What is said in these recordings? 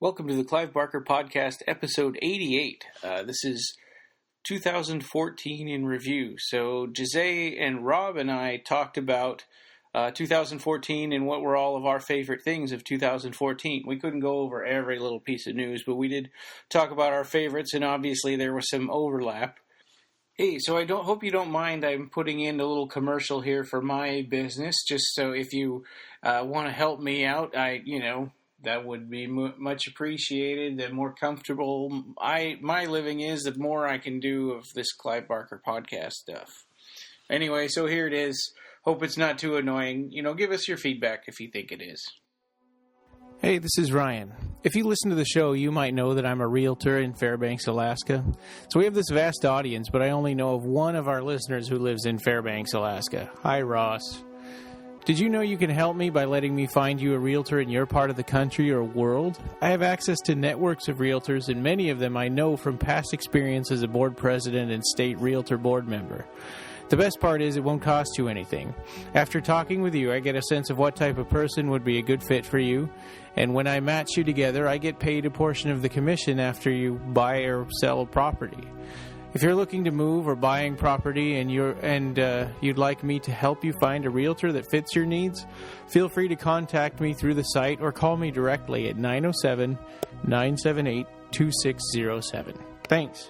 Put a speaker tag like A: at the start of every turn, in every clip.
A: Welcome to the Clive Barker Podcast, episode 88. This is 2014 in review. So, Jose and Rob and I talked about 2014 and what were all of our favorite things of 2014. We couldn't go over every little piece of news, but we did talk about our favorites, and obviously there was some overlap. Hey, so I hope you don't mind. I'm putting in a little commercial here for my business, just so if you want to help me out, that would be much appreciated. The more comfortable my living is, the more I can do of this Clive Barker podcast stuff. Anyway, so here it is. Hope it's not too annoying. Give us your feedback if you think it is.
B: Hey, this is Ryan. If you listen to the show, you might know that I'm a realtor in Fairbanks, Alaska. So we have this vast audience, but I only know of one of our listeners who lives in Fairbanks, Alaska. Hi, Ross. Did you know you can help me by letting me find you a realtor in your part of the country or world? I have access to networks of realtors, and many of them I know from past experience as a board president and state realtor board member. The best part is it won't cost you anything. After talking with you, I get a sense of what type of person would be a good fit for you, and when I match you together, I get paid a portion of the commission after you buy or sell a property. If you're looking to move or buying property and you'd like me to help you find a realtor that fits your needs, feel free to contact me through the site or call me directly at 907-978-2607. Thanks.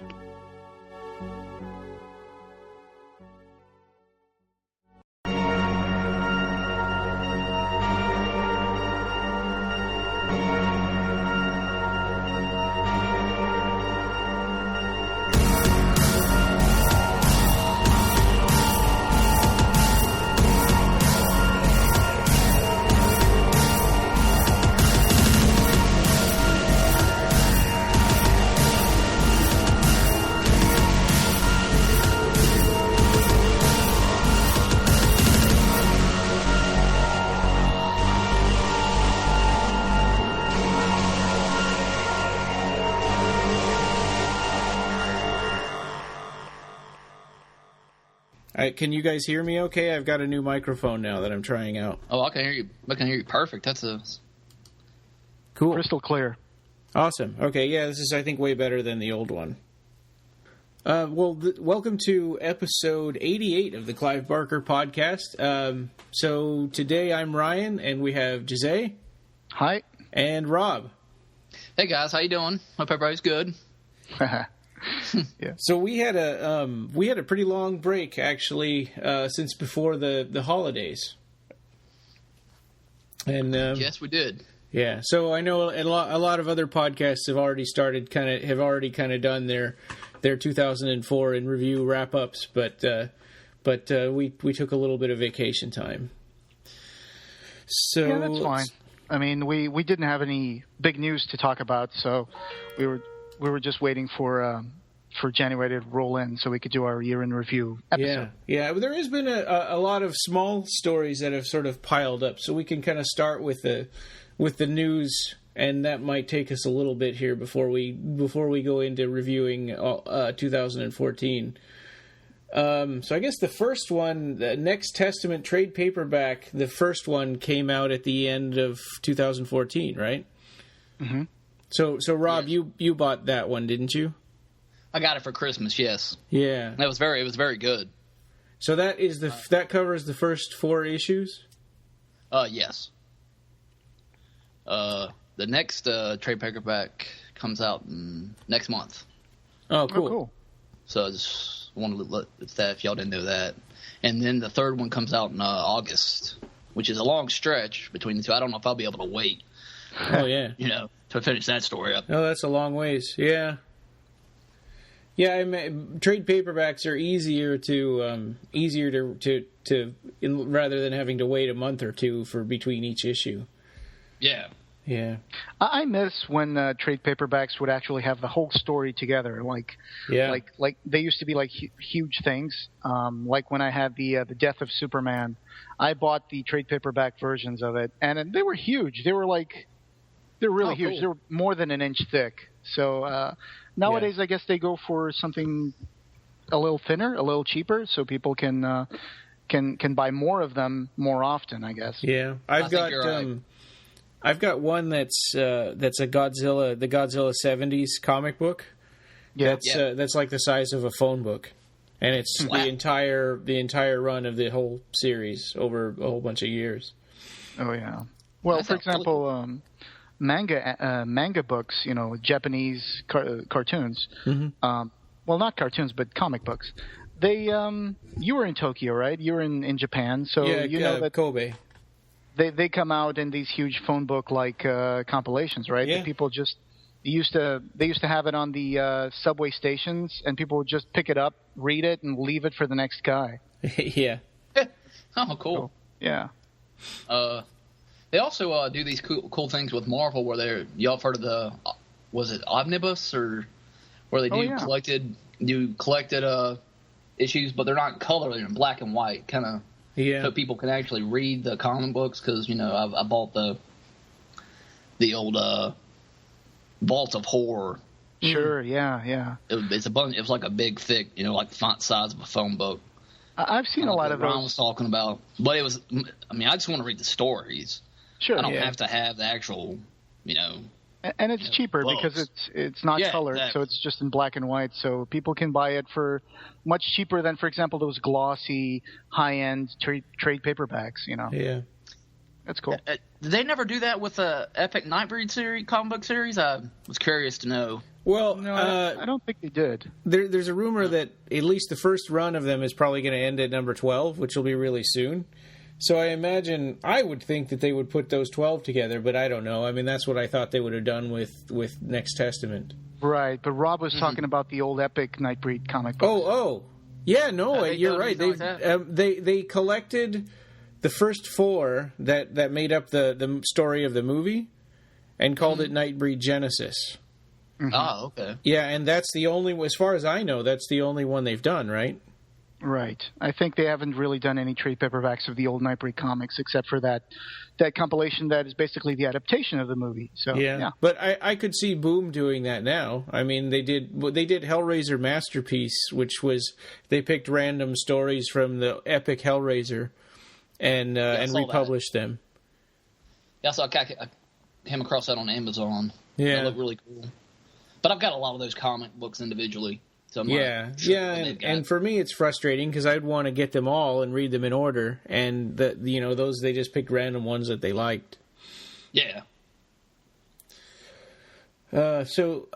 B: Can you guys hear me okay? I've got a new microphone now that I'm trying out.
C: Oh, I can hear you. I can hear you perfect. That's
B: cool.
D: Crystal clear.
B: Awesome. Okay, yeah, this is, I think, way better than the old one. Welcome to episode 88 of the Clive Barker Podcast. So today I'm Ryan, and we have Jose.
D: Hi.
B: And Rob.
C: Hey, guys. How you doing? Hope everybody's good.
B: Yeah. So we had a pretty long break actually since before the holidays, and
C: yes, we did.
B: Yeah. So I know a lot of other podcasts have already done their 2004 in review wrap ups, but we took a little bit of vacation time. So
D: yeah, that's fine. I mean, we didn't have any big news to talk about, so we were just waiting for January to roll in so we could do our year in review episode.
B: Yeah. There has been a lot of small stories that have sort of piled up, so we can kind of start with the news, and that might take us a little bit here before we go into reviewing 2014. So I guess the first one, the Next Testament trade paperback, the first one came out at the end of 2014, right?
D: Mm-hmm.
B: So Rob,
C: yes.
B: you bought that one, didn't you?
C: I got it for Christmas. Yes.
B: Yeah.
C: It was very good.
B: So that is that covers the first 4 issues?
C: Yes. The next trade paperback comes out next month.
B: Oh, cool.
D: Oh, cool.
C: So I just wanted to let that if y'all didn't know that. And then the third one comes out in August, which is a long stretch between the two. I don't know if I'll be able to wait.
B: Oh yeah.
C: To finish that story up.
B: Oh, that's a long ways. Yeah. Yeah, I mean, trade paperbacks are easier to rather than having to wait a month or two for between each issue.
C: Yeah.
B: Yeah.
D: I miss when trade paperbacks would actually have the whole story together. Like they used to be like huge things. Like when I had the Death of Superman, I bought the trade paperback versions of it, and they were huge. They're really huge.
C: Cool.
D: They were more than an inch thick. So nowadays, I guess they go for something a little thinner, a little cheaper, so people can buy more of them more often, I guess.
B: Yeah, I've got I've got one that's a the Godzilla 70s comic book.
D: Yeah,
B: that's like the size of a phone book, and it's the entire run of the whole series over a whole bunch of years.
D: Oh yeah. Well, for example, manga books, Japanese cartoons.
B: Mm-hmm.
D: Well, not cartoons, but comic books. They, you were in Tokyo, right? You were in Japan, so you know that
B: Kobe.
D: They come out in these huge phone book like compilations, right?
B: Yeah.
D: That people just they used to have it on the subway stations, and people would just pick it up, read it, and leave it for the next guy.
B: Yeah.
C: Oh, cool.
D: So, yeah.
C: They also do these cool things with Marvel where y'all have heard of the, was it Omnibus, or where they do collected issues, but they're not in color, they're in black and white, kind of, so people can actually read the comic books, because, I bought the old Vault of Horror.
D: Sure, yeah.
C: It's a bunch, it was like a big, thick, like font size of a phone book.
D: I've seen a lot of those.
C: Ron was talking about, but it was, I just want to read the stories.
D: Sure.
C: I don't have to have the actual,
D: And it's cheaper because it's not colored, exactly. So it's just in black and white. So people can buy it for much cheaper than, for example, those glossy, high-end trade paperbacks.
B: Yeah,
D: that's cool.
C: Did they never do that with the Epic Nightbreed comic book series? I was curious to know.
B: Well,
D: no, I don't think they did.
B: There's a rumor that at least the first run of them is probably going to end at number 12, which will be really soon. So I would think that they would put those 12 together, but I don't know. I mean, that's what I thought they would have done with Next Testament.
D: Right, but Rob was talking about the old Epic Nightbreed comic books.
B: Oh. Yeah, no, you're right. They collected the first 4 that made up the story of the movie and called it Nightbreed Genesis.
C: Mm-hmm. Oh, okay.
B: Yeah, and that's the only, as far as I know, that's the only one they've done, right?
D: Right. I think they haven't really done any trade paperbacks of the old Nightbreed comics except for that compilation that is basically the adaptation of the movie. So yeah.
B: But I could see Boom doing that now. I mean, they did Hellraiser Masterpiece, which was they picked random stories from the epic Hellraiser and republished them.
C: Yeah, so I came across that on Amazon.
B: Yeah.
C: They look really cool. But I've got a lot of those comic books individually. So
B: and for me it's frustrating because I'd want to get them all and read them in order, and those they just picked random ones that they liked.
C: Yeah.
B: So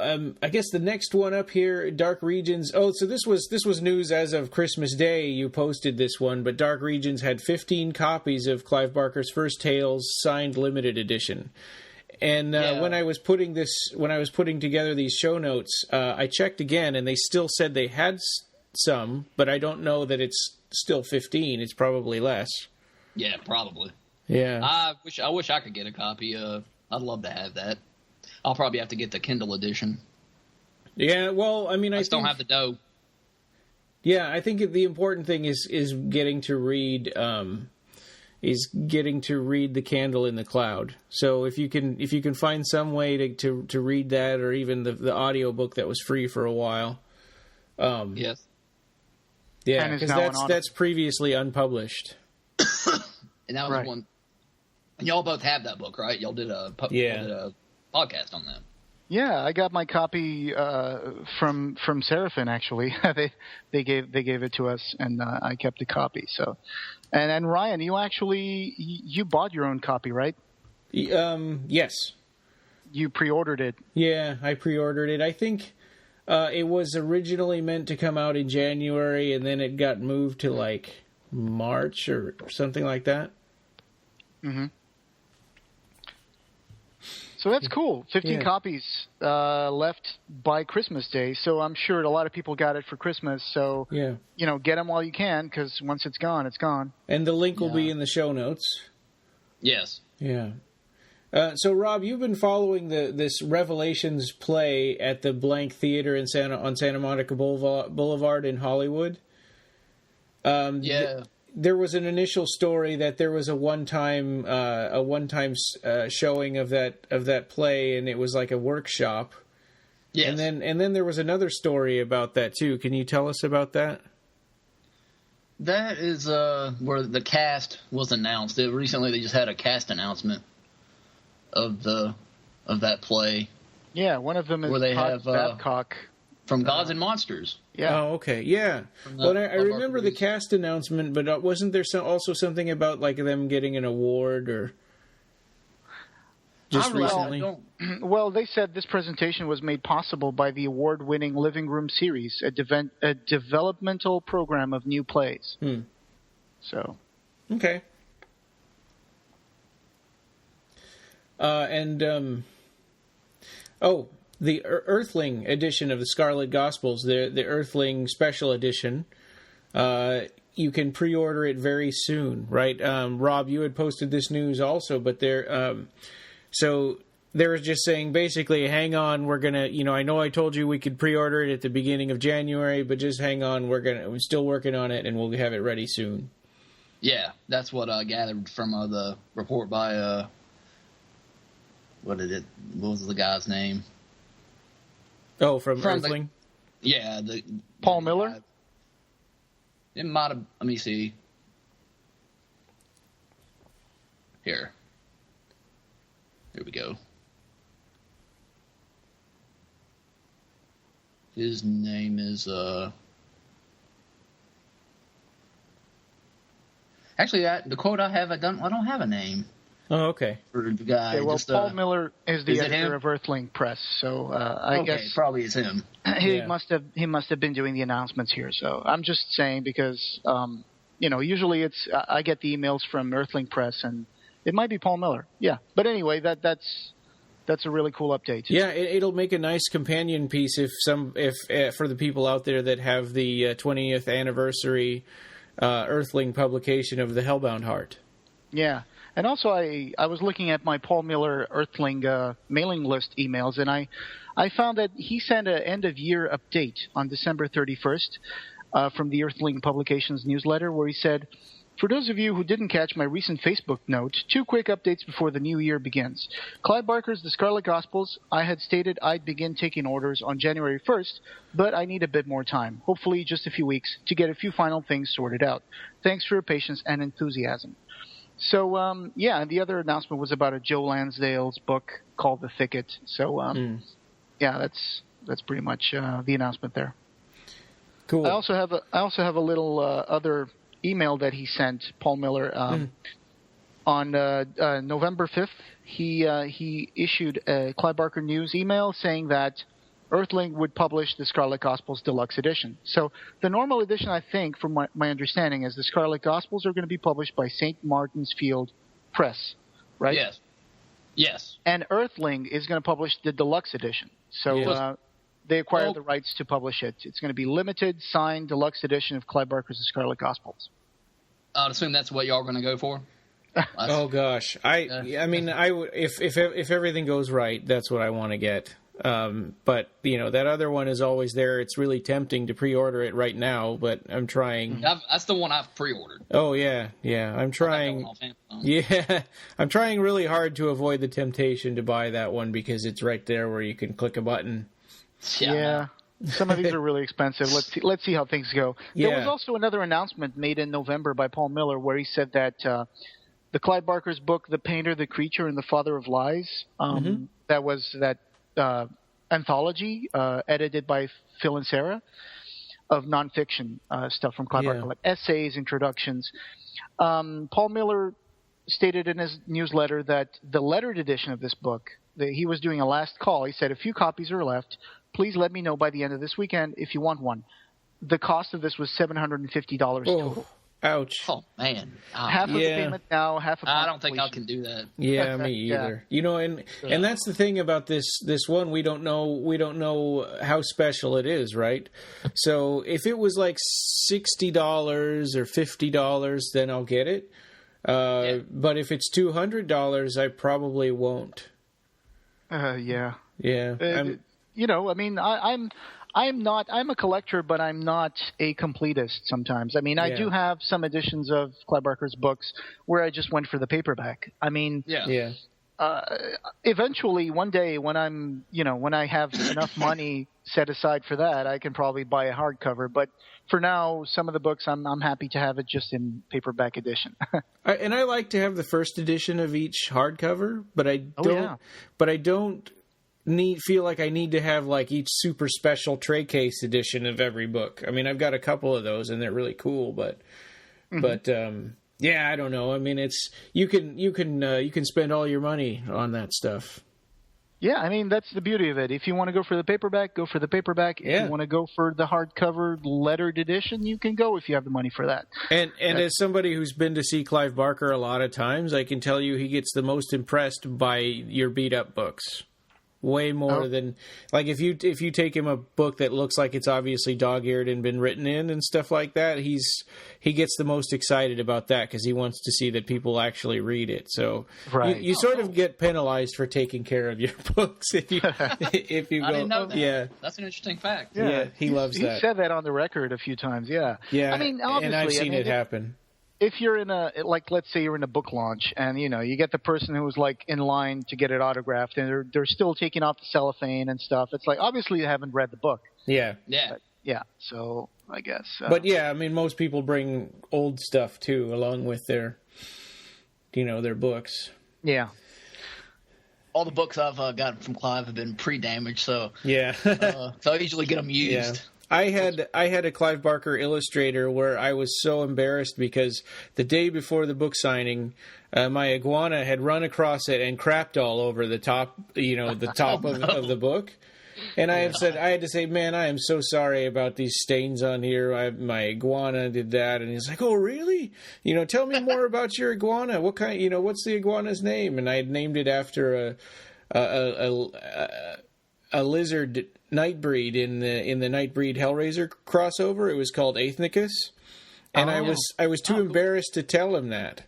B: I guess the next one up here, Dark Regions. Oh, so this was news as of Christmas Day. You posted this one, but Dark Regions had 15 copies of Clive Barker's First Tales signed limited edition. And when I was putting together these show notes, I checked again, and they still said they had some, but I don't know that it's still 15. It's probably less.
C: Yeah, probably.
B: Yeah.
C: I wish I could get a copy. I'd love to have that. I'll probably have to get the Kindle edition.
B: Yeah, well, I mean, I
C: just don't have the dough.
B: Yeah, I think the important thing is getting to read. Is getting to read The Candle in the Cloud. So if you can find some way to read that, or even the audiobook that was free for a while.
C: Yes.
B: Yeah, because that's previously unpublished.
C: And that was one. And y'all both have that book, right? Y'all did a podcast on that.
D: Yeah, I got my copy from Seraphin actually. they gave it to us, and I kept the copy. So. And Ryan, you bought your own copy, right?
B: Yes.
D: You pre-ordered it.
B: Yeah, I pre-ordered it. I think it was originally meant to come out in January, and then it got moved to like March or something like that.
D: Mm-hmm. So that's cool. 15 copies left by Christmas Day. So I'm sure a lot of people got it for Christmas. So, get them while you can, because once it's gone, it's gone.
B: And the link will be in the show notes.
C: Yes.
B: Yeah. So, Rob, you've been following this Revelations play at the Blank Theater on Santa Monica Boulevard in Hollywood. There was an initial story that there was a one-time showing of that play, and it was like a workshop. Yes. And then there was another story about that too. Can you tell us about that?
C: That is where the cast was announced. Recently, they just had a cast announcement, of that play.
D: Yeah, one of them is
C: where they
D: Todd
C: have
D: Babcock
C: from Gods and Monsters.
B: Yeah. Oh, okay. Yeah. Well, I remember the cast announcement, but wasn't there also something about like them getting an award or just recently?
D: Well, they said this presentation was made possible by the award-winning Living Room series, a developmental program of new plays. So.
B: Okay. The Earthling edition of the Scarlet Gospels, the Earthling Special Edition, you can pre-order it very soon, right? Rob, you had posted this news also, but so they were just saying basically, hang on, we're going to, I know I told you we could pre-order it at the beginning of January, but just hang on, we're still working on it and we'll have it ready soon.
C: Yeah, that's what I gathered from the report by, what was the guy's name?
B: Oh, from Earthling?
D: Paul Miller?
C: It might have, let me see. Here we go. His name is, actually, the quote I have, I don't have a name.
B: Oh, okay.
C: For the guy.
D: Okay, well, Paul Miller is the editor of Earthling Press, so I guess
C: probably it's him.
D: He must have been doing the announcements here. So I'm just saying because usually I get the emails from Earthling Press, and it might be Paul Miller. Yeah, but anyway, that's a really cool update.
B: Yeah, it'll make a nice companion piece if for the people out there that have the 20th anniversary Earthling publication of the Hellbound Heart.
D: Yeah. And also, I was looking at my Paul Miller Earthling mailing list emails, and I found that he sent an end-of-year update on December 31st from the Earthling Publications newsletter, where he said, "For those of you who didn't catch my recent Facebook note, 2 quick updates before the new year begins. Clive Barker's The Scarlet Gospels, I had stated I'd begin taking orders on January 1st, but I need a bit more time, hopefully just a few weeks, to get a few final things sorted out. Thanks for your patience and enthusiasm." So, and the other announcement was about a Joe Lansdale's book called The Thicket. So, that's pretty much the announcement there.
B: Cool.
D: I also have a little other email that he sent, Paul Miller, on November 5th. He issued a Clive Barker News email saying that Earthling would publish the Scarlet Gospels Deluxe Edition. So the normal edition, I think, from my understanding, is the Scarlet Gospels are going to be published by St. Martin's Field Press, right?
C: Yes.
D: And Earthling is going to publish the Deluxe Edition. So they acquired the rights to publish it. It's going to be limited, signed Deluxe Edition of Clive Barker's The Scarlet Gospels.
C: I'd assume that's what y'all are going to go for?
B: Oh, gosh. I mean, I would, if everything goes right, that's what I want to get. But that other one is always there. It's really tempting to pre-order it right now, but I'm trying.
C: That's the one I've pre-ordered.
B: Oh yeah. I'm trying. I'm trying really hard to avoid the temptation to buy that one because it's right there where you can click a button.
D: Yeah. Some of these are really expensive. Let's see how things go.
B: Yeah.
D: There was also another announcement made in November by Paul Miller where he said that the Clive Barker's book, The Painter, the Creature, and the Father of Lies, that was that anthology edited by Phil and Sarah of nonfiction stuff from Clive Barker, like essays, introductions. Paul Miller stated in his newsletter that the lettered edition of this book, he was doing a last call. He said, "A few copies are left. Please let me know by the end of this weekend if you want one." The cost of this was $750 total.
B: Ouch.
C: Oh, man.
D: Half of the payment now, half of
C: I don't think I can do that.
B: Yeah, me either. And that's the thing about this one. We don't know how special it is, right? So if it was like $60 or $50, then I'll get it. But if it's $200, I probably won't.
D: Yeah.
B: I'm
D: a collector, but I'm not a completist sometimes. I mean, I do have some editions of Clive Barker's books where I just went for the paperback. I mean, Eventually, one day when when I have enough money set aside for that, I can probably buy a hardcover. But for now, some of the books I'm happy to have it just in paperback edition.
B: And I like to have the first edition of each hardcover, but I don't feel like I need to have like each super special tray case edition of every book. I mean, I've got a couple of those and they're really cool, but yeah, I don't know. I mean, it's you can spend all your money on that stuff.
D: Yeah, I mean, that's the beauty of it. If you want to go for the paperback, go for the paperback. If you want to go for the hardcover lettered edition, you can go if you have the money for that.
B: And as somebody who's been to see Clive Barker a lot of times, I can tell you he gets the most impressed by your beat-up books. Way more than, like, if you take him a book that looks like it's obviously dog-eared and been written in and stuff like that, he gets the most excited about that because he wants to see that people actually read it. So you sort of get penalized for taking care of your books if you go. I
C: didn't know that.
B: Yeah,
C: that's an interesting fact.
B: Yeah, he loves that.
D: He said that on the record a few times. Yeah.
B: I
D: mean, obviously,
B: and I've seen it happen.
D: If you're in let's say you're in a book launch and, you get the person who's like in line to get it autographed and they're still taking off the cellophane and stuff. It's like, obviously you haven't read the book.
B: Yeah.
D: But, so I guess.
B: But yeah, I mean, most people bring old stuff too, along with their books.
D: Yeah.
C: All the books I've gotten from Clive have been pre-damaged, so so I usually get them used.
B: Yeah. I had a Clive Barker illustrator where I was so embarrassed because the day before the book signing, my iguana had run across it and crapped all over the top, the top of the book. And I had to say, man, I am so sorry about these stains on here. My iguana did that. And he's like, oh, really? Tell me more about your iguana. What kind, what's the iguana's name? And I had named it after a lizard Nightbreed in the Nightbreed Hellraiser crossover. It was called Aethnicus, and I was too embarrassed to tell him that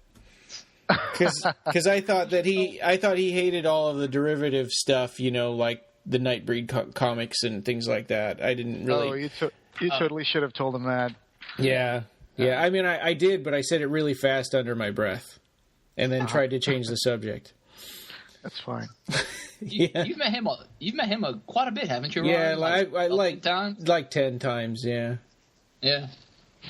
B: because I thought he hated all of the derivative stuff, like the Nightbreed comics and things like that. I didn't really.
D: Oh, you totally should have told him that.
B: Yeah. I mean, I did, but I said it really fast under my breath, and then tried to change the subject.
D: That's fine.
C: You've met him. You've met him quite a bit, haven't you?
B: Yeah,
C: I
B: like 10 times. Yeah.
C: Yeah.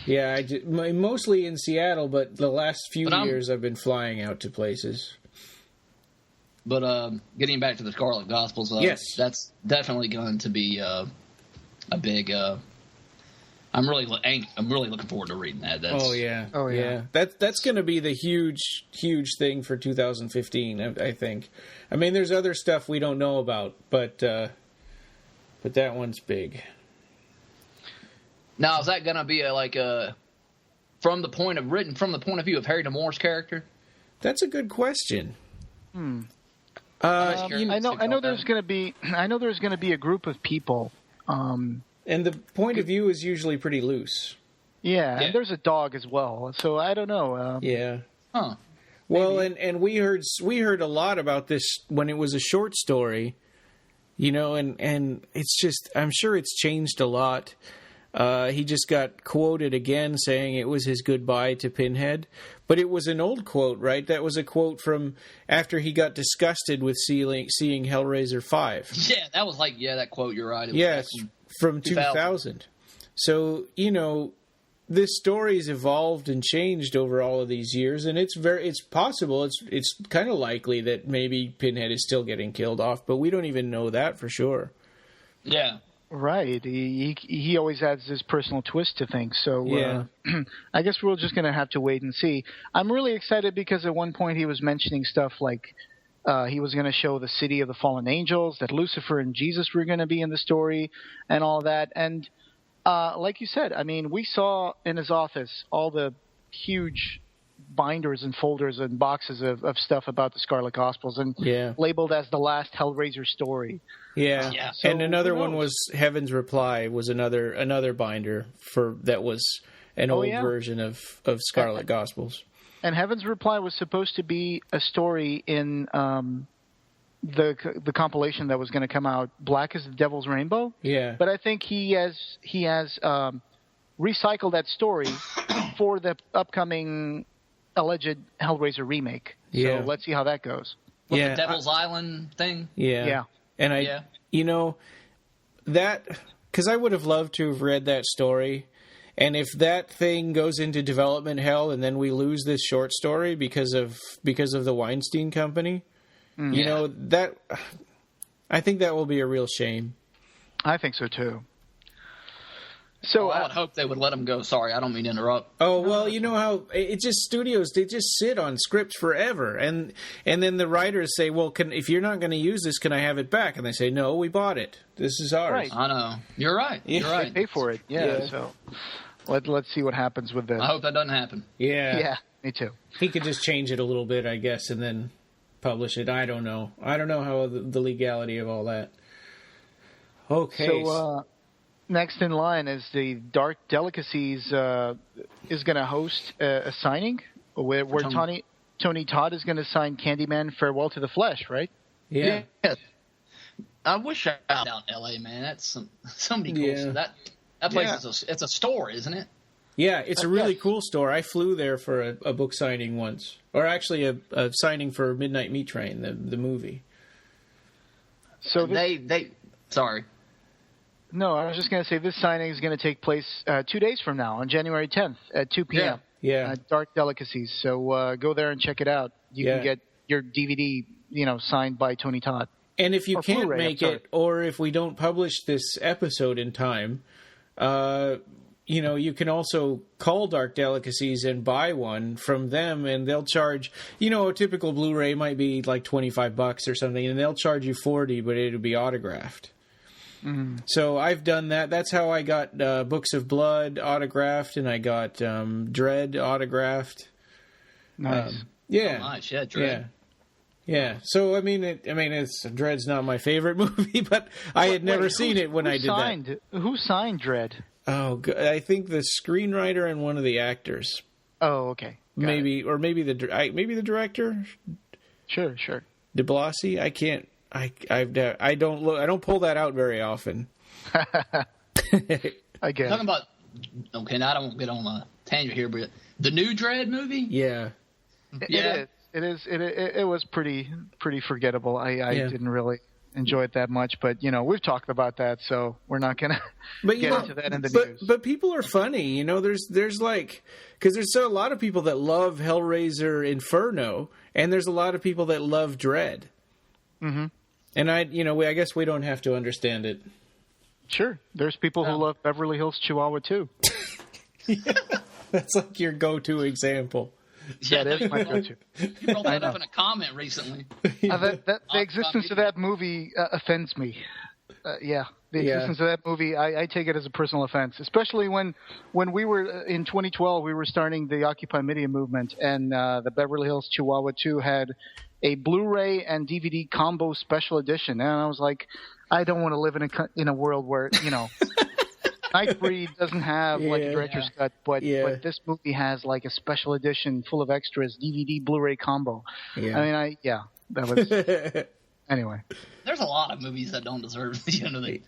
B: Yeah, mostly in Seattle, but the last few years I've been flying out to places.
C: But getting back to the Scarlet Gospels,
B: yes,
C: that's definitely going to be a big. I'm really looking forward to reading that.
B: Oh yeah. That's going to be the huge thing for 2015. I think. I mean, there's other stuff we don't know about, but that one's big.
C: Now, is that going to be from the point of view of Harry D'Amour's character?
B: That's a good question.
D: I know there's going to be a group of people.
B: And the point of view is usually pretty loose.
D: Yeah, and there's a dog as well. So I don't know.
B: Yeah.
C: Huh.
B: Well, and we heard a lot about this when it was a short story, and it's just, I'm sure it's changed a lot. He just got quoted again saying it was his goodbye to Pinhead, but it was an old quote, right? That was a quote from after he got disgusted with seeing Hellraiser 5.
C: Yeah, that was that quote. You're right.
B: Yes, from 2000. So this story's evolved and changed over all of these years, and it's possible, it's kind of likely that maybe Pinhead is still getting killed off, but we don't even know that for sure.
C: Yeah.
D: Right. He always adds this personal twist to things. So I guess we're just going to have to wait and see. I'm really excited because at one point he was mentioning stuff like he was going to show the city of the fallen angels, that Lucifer and Jesus were going to be in the story and all that. And like you said, I mean, we saw in his office all the huge binders and folders and boxes of stuff about the Scarlet Gospels and labeled as the last Hellraiser story.
B: Yeah. So and another one was Heaven's Reply was another binder that was an old version of Scarlet Gospels.
D: And Heaven's Reply was supposed to be a story in the compilation that was going to come out, Black as the Devil's Rainbow.
B: Yeah.
D: But I think he has recycled that story for the upcoming alleged Hellraiser remake. So let's see how that goes.
C: With the Devil's Island thing?
B: Yeah. And that, because I would have loved to have read that story, and if that thing goes into development hell and then we lose this short story because of the Weinstein Company, that I think that will be a real shame.
D: I think so too.
C: So I would hope they would let him go. Sorry, I don't mean to interrupt.
B: Oh, well, you know how it just studios, they just sit on scripts forever. And then the writers say, well, if you're not going to use this, can I have it back? And they say, no, we bought it. This is ours.
C: Right. I know. You're right. You're right.
D: They pay for it. Yeah. So let's see what happens with this.
C: I hope that doesn't happen.
B: Yeah.
D: Yeah, me too.
B: He could just change it a little bit, I guess, and then publish it. I don't know. I don't know how the legality of all that. Okay.
D: So, next in line is the Dark Delicacies is going to host a signing where Tony Todd is going to sign Candyman Farewell to the Flesh, right?
B: Yeah.
C: I wish I was out in L.A., man. That's somebody cool. So that place it's a store, isn't it?
B: Yeah, it's a really cool store. I flew there for a book signing once. Or actually a signing for Midnight Meat Train, the movie.
C: So they sorry.
D: No, I was just going to say this signing is going to take place 2 days from now, on January 10th at 2 p.m.
B: Yeah.
D: Dark Delicacies. So go there and check it out. You can get your DVD, signed by Tony Todd.
B: And if you can't make it, or if we don't publish this episode in time, you can also call Dark Delicacies and buy one from them, and they'll charge, a typical Blu-ray might be like $25 or something, and they'll charge you $40, but it'll be autographed. Mm-hmm. So I've done that. That's how I got Books of Blood autographed, and I got Dread autographed.
D: Nice.
C: Oh, nice. Yeah, Dread.
B: Yeah. So Dread's not my favorite movie, but I had never seen it when I did that.
D: Who signed Dread?
B: Oh, I think the screenwriter and one of the actors.
D: Oh, okay.
B: Maybe the director.
D: Sure.
B: De Blasi. I can't. I don't pull that out very often.
D: I get
C: talking about. Okay, now I don't get on a tangent here, but the new Dread movie.
B: Yeah.
D: It is. It was pretty forgettable. I didn't really enjoy it that much, but we've talked about that, so we're not gonna get into that in the news.
B: But people are funny, There's like, because there's a lot of people that love Hellraiser Inferno, and there's a lot of people that love Dread. Mm-hmm. And I guess we don't have to understand it.
D: Sure, there's people who love Beverly Hills Chihuahua too.
B: That's like your go-to example.
C: Yeah, that is my go-to. You brought that up in a comment recently.
D: The existence of that movie offends me. The existence of that movie, I take it as a personal offense, especially when we were in 2012, we were starting the Occupy Media movement, and the Beverly Hills Chihuahua 2 had a Blu-ray and DVD combo special edition, and I was like, I don't want to live in a world where Nightbreed doesn't have a director's cut, but this movie has like a special edition full of extras, DVD Blu-ray combo. Yeah. That was anyway.
C: There's a lot of movies that don't deserve the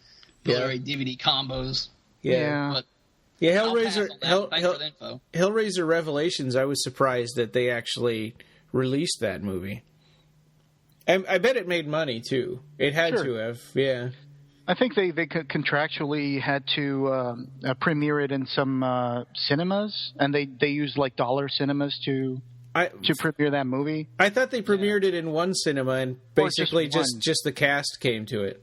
C: Blu-ray DVD combos.
B: Yeah. Hellraiser Revelations. I was surprised that they actually released that movie. I bet it made money too. It had to have. Yeah.
D: I think they contractually had to premiere it in some cinemas, and they used like dollar cinemas to premiere that movie.
B: I thought they premiered it in one cinema, and basically just the cast came to it.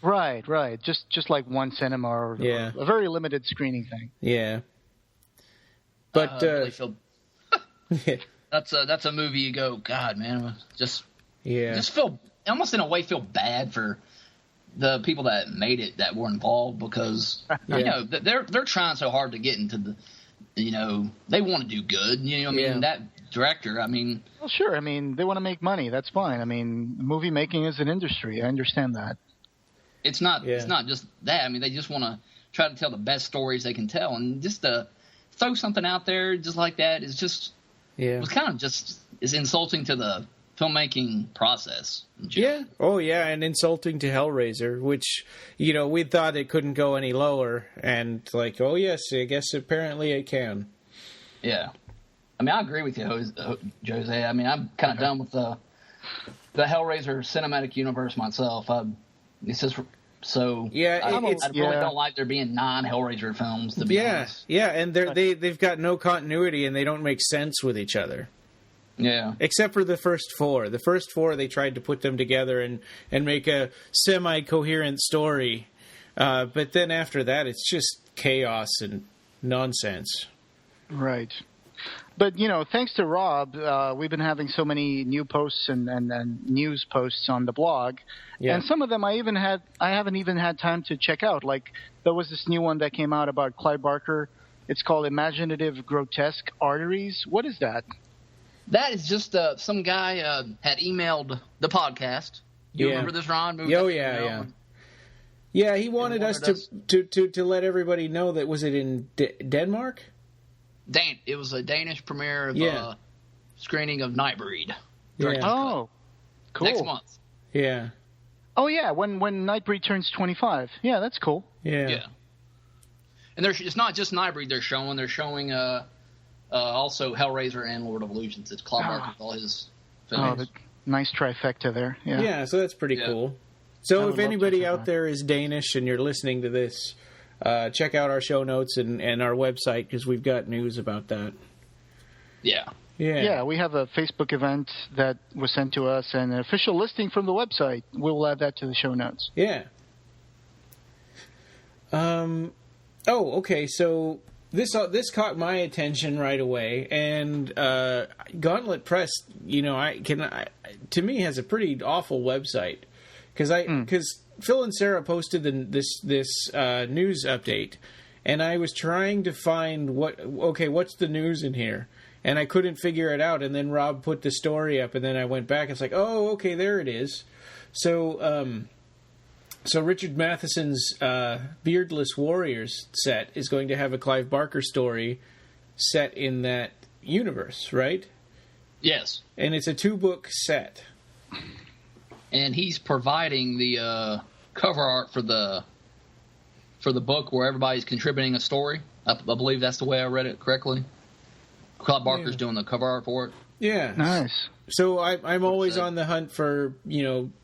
D: Right. Just like one cinema or a very limited screening thing.
B: Yeah. But
C: that's a movie you go, God, man, just feel almost in a way feel bad for the people that made it that were involved, because they're trying so hard to get into the they want to do good. That director,
D: well, sure, they want to make money. That's fine. Movie making is an industry. I understand that.
C: It's not just that. They just want to try to tell the best stories they can tell, and just to throw something out there just like that is just was kind of just is insulting to the filmmaking process.
B: Yeah. Oh, yeah, and insulting to Hellraiser, which, we thought it couldn't go any lower, and like, oh, yes, I guess apparently it can.
C: Yeah. I agree with you, Jose. I'm kind of done with the Hellraiser cinematic universe myself. It's just so.
A: Yeah,
C: I really don't like there being 9 Hellraiser films. To be honest.
A: Yeah, and they've got no continuity and they don't make sense with each other.
C: Yeah.
A: Except for the first 4. The first 4, they tried to put them together and make a semi-coherent story. But then after that, it's just chaos and nonsense.
D: Right. But, thanks to Rob, we've been having so many new posts and news posts on the blog. Yeah. And some of them I haven't even had time to check out. Like, there was this new one that came out about Clive Barker. It's called Imaginative Grotesque Arteries. What is that?
C: That is just some guy had emailed the podcast. You remember this, Ron?
A: Yeah. Yeah, he wanted us to let everybody know that, was it in Denmark?
C: It was a Danish premiere of screening of Nightbreed.
A: Yeah.
D: Oh, cool.
C: Next month.
A: Yeah.
D: Oh, yeah, when Nightbreed turns 25. Yeah, that's cool.
A: Yeah.
C: And it's not just Nightbreed they're showing also Hellraiser and Lord of Illusions. It's Clive Barker with all his films.
D: Oh, nice trifecta there.
A: Yeah, so that's pretty cool. So if anybody out there is Danish and you're listening to this, check out our show notes and our website because we've got news about that.
C: Yeah.
D: Yeah, we have a Facebook event that was sent to us and an official listing from the website. We'll add that to the show notes.
A: Yeah. Okay, so this caught my attention right away, and Gauntlet Press, to me has a pretty awful website because Phil and Sarah posted this news update, and I was trying to find what's the news in here, and I couldn't figure it out. And then Rob put the story up, and then I went back. It's like, oh, okay, there it is. So Richard Matheson's Beardless Warriors set is going to have a Clive Barker story set in that universe, right?
C: Yes.
A: And it's a 2-book set.
C: And he's providing the cover art for the book where everybody's contributing a story. I believe that's the way I read it correctly. Clive Barker's doing the cover art for it.
A: Yeah.
D: Nice.
A: So I'm always on the hunt for,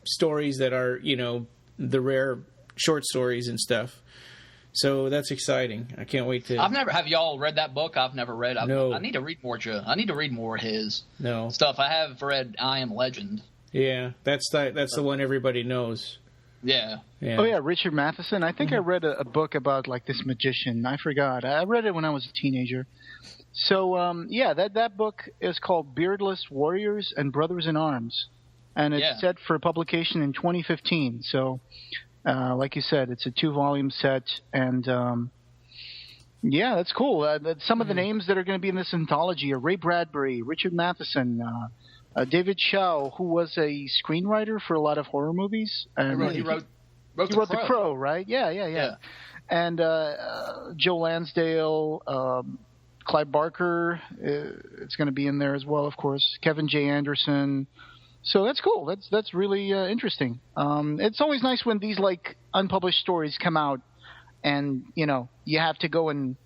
A: stories that are, the rare short stories and stuff. So that's exciting. I can't wait to...
C: Have y'all read that book? I've never read.
A: No.
C: I need to read more, I need to read more of his
A: stuff.
C: I have read I Am Legend.
A: Yeah, that's the one everybody knows.
C: Yeah.
D: Oh, yeah, Richard Matheson. I think I read a book about, this magician. I forgot. I read it when I was a teenager. So, that book is called Beardless Warriors and Brothers in Arms. And it's set for publication in 2015. So, like you said, it's a 2-volume set. And, that's cool. Some of the names that are going to be in this anthology are Ray Bradbury, Richard Matheson, David Shaw, who was a screenwriter for a lot of horror movies.
C: He wrote
D: The Crow, right? Yeah. And Joe Lansdale, Clive Barker, it's going to be in there as well, of course. Kevin J. Anderson. So that's cool. That's really interesting. It's always nice when these unpublished stories come out, and you have to go and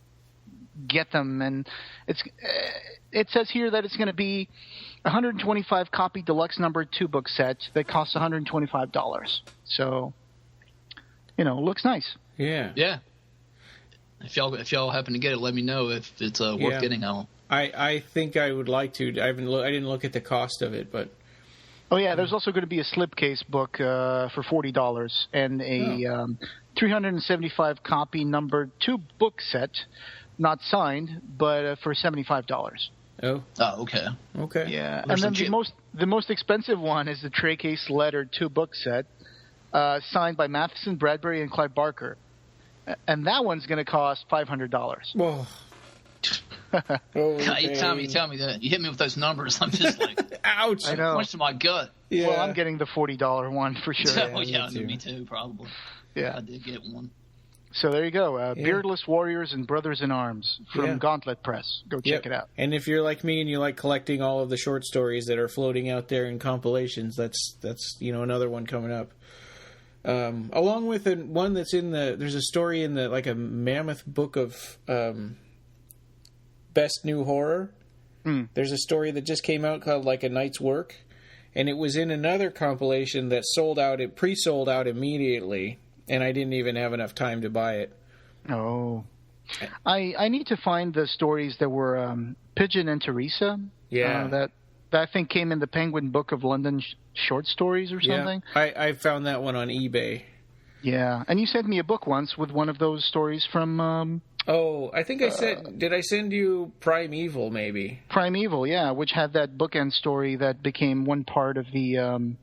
D: get them. And it says here that it's going to be 125 copy deluxe number 2-book set that costs $125. So, looks nice.
A: Yeah.
C: Yeah. If y'all happen to get it, let me know if it's worth getting.
A: I think I would like to. I didn't look at the cost of it, but.
D: Oh yeah, there's also going to be a slipcase book for $40 and a 375 copy numbered 2-book set, not signed, but for $75.
A: Oh,
C: okay.
A: Okay.
D: Yeah, and then the most expensive one is the tray case lettered 2-book set, signed by Matheson, Bradbury, and Clive Barker, and that one's going to cost $500.
A: Whoa.
C: God, you tell me that. You hit me with those numbers. I'm just like,
A: ouch!
D: I know.
C: Punch to my gut.
A: Yeah.
D: Well, I'm getting the $40 one for sure.
C: Me too, probably.
D: Yeah,
C: I did get one.
D: So there you go. Beardless Warriors and Brothers in Arms from Gauntlet Press. Go check it out.
A: And if you're like me and you like collecting all of the short stories that are floating out there in compilations, that's another one coming up. Along with one that's there's a story in a mammoth book of Best New Horror. There's a story that just came out called A Night's Work,
B: and it was in another compilation that pre-sold out immediately, and I didn't even have enough time to buy it.
D: Oh. I need to find the stories that were Pigeon and Teresa.
B: Yeah.
D: That I think came in the Penguin Book of London short stories or something.
B: Yeah, I found that one on eBay.
D: Yeah, and you sent me a book once with one of those stories from...
B: I think I sent... Did I send you Primeval, maybe?
D: Primeval, yeah, which had that bookend story that became one part of the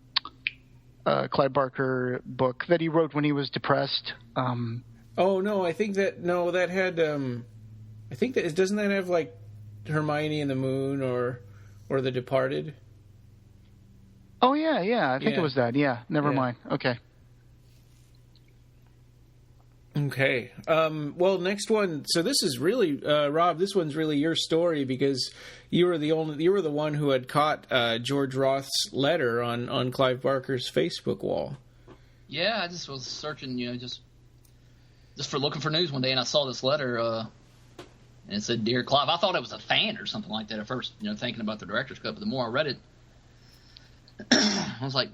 D: Clive Barker book that he wrote when he was depressed.
B: I think that... No, that had... I think that... Doesn't that have, like, Hermione and the Moon or The Departed?
D: Oh, yeah. I think it was that. Yeah, never mind. Okay.
B: Okay. Well, next one. So this is really, Rob. This one's really your story because you were the one who had caught George Roth's letter on Clive Barker's Facebook wall.
C: Yeah, I just was searching, just for looking for news one day, and I saw this letter, and it said, "Dear Clive." I thought it was a fan or something like that at first, thinking about the director's cut. But the more I read it, I was like,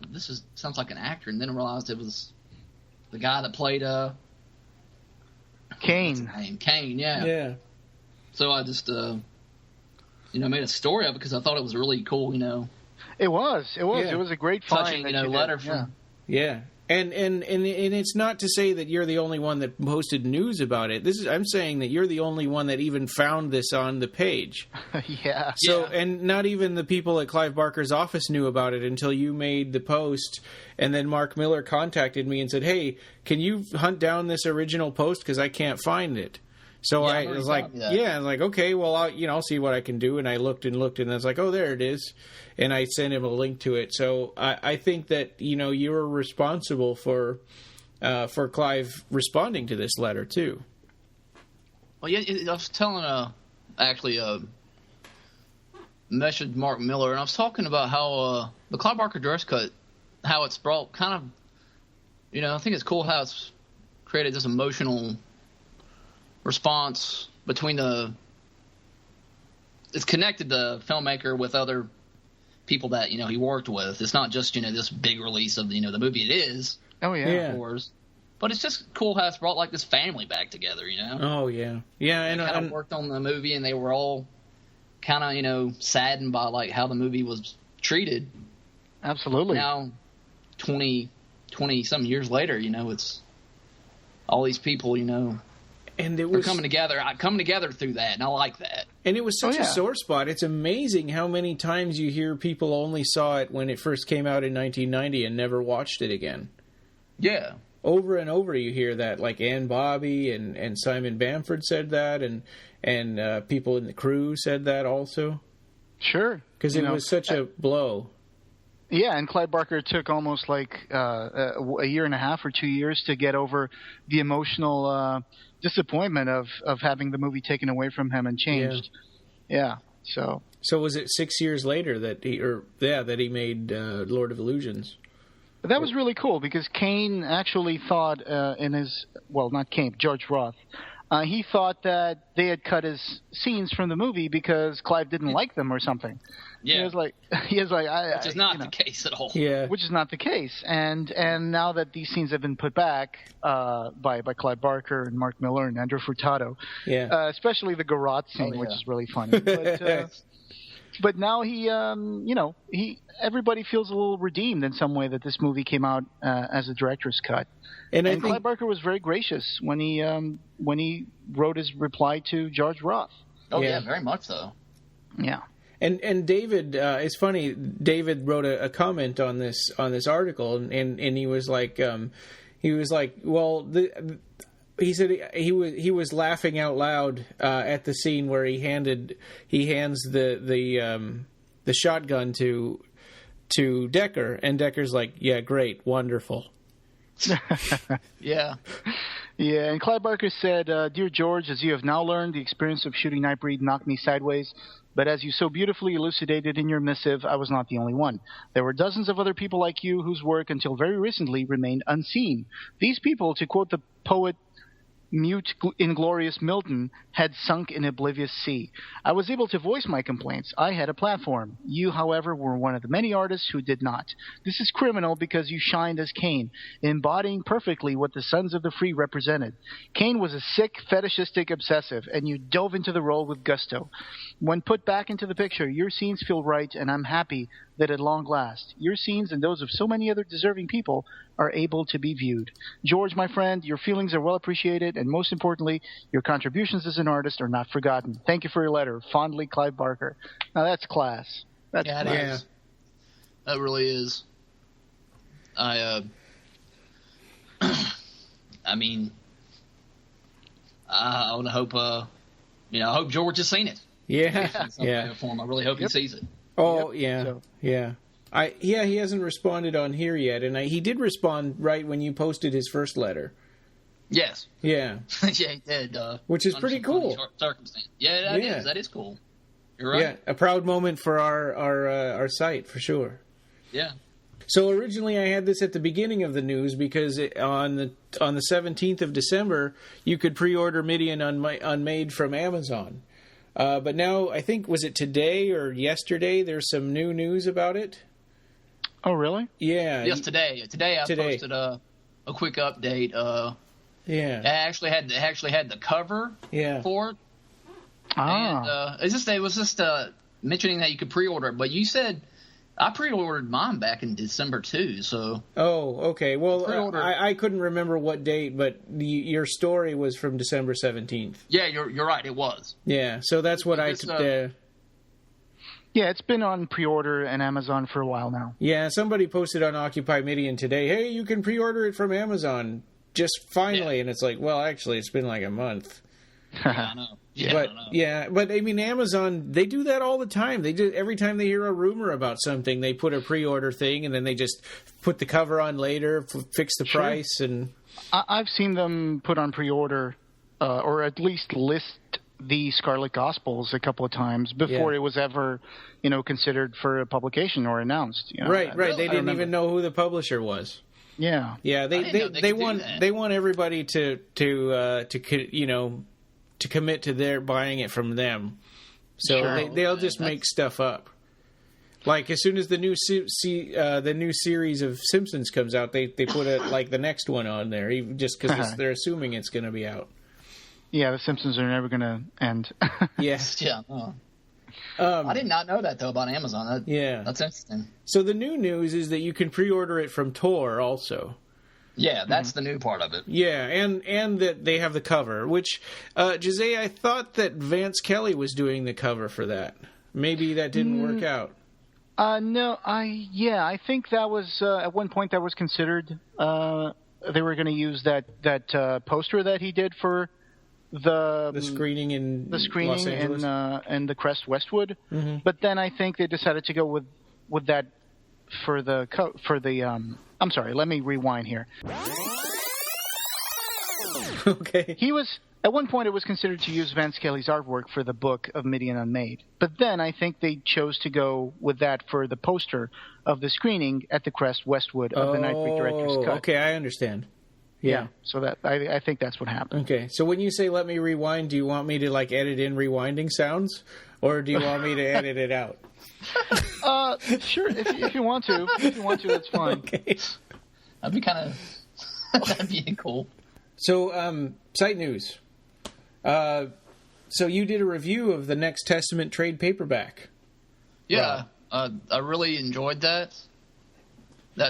C: sounds like an actor, and then I realized it was the guy that played
D: Kane.
C: Kane, yeah.
B: Yeah.
C: So I just, made a story of it because I thought it was really cool,
D: It was. Yeah. It was a great
C: touching,
D: find.
C: letter from.
B: Yeah. And it's not to say that you're the only one that posted news about it. I'm saying that you're the only one that even found this on the page.
D: Yeah.
B: So, and not even the people at Clive Barker's office knew about it until you made the post, and then Mark Miller contacted me and said, "Hey, can you hunt down this original post because I can't find it?" So I was like, okay, well, I'll see what I can do. And I looked, and I was like, oh, there it is. And I sent him a link to it. So I think that, you were responsible for Clive responding to this letter, too.
C: Well, yeah, I was telling, messaged Mark Miller, and I was talking about how the Clive Barker dress cut, how it's brought kind of, I think it's cool how it's created this emotional response between it's connected the filmmaker with other people that he worked with. It's not just this big release of the movie. It is, of course, but it's just cool how it's brought like this family back together.
B: Oh yeah, and
C: they kind of worked on the movie, and they were all kind of saddened by like how the movie was treated.
D: Absolutely.
C: Now 20 some years later, it's all these people, and it was coming together through that, and I like that.
B: And it was such a sore spot. It's amazing how many times you hear people only saw it when it first came out in 1990 and never watched it again.
C: Yeah.
B: Over and over you hear that, like Ann Bobby and Simon Bamford said that, and people in the crew said that also.
D: Sure.
B: Because it was such a blow.
D: Yeah, and Clive Barker took almost like a year and a half or 2 years to get over the emotional disappointment of having the movie taken away from him and changed. Yeah. So
B: was it 6 years later that he made Lord of Illusions?
D: That was really cool because Kane actually thought George Roth. He thought that they had cut his scenes from the movie because Clive didn't like them or something.
C: Yeah,
D: he was like,
C: which is not the case at all.
B: Yeah,
D: which is not the case. And now that these scenes have been put back by Clive Barker and Mark Miller and Andrew Furtado, especially the garage scene, which is really funny. But now everybody feels a little redeemed in some way that this movie came out as a director's cut. And I think Clive Barker was very gracious when he wrote his reply to George Roth.
C: Oh yeah, very much so.
D: Yeah.
B: And David, it's funny. David wrote a comment on this article, and he was like, well, he said he was laughing out loud at the scene where he hands the shotgun to Decker, and Decker's like, yeah, great, wonderful.
C: Yeah.
D: Yeah, and Clive Barker said, "Dear George, as you have now learned, the experience of shooting Nightbreed knocked me sideways. But as you so beautifully elucidated in your missive, I was not the only one. There were dozens of other people like you whose work until very recently remained unseen. These people, to quote the poet mute inglorious Milton had sunk in oblivious sea. I was able to voice my complaints. I had a platform. You, however, were one of the many artists who did not. This is criminal because you shined as Cain, embodying perfectly what the Sons of the Free represented. Cain was a sick, fetishistic obsessive, and you dove into the role with gusto. When put back into the picture, your scenes feel right, and I'm happy that at long last, your scenes and those of so many other deserving people are able to be viewed. George, my friend, your feelings are well appreciated, and most importantly, your contributions as an artist are not forgotten. Thank you for your letter. Fondly, Clive Barker. Now, that's class. That's
C: class.
D: Is.
C: That really is. I mean, I would hope, I hope George has seen it.
B: Yeah.
C: Form. I really hope he sees it.
B: Oh, yeah. He hasn't responded on here yet, and he did respond right when you posted his first letter.
C: Yes.
B: Yeah.
C: Yeah, he did.
B: Which is pretty cool.
C: Circumstance. Yeah, that is cool. You're right.
B: Yeah, a proud moment for our site, for sure.
C: Yeah.
B: So originally I had this at the beginning of the news because on the 17th of December, you could pre-order Midian Unmade from Amazon. But now, I think, was it today or yesterday, there's some new news about it?
D: Oh, really?
B: Yeah.
C: Yes, today. Today I posted a quick update.
B: Yeah.
C: I actually had the cover for it.
D: Ah.
C: And it was just mentioning that you could pre-order it, but you said I pre-ordered mine back in December too. So.
B: Oh, okay. Well, I couldn't remember what date, but your story was from December 17th.
C: Yeah, you're right. It was.
B: Yeah, so that's what
D: Yeah, it's been on pre-order and Amazon for a while now.
B: Yeah, somebody posted on Occupy Midian today, hey, you can pre-order it from Amazon just finally. Yeah. And it's like, well, actually, it's been like a month.
C: Yeah, I know. Yeah,
B: but I mean, Amazon, they do that all the time. They do every time they hear a rumor about something, they put a pre-order thing, and then they just put the cover on later, fix the price, and
D: I've seen them put on pre-order, or at least list the Scarlet Gospels a couple of times before it was ever, considered for a publication or announced.
B: Right. They didn't even know who the publisher was.
D: Yeah.
B: Yeah. They want everybody to commit to their buying it from them. So they'll just make stuff up. Like as soon as the new series of Simpsons comes out, they put the next one on there, even just because they're assuming it's going to be out.
D: Yeah, the Simpsons are never going to end.
B: Yes.
C: Yeah. I did not know that though about Amazon. That's interesting.
B: So the new news is that you can pre-order it from Tor also.
C: Yeah, that's the new part of it.
B: Yeah, and that they have the cover, which, Jose, I thought that Vance Kelly was doing the cover for that. Maybe that didn't work out.
D: No, I think that was, at one point that was considered, they were going to use that poster that he did for the
B: screening in Los Angeles.
D: and the Crest Westwood.
B: Mm-hmm.
D: But then I think they decided to go with that for the I'm sorry, let me rewind here.
B: Okay.
D: At one point it was considered to use Vance Kelly's artwork for the book of Midian Unmade. But then I think they chose to go with that for the poster of the screening at the Crest Westwood of the Nightbreed Director's Cut.
B: Okay, I understand.
D: Yeah. So that I think that's what happened.
B: Okay. So when you say let me rewind, do you want me to edit in rewinding sounds? Or do you want me to edit it out?
D: Sure, if you want to. If you want to, that's fine.
B: Okay.
C: That'd be cool.
B: So, site news. So you did a review of the Next Testament trade paperback.
C: Yeah, I really enjoyed that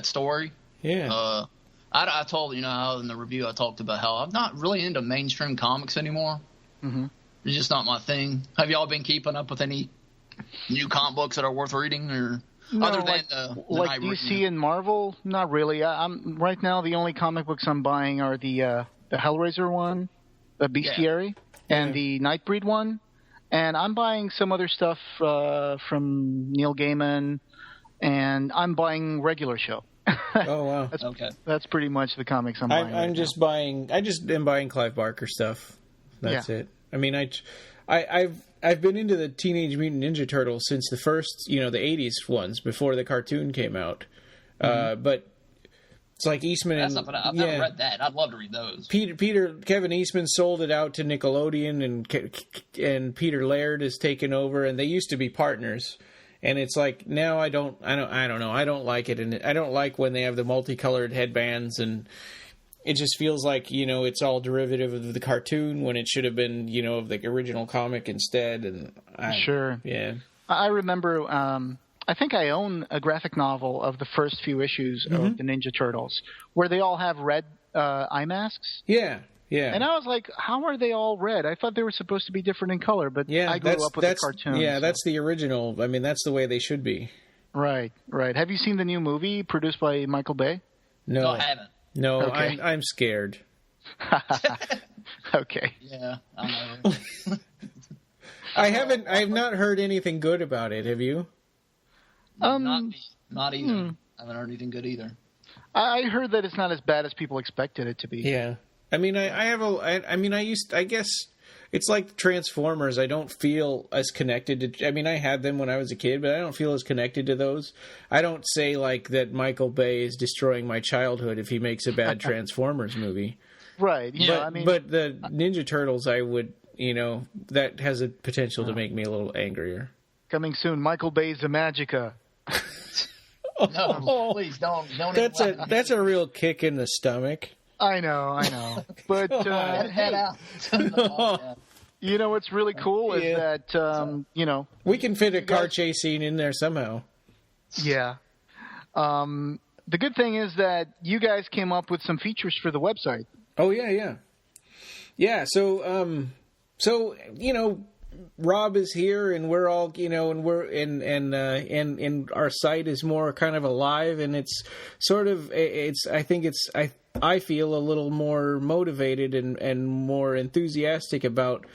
C: story.
B: Yeah.
C: I told how in the review I talked about how I'm not really into mainstream comics anymore.
D: Mm-hmm.
C: It's just not my thing. Have y'all been keeping up with any new comic books that are worth reading, or other than the
D: DC and Marvel? Not really. I'm right now. The only comic books I'm buying are the Hellraiser one, the Bestiary, and the Nightbreed one. And I'm buying some other stuff from Neil Gaiman, and I'm buying regular show.
B: Oh wow!
D: That's pretty much the comics I'm buying.
B: I just am buying Clive Barker stuff. That's it. I mean, I've been into the Teenage Mutant Ninja Turtles since the first, the 80s ones before the cartoon came out. Mm-hmm. But It's like Eastman
C: I've never read that. I'd love to read those.
B: Kevin Eastman sold it out to Nickelodeon, and Peter Laird has taken over, and they used to be partners. And it's like now I don't know. I don't like it, and I don't like when they have the multicolored headbands, and it just feels like it's all derivative of the cartoon when it should have been of the original comic instead. And
D: sure,
B: yeah,
D: I remember. I think I own a graphic novel of the first few issues of the Ninja Turtles, where they all have red eye masks.
B: Yeah. Yeah.
D: And I was like, how are they all red? I thought they were supposed to be different in color, but I grew up with the cartoon.
B: Yeah, so. That's the original. I mean, that's the way they should be.
D: Right. Have you seen the new movie produced by Michael Bay?
C: No, I haven't.
B: No, okay. I'm scared.
D: Okay.
C: Yeah, I know.
B: I have not heard anything good about it. Have you?
C: Not either. I haven't heard anything good either.
D: I heard that it's not as bad as people expected it to be.
B: Yeah. I mean, I guess it's like Transformers. I don't feel as connected to. I mean, I had them when I was a kid, but I don't feel as connected to those. I don't say like that Michael Bay is destroying my childhood if he makes a bad Transformers movie.
D: Right.
B: But the Ninja Turtles, I would, that has a potential to make me a little angrier.
D: Coming soon, Michael Bay's The Magica.
C: No, please don't.
B: That's a real kick in the stomach.
D: I know. But
C: head out.
D: What's really cool is that
B: we can fit a car chase scene in there somehow.
D: Yeah. The good thing is that you guys came up with some features for the website.
B: Oh yeah. So Rob is here, and we're all, and we're and our site is more kind of alive, and it's sort of I feel a little more motivated and more enthusiastic about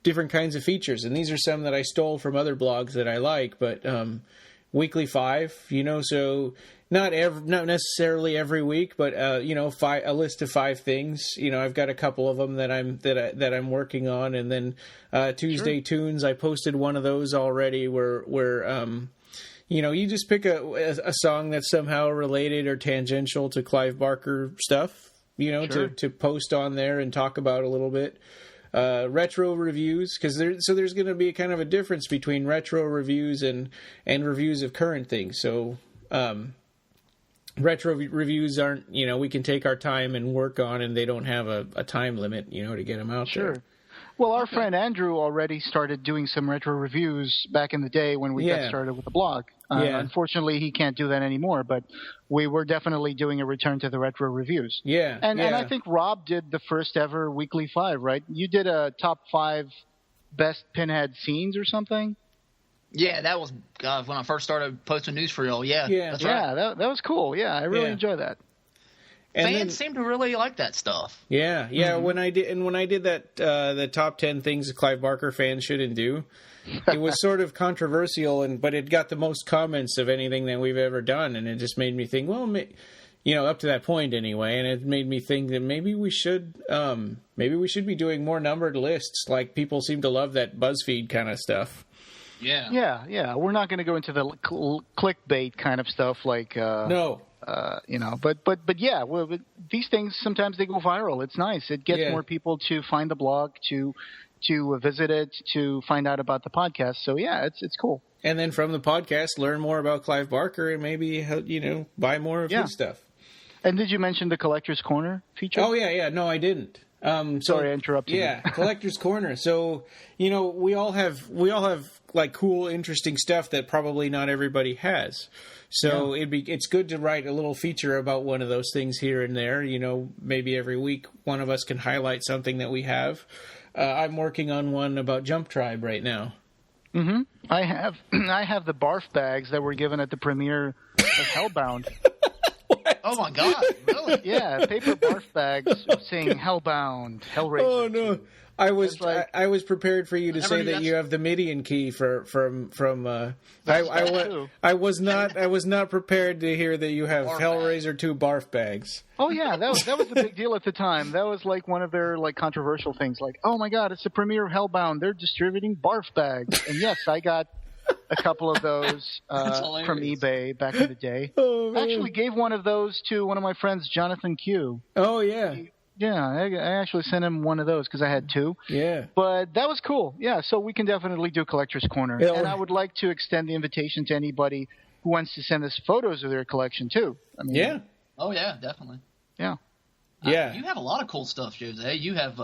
B: different kinds of features, and these are some that I stole from other blogs that I like, but weekly 5, so not necessarily every week, but a list of 5 things. I've got a couple of them that I'm working on, and then Tuesday Tunes, I posted one of those already where you just pick a song that's somehow related or tangential to Clive Barker stuff, to post on there and talk about a little bit. Retro reviews, because there's going to be kind of a difference between retro reviews and reviews of current things. So retro reviews aren't, we can take our time and work on, and they don't have a time limit, to get them out there.
D: Well, our friend Andrew already started doing some retro reviews back in the day when we got started with the blog. Unfortunately, he can't do that anymore, but we were definitely doing a return to the retro reviews.
B: Yeah.
D: And I think Rob did the first ever weekly 5, right? You did a top 5 best Pinhead scenes or something?
C: Yeah, that was when I first started posting news for y'all. Yeah, that's right.
D: Yeah, that was cool. Yeah, I really enjoyed that.
C: And fans seem to really like that stuff.
B: Yeah. Mm-hmm. When I did that, the top 10 things that Clive Barker fans shouldn't do, it was sort of controversial, but it got the most comments of anything that we've ever done, and it just made me think, well, up to that point anyway, and it made me think that maybe we should be doing more numbered lists. Like, people seem to love that BuzzFeed kind of stuff.
D: Yeah. We're not going to go into the clickbait kind of stuff like
B: no.
D: But yeah, well, these things sometimes they go viral. It's nice. It gets more people to find the blog, to visit it, to find out about the podcast. So yeah, it's cool.
B: And then from the podcast, learn more about Clive Barker and maybe buy more of his stuff.
D: And did you mention the Collector's Corner feature?
B: Oh yeah. No, I didn't.
D: Sorry, I interrupted.
B: Yeah, Collector's Corner. So we all have like cool, interesting stuff that probably not everybody has. So it's good to write a little feature about one of those things here and there. Maybe every week one of us can highlight something that we have. I'm working on one about Jump Tribe right now.
D: Mm-hmm. I have the barf bags that were given at the premiere of Hellbound.
C: Oh my God! Really?
D: Yeah, paper barf bags saying Hellbound, Hellraiser.
B: Oh no! I was prepared for you to say that you have the Midian key from. I was not prepared to hear that you have Hellraiser 2 barf bags.
D: Oh yeah, that was the big deal at the time. That was like one of their like controversial things. Like, oh my God, it's the premiere of Hellbound. They're distributing barf bags, and yes, I got a couple of those from eBay back in the day. I actually gave one of those to one of my friends, Jonathan Q.
B: Oh, yeah.
D: I actually sent him one of those because I had two.
B: Yeah.
D: But that was cool. Yeah, so we can definitely do Collector's Corner.
B: Yeah,
D: and I would like to extend the invitation to anybody who wants to send us photos of their collection, too. I mean,
C: yeah. Oh, yeah, definitely.
D: Yeah.
B: Yeah.
C: You have a lot of cool stuff, Jose. You have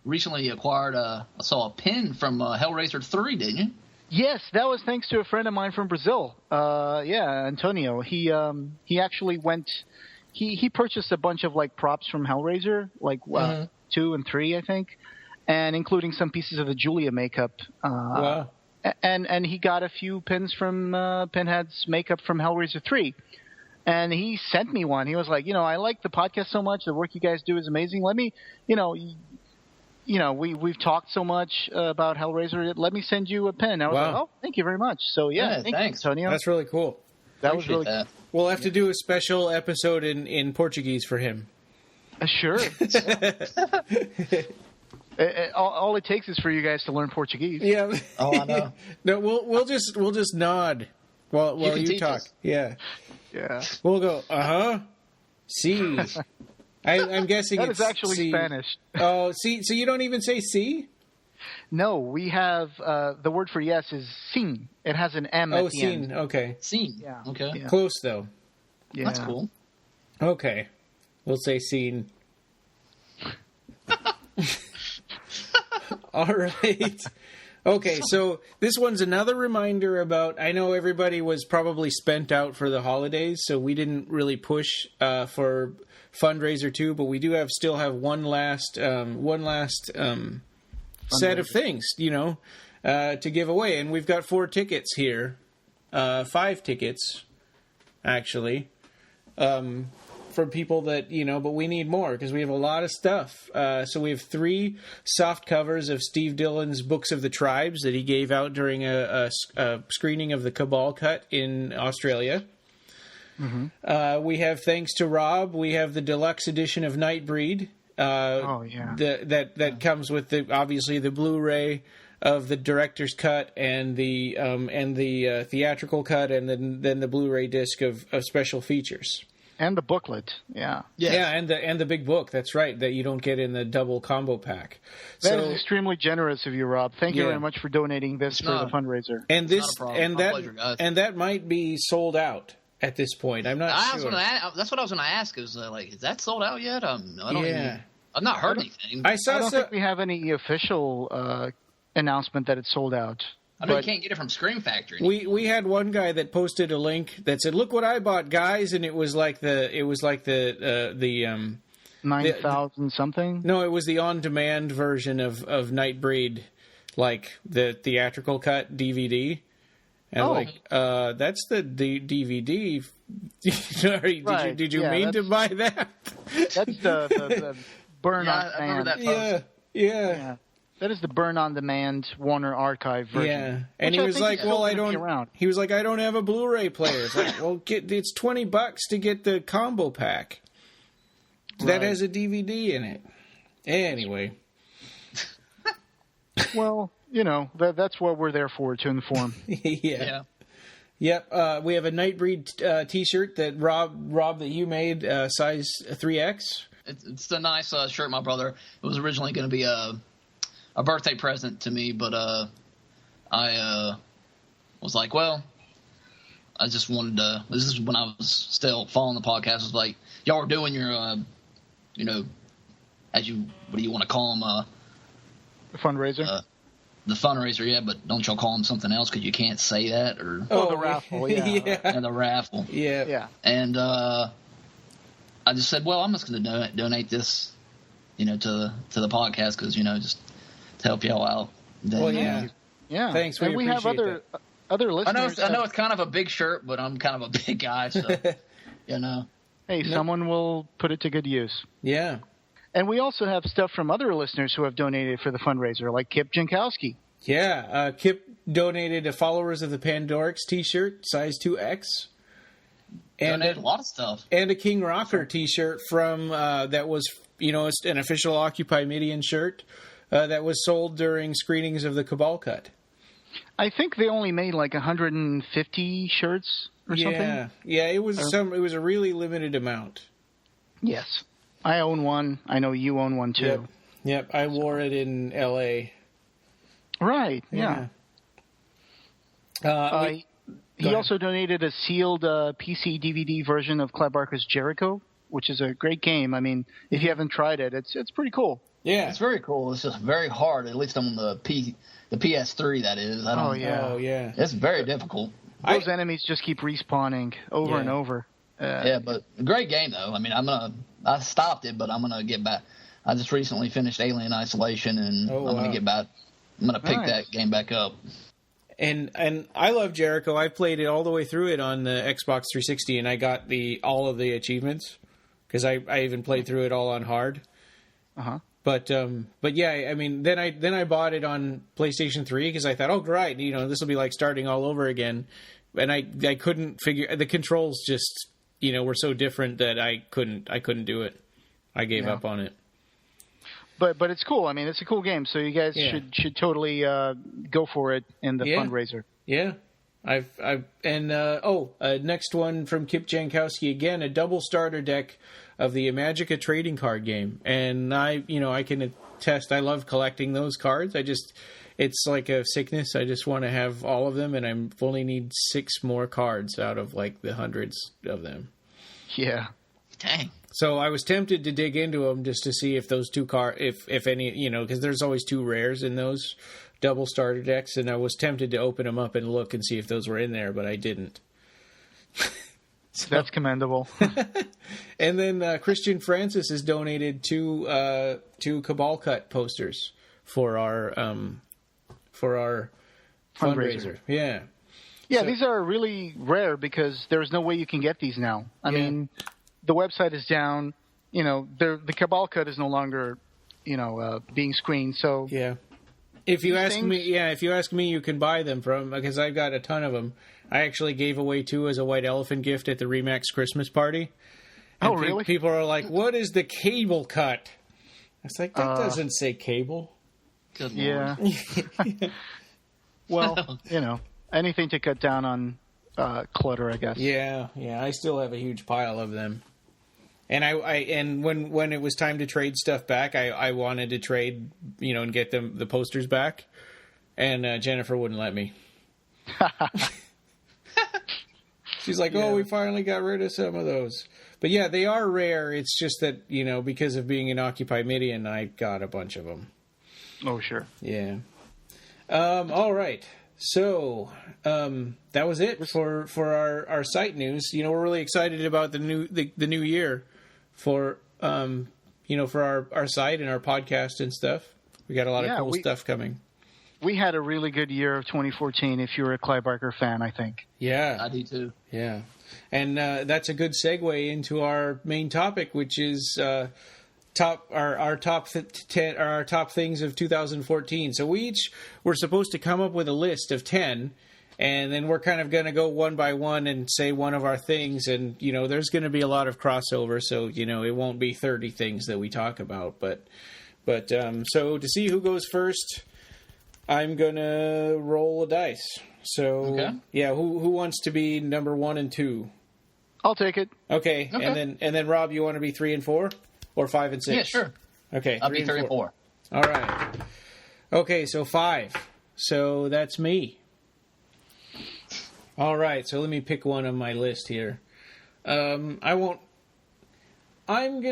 C: recently acquired, I saw a pin from Hellraiser 3, didn't you?
D: Yes, that was thanks to a friend of mine from Brazil. Antonio. He actually went... He purchased a bunch of like props from Hellraiser, like 2 and 3, I think, and including some pieces of the Julia makeup.
B: Wow.
D: And he got a few pins from Pinhead's makeup from Hellraiser 3. And he sent me one. He was like, I like the podcast so much. The work you guys do is amazing. Let me, we've talked so much about Hellraiser. Let me send you a pin. I was like, oh, thank you very much. So thanks, Antonio.
B: That's really cool.
D: That was really cool.
B: We'll have to do a special episode in Portuguese for him.
D: Sure. All it takes is for you guys to learn Portuguese.
B: Yeah.
C: Oh, I know.
B: No, we'll just nod while you talk. Us. Yeah.
D: Yeah.
B: We'll go. See. I'm guessing
D: that
B: it's
D: is actually
B: C.
D: Spanish.
B: Oh, see. So you don't even say "see"?
D: No, we have the word for yes is "sin." It has an M at the end.
B: Okay.
C: Scene.
D: Yeah.
C: Okay.
D: Yeah.
B: Close though.
D: Yeah.
C: That's cool.
B: Okay. We'll say "scene." All right. Okay, so this one's another reminder about, I know everybody was probably spent out for the holidays, so we didn't really push for Fundraiser 2, but we do still have one last set of things, to give away. And we've got 4 tickets here, 5 tickets, actually, for people that, but we need more because we have a lot of stuff. So we have 3 soft covers of Steve Dillon's Books of the Tribes that he gave out during a screening of the Cabal Cut in Australia. Mm-hmm. We have, thanks to Rob, we have the deluxe edition of Nightbreed. That comes with obviously the Blu-ray of the director's cut and the theatrical cut, and then the Blu-ray disc of special features.
D: And the booklet,
B: yeah, and the big book. That's right, that you don't get in the double combo pack.
D: That is extremely generous of you, Rob. Thank you very much for donating this for the fundraiser.
B: And that might be sold out at this point. I'm not sure.
C: That's what I was going to ask. Is that sold out yet? I've not heard anything.
D: I don't think we have any official announcement that it's sold out.
C: I mean, you can't get it from Scream Factory.
B: We had one guy that posted a link that said, "Look what I bought, guys," and it was like the
D: 9,000 something.
B: No, it was the on-demand version of Nightbreed, like the theatrical cut DVD. And that's the DVD. Sorry, did you mean to buy that?
D: That's the burn on demand.
C: I remember that post.
B: Yeah.
D: That is the burn-on-demand Warner Archive version.
B: Yeah, and he was like, "Well, I don't." He was like, "I don't have a Blu-ray player." It's like, well, it's $20 to get the combo pack that has a DVD in it. Anyway,
D: well, that's what we're there for, to inform.
B: Yeah. Yep. We have a Nightbreed T-shirt that Rob that you made, size 3X.
C: It's a nice shirt, my brother. It was originally going to be a birthday present to me, but I was like, well, I just wanted to. This is when I was still following the podcast. I was like, y'all are doing your, what do you want to call them?
D: The fundraiser.
C: The fundraiser, yeah, but don't y'all call them something else because you can't say that? Or
D: the raffle, yeah.
C: And the raffle,
B: yeah.
C: And I just said, well, I'm just going to donate this, to the podcast because just to help y'all out.
B: Then, yeah. Thanks.
D: And we have other listeners.
C: I know it's kind of a big shirt, but I'm kind of a big guy, so
D: Hey, someone will put it to good use.
B: Yeah.
D: And we also have stuff from other listeners who have donated for the fundraiser, like Kip Jankowski.
B: Yeah, Kip donated a Followers of the Pandorix T-shirt, size 2X.
C: And a lot of stuff.
B: And a King Rocker T-shirt from that was, an official Occupy Midian shirt that was sold during screenings of the Cabal Cut.
D: I think they only made like 150 shirts or something.
B: Yeah, it was It was a really limited amount.
D: Yes, I own one. I know you own one too.
B: Yep. I wore it in L.A.
D: Right. Yeah. He also donated a sealed PC DVD version of Clive Barker's Jericho, which is a great game. I mean, if you haven't tried it, it's pretty cool.
C: Yeah, it's very cool. It's just very hard, at least on the PS3. That is.
B: Oh yeah.
C: It's very difficult.
D: Those enemies just keep respawning over and over.
C: But a great game though. I mean, I stopped it, but I'm gonna get back. I just recently finished Alien Isolation, and I'm gonna get back. I'm gonna pick that game back up.
B: And I love Jericho. I played it all the way through it on the Xbox 360, and I got all of the achievements because I even played through it all on hard. But yeah, I mean, then I bought it on PlayStation 3 because I thought, oh great, this will be like starting all over again. And I couldn't figure the controls just were so different that I couldn't do it. I gave up on it.
D: But it's cool. I mean, it's a cool game, so you guys should totally go for it in the fundraiser.
B: Yeah, next one from Kip Jankowski again, a double starter deck of the Magica trading card game, and I can attest I love collecting those cards. It's like a sickness. I just want to have all of them, and I only need 6 more cards out of like the hundreds of them.
D: Yeah.
C: Dang.
B: So I was tempted to dig into them just to see if those 2 cards, if any, because there's always 2 rares in those double starter decks, and I was tempted to open them up and look and see if those were in there, but I didn't.
D: That's commendable.
B: And then Christian Francis has donated 2 Cabal Cut posters for our fundraiser. Yeah.
D: Yeah, these are really rare because there's no way you can get these now. I mean, the website is down. The Cabal Cut is no longer, being screened. So
B: if you ask me, you can buy them because I've got a ton of them. I actually gave away 2 as a white elephant gift at the Remax Christmas party. And
D: really?
B: People are like, "What is the cable cut?" I was like, "That doesn't say cable."
C: Good Lord.
D: Yeah. Well, anything to cut down on clutter, I guess.
B: Yeah. I still have a huge pile of them. And when it was time to trade stuff back, I wanted to trade, and get the posters back, and Jennifer wouldn't let me. She's like, "Oh, we finally got rid of some of those." But yeah, they are rare. It's just that because of being an Occupy Midian, I got a bunch of them.
D: Oh, sure.
B: Yeah. All right. So that was it for our site news. We're really excited about the new year for for our site and our podcast and stuff. We got a lot of cool stuff coming.
D: We had a really good year of 2014 if you're a Clive Barker fan, I think.
B: Yeah.
C: I do too.
B: Yeah. And that's a good segue into our main topic, which is our top things of 2014. So we're supposed to come up with a list of 10, and then we're kind of going to go one by one and say one of our things, and there's going to be a lot of crossover, so it won't be 30 things that we talk about, but so to see who goes first, I'm going to roll a dice. So who wants to be number 1 and 2?
D: I'll take it.
B: Okay. And then Rob, you want to be 3 and 4? Or 5 and 6?
C: Yeah, sure.
B: Okay.
C: I'll be 3 and 4.
B: All right. Okay, so 5. So that's me. All right, so let me pick one on my list here. I'm going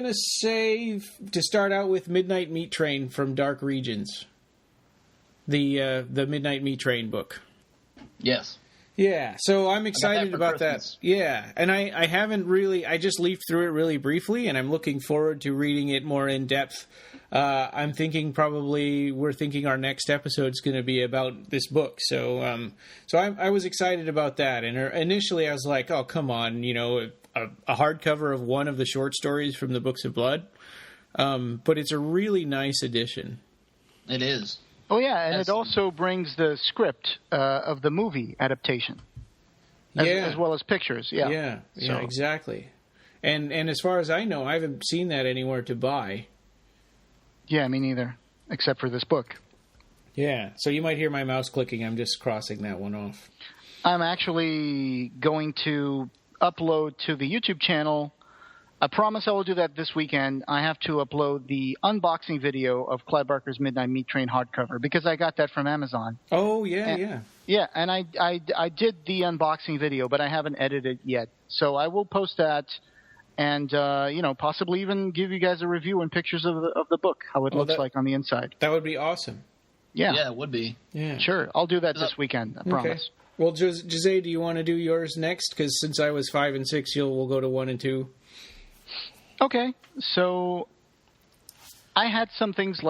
B: to say, to start out with, Midnight Meat Train from Dark Regions. The Midnight Meat Train book.
C: Yes.
B: Yeah, so I'm excited about that. Yeah, and I haven't really... I just leafed through it really briefly, and I'm looking forward to reading it more in depth. I'm thinking we're thinking our next episode's going to be about this book. So I was excited about that. And initially I was like, oh, come on, a hardcover of one of the short stories from the Books of Blood. But it's a really nice edition.
C: It is.
D: Oh, yeah, and it also brings the script of the movie adaptation. As well as pictures,
B: Yeah, exactly. And as far as I know, I haven't seen that anywhere to buy.
D: Yeah, me neither, except for this book.
B: Yeah, so you might hear my mouse clicking. I'm just crossing that one off.
D: I'm actually going to upload to the YouTube channel. I promise I will do that this weekend. I have to upload the unboxing video of Clive Barker's Midnight Meat Train hardcover because I got that from Amazon.
B: Oh, yeah.
D: Yeah, and I did the unboxing video, but I haven't edited it yet. So I will post that and, possibly even give you guys a review and pictures of the book, how it looks like on the inside.
B: That would be awesome.
C: Yeah, it would be.
B: Yeah.
D: Sure, I'll do that this weekend, I promise.
B: Well, Jose, do you want to do yours next? Because since I was 5 and 6, we'll go to 1 and 2.
D: Okay, so I had some things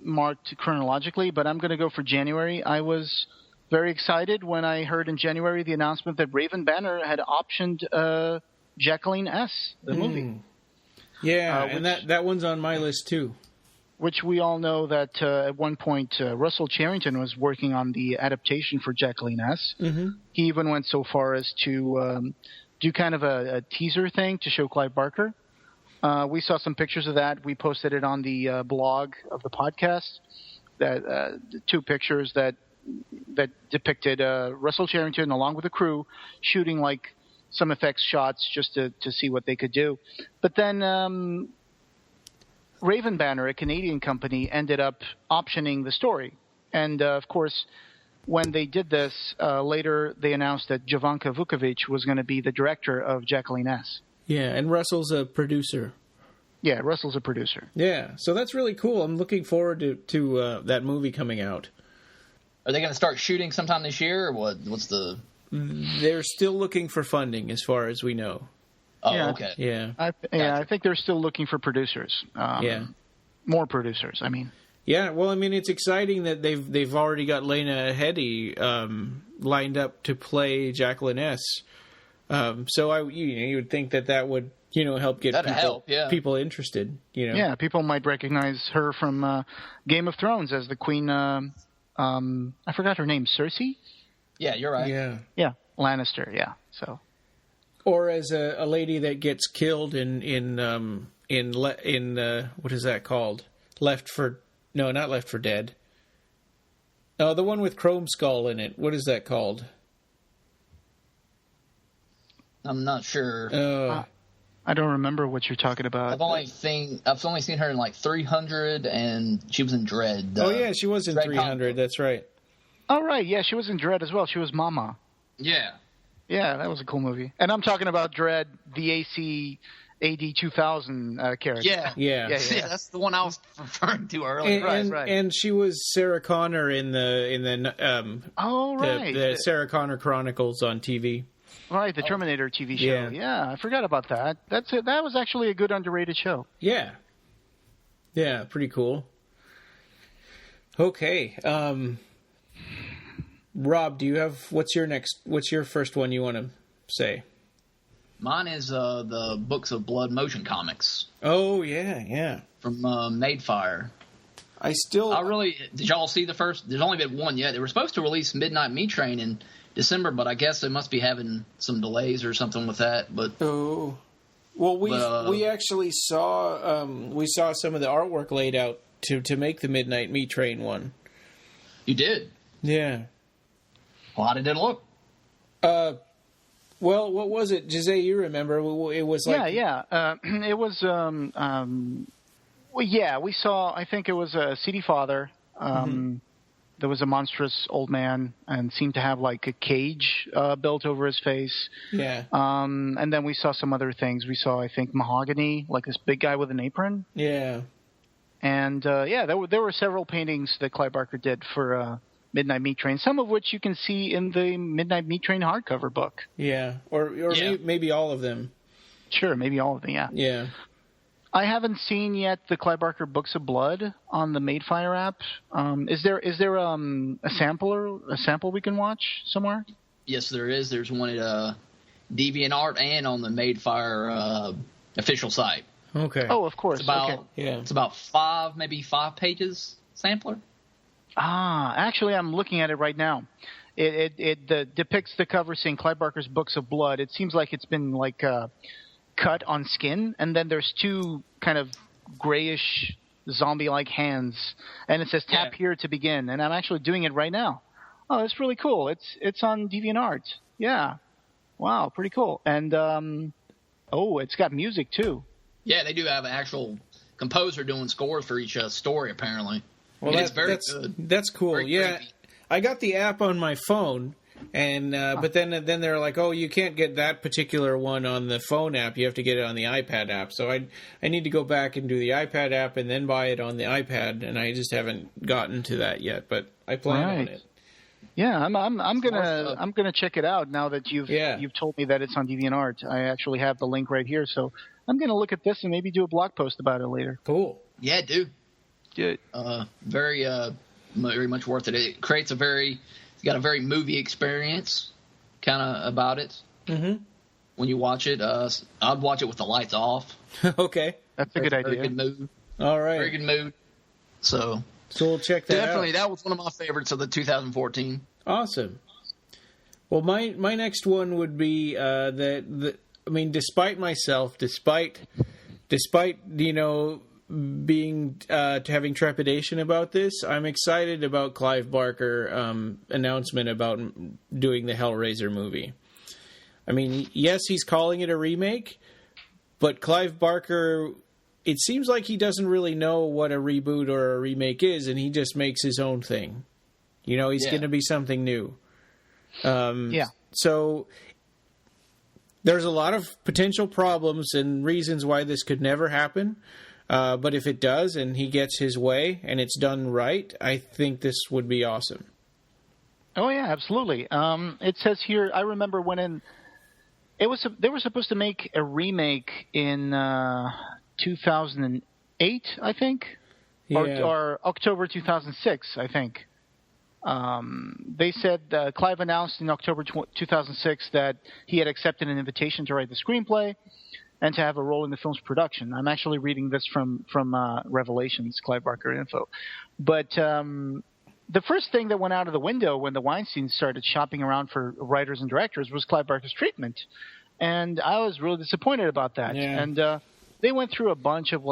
D: marked chronologically, but I'm going to go for January. I was very excited when I heard in January the announcement that Raven Banner had optioned Jacqueline S., the movie.
B: Yeah, and that one's on my list too. Which
D: we all know that at one point Russell Charrington was working on the adaptation for Jacqueline S.
B: Mm-hmm.
D: He even went so far as to do kind of a teaser thing to show Clive Barker. We saw some pictures of that. We posted it on the blog of the podcast. That 2 pictures that depicted Russell Charrington along with the crew shooting like some effects shots just to see what they could do. But then Raven Banner, a Canadian company, ended up optioning the story. And, of course, when they did this, later they announced that Jovanka Vukovic was going to be the director of Jacqueline S.
B: Yeah, and Russell's a producer.
D: Yeah, Russell's a producer.
B: Yeah, so that's really cool. I'm looking forward to that movie coming out.
C: Are they going to start shooting sometime this year, or what? What's the...
B: They're still looking for funding, as far as we know.
C: Oh, yeah. Okay.
B: Yeah.
D: I think they're still looking for producers. More producers, I mean.
B: Yeah, well, I mean, it's exciting that they've already got Lena Headey lined up to play Jacqueline S. So you would think that would help get people interested.
D: Yeah, people might recognize her from Game of Thrones as the Queen. I forgot her name, Cersei.
C: Yeah, you're right.
D: Yeah, Lannister. Yeah, so.
B: Or as a lady that gets killed in what is that called? Not Left for Dead. Oh, the one with Chrome Skull in it. What is that called?
C: I'm not sure.
D: I don't remember what you're talking about.
C: I've only seen her in like 300, and she was in Dread.
B: Oh yeah, she was in 300. That's right.
D: Oh right, yeah, she was in Dread as well. She was Mama.
C: Yeah.
D: Yeah, that was a cool movie. And I'm talking about Dread, the AC AD 2000 character.
C: Yeah, that's the one I was referring to earlier.
D: Right.
B: And she was Sarah Connor in the Sarah Connor Chronicles on TV.
D: Right, the Terminator TV show. Yeah, I forgot about that. That was actually a good underrated show.
B: Yeah. Yeah, pretty cool. Okay. Rob, what's your first one you want to say?
C: Mine is the Books of Blood motion comics.
B: Oh, yeah.
C: From Madefire. Did y'all see the first? There's only been one yet. They were supposed to release Midnight Meat Train in December, but I guess they must be having some delays or something with that. But
B: we actually saw some of the artwork laid out to make the Midnight Meat Train one.
C: You did?
B: Yeah.
C: Well, how did it look?
B: Well, what was it, Jose? You remember? It was like
D: it was. We saw. I think it was a CD Father. There was a monstrous old man and seemed to have like a cage built over his face.
B: Yeah.
D: And then we saw some other things. We saw, I think, Mahogany, like this big guy with an apron.
B: Yeah.
D: And there were several paintings that Clive Barker did for Midnight Meat Train, some of which you can see in the Midnight Meat Train hardcover book.
B: Yeah, or maybe all of them.
D: Sure, maybe all of them, yeah.
B: Yeah.
D: I haven't seen yet the Clive Barker Books of Blood on the Madefire app. Is there a sample we can watch somewhere?
C: Yes, there is. There's one at DeviantArt and on the Madefire official site.
B: Okay.
D: Oh, of course.
C: It's about 5 pages sampler.
D: Actually, I'm looking at it right now. It depicts the cover saying Clive Barker's Books of Blood. It seems like it's been like cut on skin, and then there's 2 kind of grayish zombie-like hands, and it says tap here to begin, and I'm actually doing it right now. Oh, that's really cool. It's on DeviantArt. Yeah. Wow, pretty cool. And it's got music too.
C: Yeah, they do have an actual composer doing scores for each story, apparently.
B: Well,
C: it's very good.
B: That's cool.
C: Very creepy.
B: I got the app on my phone, and but then they're like, oh, you can't get that particular one on the phone app. You have to get it on the iPad app. So I need to go back and do the iPad app and then buy it on the iPad, and I just haven't gotten to that yet. But I plan on it.
D: Yeah, I'm gonna check it out now that you've told me that it's on DeviantArt. I actually have the link right here, so I'm gonna look at this and maybe do a blog post about it later.
B: Cool.
C: Yeah, dude.
D: Good.
C: Very much worth it. It creates it's got a very movie experience kind of about it. Mm-hmm. When you watch it, I'd watch it with the lights off.
B: Okay,
D: that's a good idea.
C: Very good mood.
B: All right,
C: very good mood. So
B: we'll check that
C: definitely,
B: out.
C: that was one of my favorites of the 2014.
B: Awesome. Well, my next one would be despite myself, despite being having trepidation about this, I'm excited about Clive Barker announcement about doing the Hellraiser movie. I mean, yes, he's calling it a remake, but Clive Barker, it seems like he doesn't really know what a reboot or a remake is, and he just makes his own thing. He's going to be something new. So there's a lot of potential problems and reasons why this could never happen. But if it does and he gets his way and it's done right, I think this would be awesome.
D: Oh, yeah, absolutely. It says here, I remember when they were supposed to make a remake in 2008, I think, or October 2006, I think. They said Clive announced in October 2006 that he had accepted an invitation to write the screenplay and to have a role in the film's production. I'm actually reading this from Revelations, Clive Barker info. But the first thing that went out of the window when the Weinstein started shopping around for writers and directors was Clive Barker's treatment. And I was really disappointed about that. Yeah. And they went through a bunch of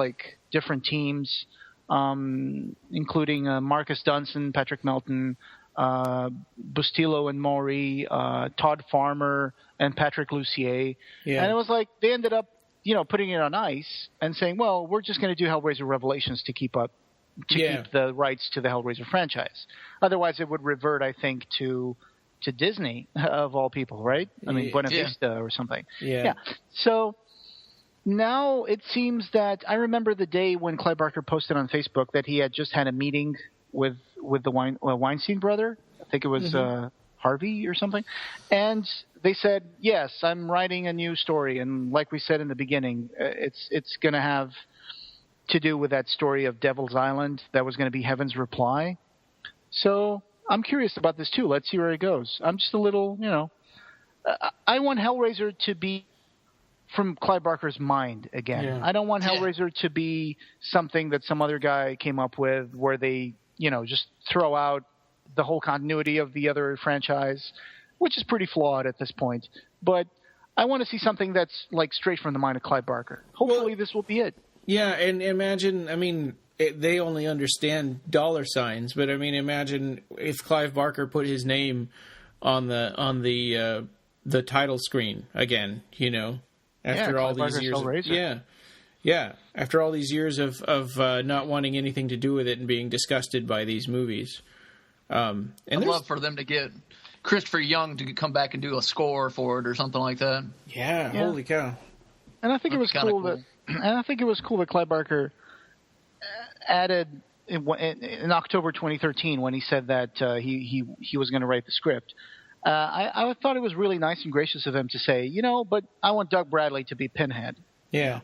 D: different teams, including Marcus Dunson, Patrick Melton, Bustillo and Maury, Todd Farmer, and Patrick Lussier. Yeah. And it was like they ended up, putting it on ice and saying, well, we're just going to do Hellraiser Revelations to keep the rights to the Hellraiser franchise. Otherwise, it would revert, I think, to Disney, of all people, right? I mean, Buena Vista or something. Yeah. So now it seems that I remember the day when Clive Barker posted on Facebook that he had just had a meeting with the Weinstein brother. I think it was Harvey or something. And they said, yes, I'm writing a new story. And like we said in the beginning, it's going to have to do with that story of Devil's Island that was going to be Heaven's Reply. So I'm curious about this too. Let's see where it goes. I'm just a little, I want Hellraiser to be from Clive Barker's mind again. Yeah. I don't want Hellraiser to be something that some other guy came up with where they, just throw out the whole continuity of the other franchise, which is pretty flawed at this point. But I want to see something that's straight from the mind of Clive Barker. Hopefully this will be it. Yeah, and imagine, they only understand dollar signs, but imagine if Clive Barker put his name on the title screen again, after all these years. After all these years of not wanting anything to do with it and being disgusted by these movies. And I'd love for them to get Christopher Young to come back and do a score for it or something like that. Yeah. Holy cow! And I think it was cool that Clive Barker added in October 2013 when he said that he was going to write the script. I thought it was really nice and gracious of him to say, but I want Doug Bradley to be Pinhead. Yeah.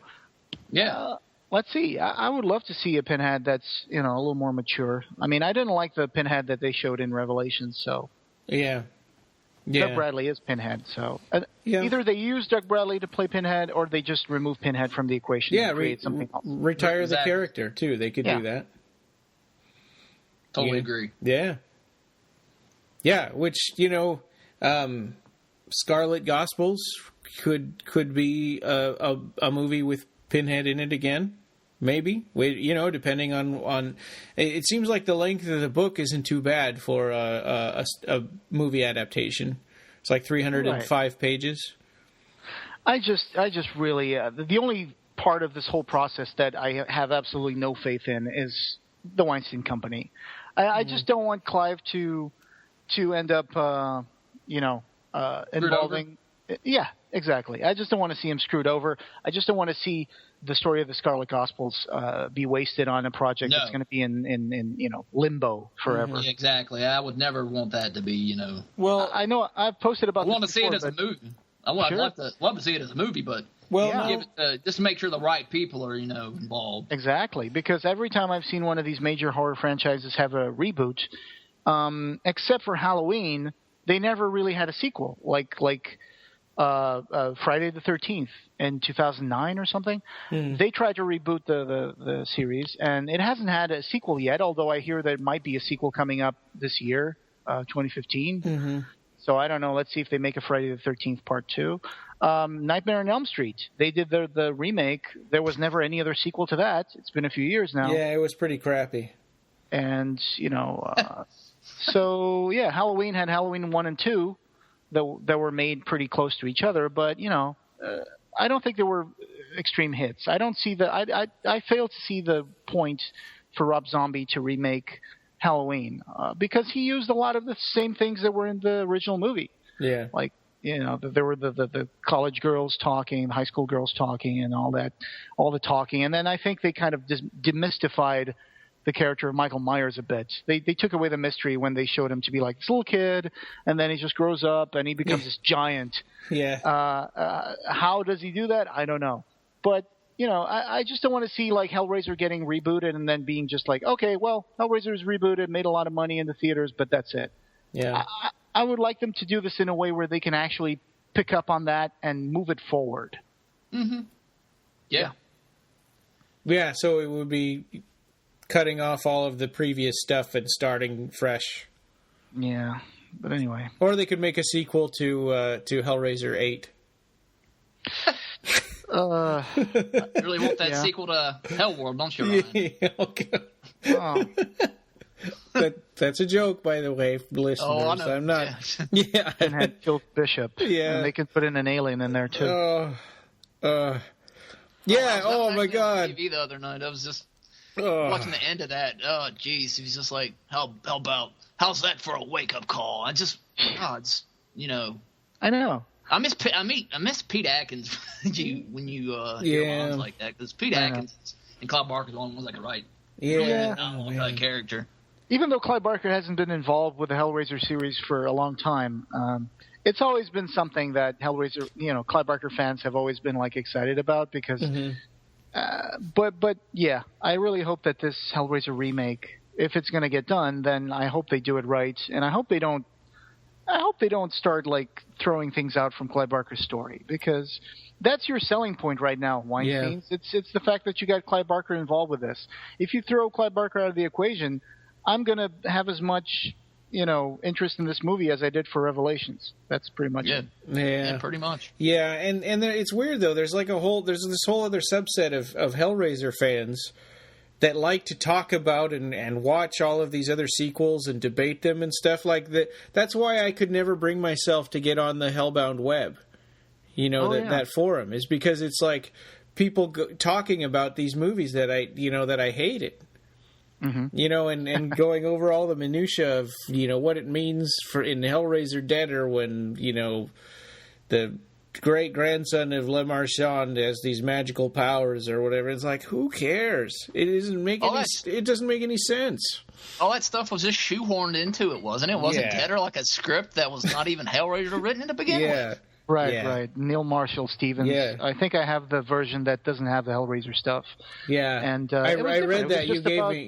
D: Let's see. I would love to see a Pinhead that's, a little more mature. I didn't like the Pinhead that they showed in Revelations, so. Yeah. Doug Bradley is Pinhead, so. Either they use Doug Bradley to play Pinhead or they just remove Pinhead from the equation and create something else. Retire the character, too. They could do that. Totally agree. Yeah. Yeah, which, Scarlet Gospels could be a movie with Pinhead in it again.
B: maybe. Depending on. It seems like the length of the book isn't too bad for a movie adaptation. It's like 305 pages. I just really the only part of this whole process that I have absolutely no faith in is the Weinstein Company. I just don't want Clive to end up involving. Yeah, exactly. I just don't want to see him screwed over. I just don't want to see the story of the Scarlet Gospels be wasted on a project that's going to be in limbo forever.
C: Yeah, exactly. I would never want that to be,
B: Well,
D: I know I've posted about.
C: I want to see it as a movie. I'd love to see it as a movie, but just to make sure the right people are, involved.
D: Exactly, because every time I've seen one of these major horror franchises have a reboot, except for Halloween, they never really had a sequel. Like Friday the 13th in 2009 or something. They tried to reboot the series, and it hasn't had a sequel yet, although I hear there might be a sequel coming up this year, 2015. So I don't know. Let's see if they make a Friday the 13th Part 2. Nightmare on Elm Street. They did the remake. There was never any other sequel to that. It's been a few years now.
B: Yeah, it was pretty crappy.
D: And, so, yeah, Halloween had Halloween 1 and 2 that were made pretty close to each other. But, I don't think they were extreme hits. I don't see I fail to see the point for Rob Zombie to remake Halloween because he used a lot of the same things that were in the original movie.
B: Yeah.
D: Like, there were the college girls talking, the high school girls talking, and all the talking. And then I think they kind of demystified the character of Michael Myers a bit. They took away the mystery when they showed him to be like this little kid, and then he just grows up and he becomes this giant.
B: Yeah.
D: How does he do that? I don't know. But, I just don't want to see like Hellraiser getting rebooted and then being just like, okay, well, Hellraiser is rebooted, made a lot of money in the theaters, but that's it.
B: Yeah.
D: I would like them to do this in a way where they can actually pick up on that and move it forward.
C: Mm-hmm. Yeah.
B: Yeah, so it would be cutting off all of the previous stuff and starting fresh.
D: Yeah, but anyway.
B: Or they could make a sequel to Hellraiser 8.
C: I really want that sequel to Hellworld, don't you, Ryan?
B: Yeah, okay. Oh. That's a joke, by the way, listeners.
C: Oh, I know.
B: I'm not. Yeah.
D: And had killed Bishop.
B: Yeah.
D: And they can put in an alien in there, too.
B: Yeah, oh my God.
C: TV the other night. I was just watching the end of that. Oh, jeez. He was just like, how's that for a wake-up call? I
D: know.
C: I miss Pete Atkins when you hear lines like that, because Pete Atkins and Clive Barker's the only ones that can write.
D: Yeah.
C: That character.
D: Even though Clive Barker hasn't been involved with the Hellraiser series for a long time, it's always been something that Hellraiser, Clive Barker fans have always been like excited about because. But yeah, I really hope that this Hellraiser remake, if it's going to get done, then I hope they do it right, and I hope they don't start like throwing things out from Clive Barker's story, because that's your selling point right now, Weinstein. Yeah. It's the fact that you got Clive Barker involved with this. If you throw Clive Barker out of the equation, I'm going to have as much, interest in this movie as I did for Revelations. That's pretty much it.
C: Yeah, pretty much.
B: Yeah, and it's weird though. There's this whole other subset of Hellraiser fans that like to talk about and watch all of these other sequels and debate them and stuff like that. That's why I could never bring myself to get on the Hellbound web. That forum is because it's like people talking about these movies that I hated. Mm-hmm. And going over all the minutia of, what it means for in Hellraiser Deader when, the great-grandson of Le Marchand has these magical powers or whatever. It's like, who cares? It doesn't make any sense.
C: All that stuff was just shoehorned into it, wasn't it? Wasn't Deader like a script that was not even Hellraiser written to begin with?
D: Right. Neil Marshall Stevens. Yeah. I think I have the version that doesn't have the Hellraiser stuff.
B: Yeah.
D: And
B: I read that. You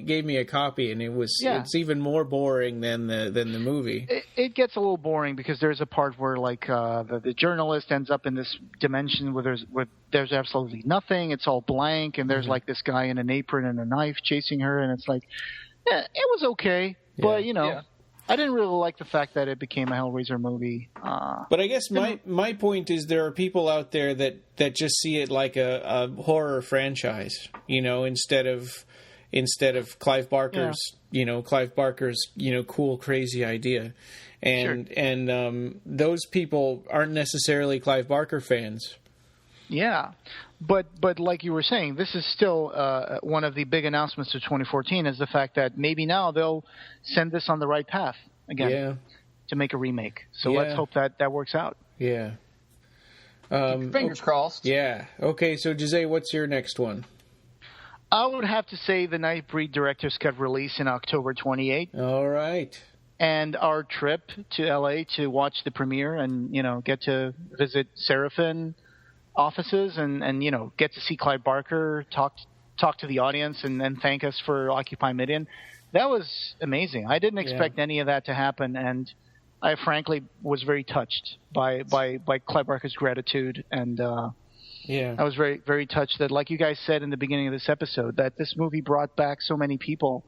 B: gave me a copy, and it's even more boring than the movie.
D: It gets a little boring because there's a part where like the journalist ends up in this dimension where there's absolutely nothing. It's all blank, and there's like this guy in an apron and a knife chasing her, and it's like, it was okay, but I didn't really like the fact that it became a Hellraiser movie.
B: But I guess my point is there are people out there that just see it like a horror franchise, instead of Clive Barker's, cool, crazy idea. And those people aren't necessarily Clive Barker fans.
D: Yeah. But like you were saying, this is still one of the big announcements of 2014 is the fact that maybe now they'll send this on the right path again to make a remake. So let's hope that works out.
B: Yeah.
C: Fingers crossed.
B: Yeah. Okay, so Jose, what's your next one?
D: I would have to say the Nightbreed Director's Cut release in October 28th.
B: All right.
D: And our trip to LA to watch the premiere and, get to visit Seraphin offices and get to see Clive Barker talk to the audience and then thank us for Occupy Midian. That was amazing. I didn't expect any of that to happen, and I frankly was very touched by Clive Barker's gratitude, and I was very, very touched that, like you guys said in the beginning of this episode, that this movie brought back so many people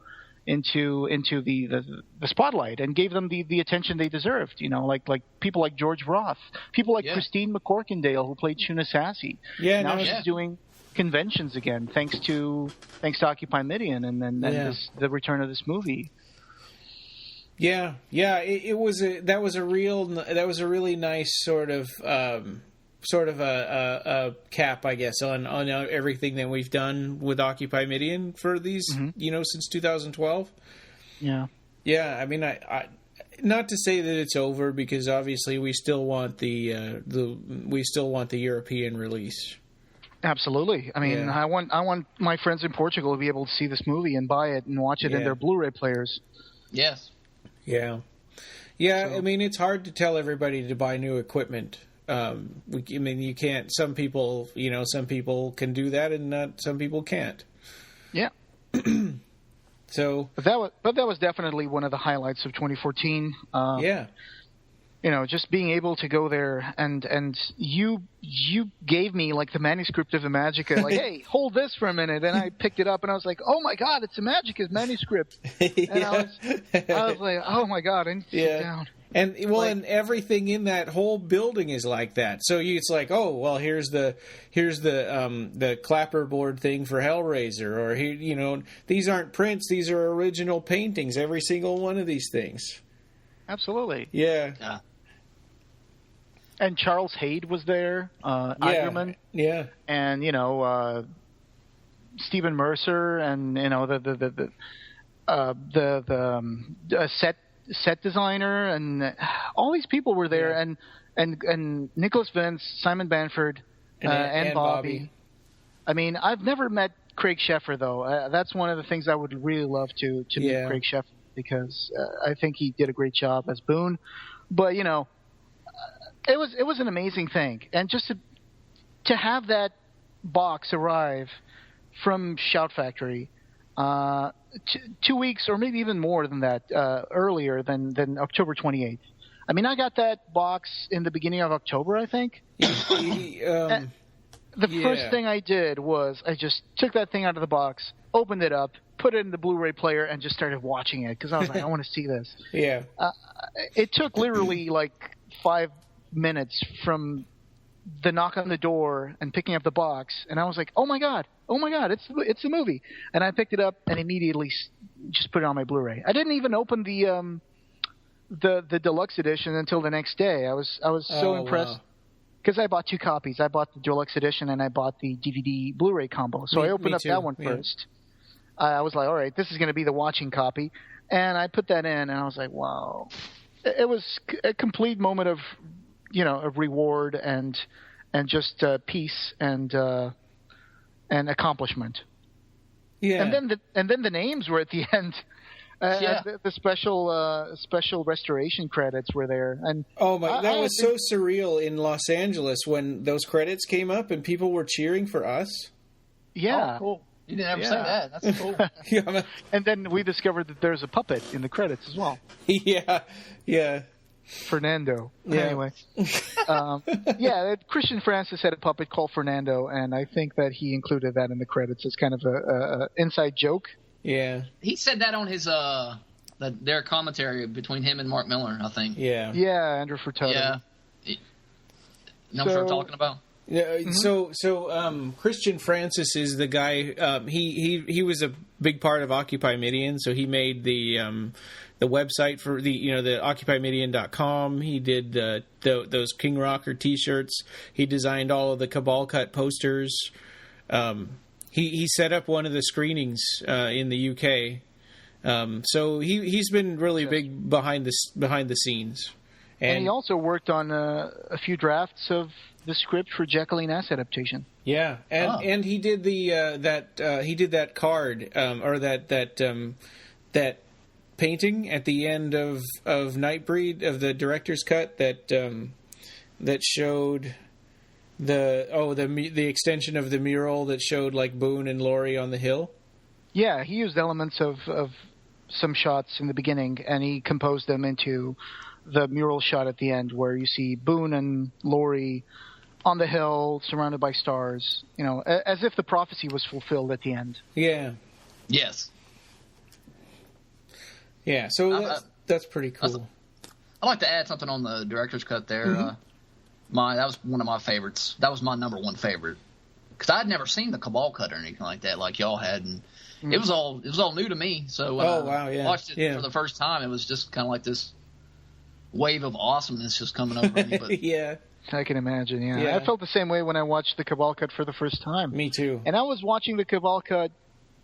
D: into the spotlight and gave them the attention they deserved. Like people like George Roth, people like Christine McCorkindale, who played Shuna Sassy. Yeah, now she's doing conventions again, thanks to Occupy Midian and the return of this movie.
B: Yeah, that was a really nice sort of a cap, I guess, on everything that we've done with Occupy Midian for these, since 2012.
D: Yeah.
B: Yeah, I mean, I not to say that it's over, because obviously we still want the European release.
D: Absolutely. I mean, I want my friends in Portugal to be able to see this movie and buy it and watch it in their Blu-ray players.
C: Yes.
B: Yeah. Yeah, so, I mean, it's hard to tell everybody to buy new equipment. You can't. Some people can do that, and some people can't.
D: Yeah.
B: So,
D: but that was definitely one of the highlights of 2014. Just being able to go there and you gave me like the manuscript of the Magica, like, hey, hold this for a minute, and I picked it up and I was like, oh my God, it's a Magica's manuscript, and I was like, oh my God, I need to sit down.
B: And and everything in that whole building is like that. So it's like, oh well, here's the clapperboard thing for Hellraiser, or here, these aren't prints; these are original paintings. Every single one of these things.
D: Absolutely.
B: Yeah.
D: And Charles Hayde was there. Eigerman.
B: Yeah.
D: And Stephen Mercer, and the set designer, and all these people were there, and Nicholas Vince, Simon Banford, and Bobby. I mean, I've never met Craig Sheffer though. That's one of the things I would really love to meet Craig Sheffer, because I think he did a great job as Boone. But it was an amazing thing, and just to have that box arrive from Shout Factory 2 weeks or maybe even more than that earlier than October 28th. I mean, I got that box in the beginning of October, I think. The first thing I did was I just took that thing out of the box, opened it up, put it in the Blu-ray player, and just started watching it, because I was like, I want to see this.
B: Yeah.
D: It took literally like 5 minutes from the knock on the door and picking up the box, and I was like, oh my god, it's a movie. And I picked it up and immediately just put it on my Blu-ray. I didn't even open the deluxe edition until the next day. I was so impressed, because I bought 2 copies. I bought the deluxe edition and I bought the DVD Blu-ray combo. So I opened up that one first. I was like, all right, this is going to be the watching copy, and I put that in, and I was like, wow. It was a complete moment of of reward and just peace and accomplishment. Yeah. And then the names were at the end. The special restoration credits were there, and
B: that was so surreal in Los Angeles when those credits came up and people were cheering for us.
D: Yeah.
C: Oh, cool. You didn't ever say that. That's cool.
D: And then we discovered that there's a puppet in the credits as well.
B: Yeah.
D: Fernando. Yeah. Anyway. Christian Francis had a puppet called Fernando, and I think that he included that in the credits as kind of a inside joke.
B: Yeah.
C: He said that on his their commentary between him and Mark Miller, I think.
B: Yeah.
D: Yeah, Andrew Furtado.
C: Yeah. You know what I'm talking about?
B: Yeah. So Christian Francis is the guy. He was a big part of Occupy Midian, so he made the website for the OccupyMidian.com. He did those King Rocker T-shirts. He designed all of the Cabal Cut posters. He set up one of the screenings in the UK. So he's been really big behind the scenes.
D: And he also worked on a few drafts of the script for Jekyll and Ness adaptation.
B: Yeah, and he did that card or that painting at the end of Nightbreed, of the director's cut, that showed the extension of the mural that showed like Boone and Laurie on the hill.
D: Yeah, he used elements of some shots in the beginning, and he composed them into the mural shot at the end, where you see Boone and Laurie on the hill, surrounded by stars. You know, as if the prophecy was fulfilled at the end.
B: Yeah.
C: Yes.
B: Yeah. So that's pretty cool.
C: I'd like to add something on the director's cut there.
B: Mm-hmm.
C: That was one of my favorites. That was my number one favorite, because I'd never seen the Cabal cut or anything like that, like y'all had, and it was all new to me. So when I watched it for the first time, it was just kind of like this wave of awesomeness just coming over me. But
B: yeah,
D: I can imagine. Yeah, I felt the same way when I watched the Cabal cut for the first time.
B: Me too.
D: And I was watching the Cabal cut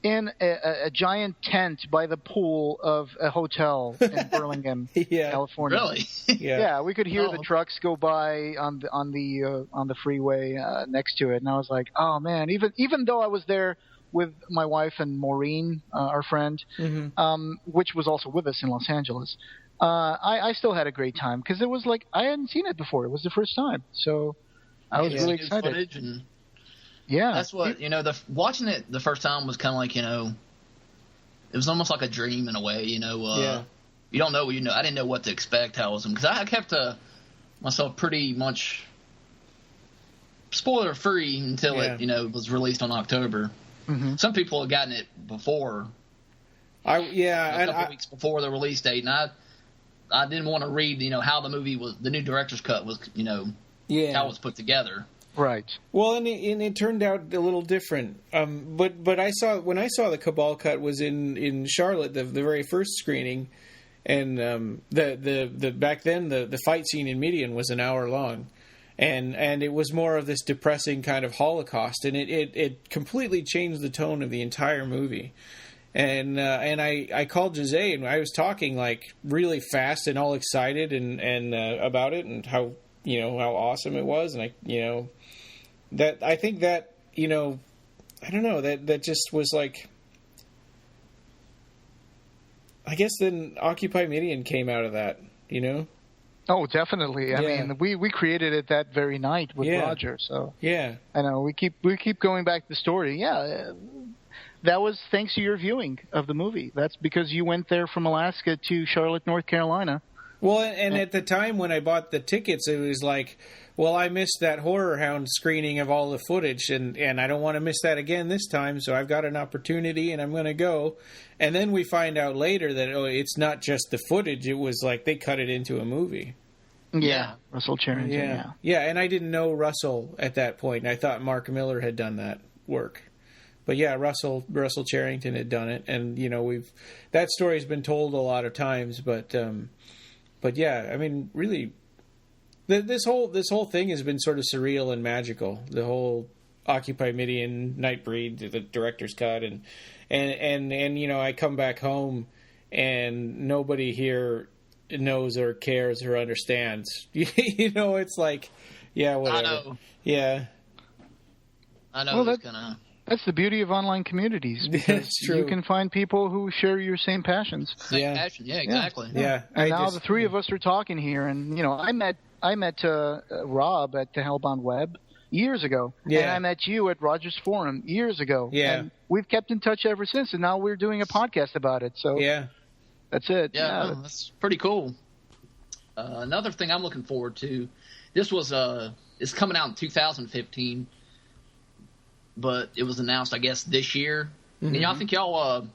D: in a giant tent by the pool of a hotel in Burlingame, California.
C: Really?
D: Yeah, we could hear the trucks go by on the freeway next to it, and I was like, oh man! Even though I was there with my wife and Maureen, our friend, which was also with us in Los Angeles, I still had a great time, because it was like I hadn't seen it before. It was the first time, so I was really excited. Yeah,
C: that's what watching it the first time was kind of like, it was almost like a dream in a way. You don't know what I didn't know what to expect. How it was, because I kept myself pretty much spoiler free until it was released on October. Mm-hmm. Some people had gotten it before. A couple weeks before the release date, and I didn't want to read how the movie was, the new director's cut was, how it was put together.
D: Right.
B: Well, and it turned out a little different. But when I saw the Cabal cut was in Charlotte, the very first screening, and the back then the fight scene in Midian was an hour long, and it was more of this depressing kind of Holocaust, and it completely changed the tone of the entire movie. And I called Jose, and I was talking like really fast and all excited and about it, and how how awesome it was, and I think that I don't know, that just was like, I guess then Occupy Midian came out of that,
D: Oh, definitely. I mean, we created it that very night with Roger, so
B: I
D: know we keep going back to the story. Yeah. That was thanks to your viewing of the movie. That's because you went there from Alaska to Charlotte, North Carolina.
B: Well, and at the time when I bought the tickets, it was like, well, I missed that Horror Hound screening of all the footage, and I don't want to miss that again this time, so I've got an opportunity, and I'm going to go. And then we find out later that, it's not just the footage. It was like they cut it into a movie.
D: Yeah, Russell Charrington,
B: Yeah, and I didn't know Russell at that point, and I thought Mark Miller had done that work. But yeah, Russell Charrington had done it, and that story's been told a lot of times. But yeah, I mean, really, this whole thing has been sort of surreal and magical. The whole Occupy Midian, Nightbreed, the director's cut, and I come back home and nobody here knows or cares or understands. It's like, yeah, whatever.
C: I know.
B: Yeah.
C: I know. Well,
D: that's the beauty of online communities.
B: That's true.
D: You can find people who share your same passions.
C: Same passion, yeah, exactly.
B: Yeah.
D: And now the three of us are talking here, and I met Rob at the Hellbound Web years ago, and I met you at Rogers Forum years ago.
B: Yeah.
D: And we've kept in touch ever since, and now we're doing a podcast about it. So that's it.
C: Yeah, that's pretty cool. Another thing I'm looking forward to. This was it's coming out in 2015. But it was announced, I guess, this year. Mm-hmm. And I think y'all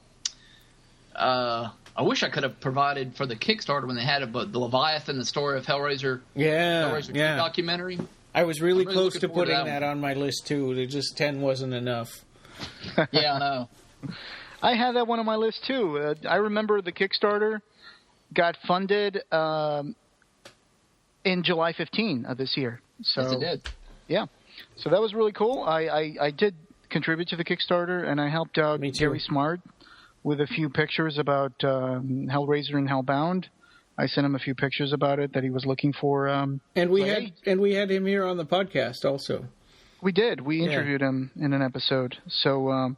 C: I wish I could have provided for the Kickstarter when they had it, but the Leviathan, the story of Hellraiser, Hellraiser 2 documentary.
B: I was really close to putting that on my list too. It just 10 wasn't enough.
C: Yeah, I know.
D: I had that one on my list too. I remember the Kickstarter got funded in July 15 of this year. So,
C: yes, it did.
D: Yeah. So that was really cool. I did contribute to the Kickstarter, and I helped out Gary Smart with a few pictures about Hellraiser and Hellbound. I sent him a few pictures about it that he was looking for.
B: And we had him here on the podcast also.
D: We did. We interviewed him in an episode. So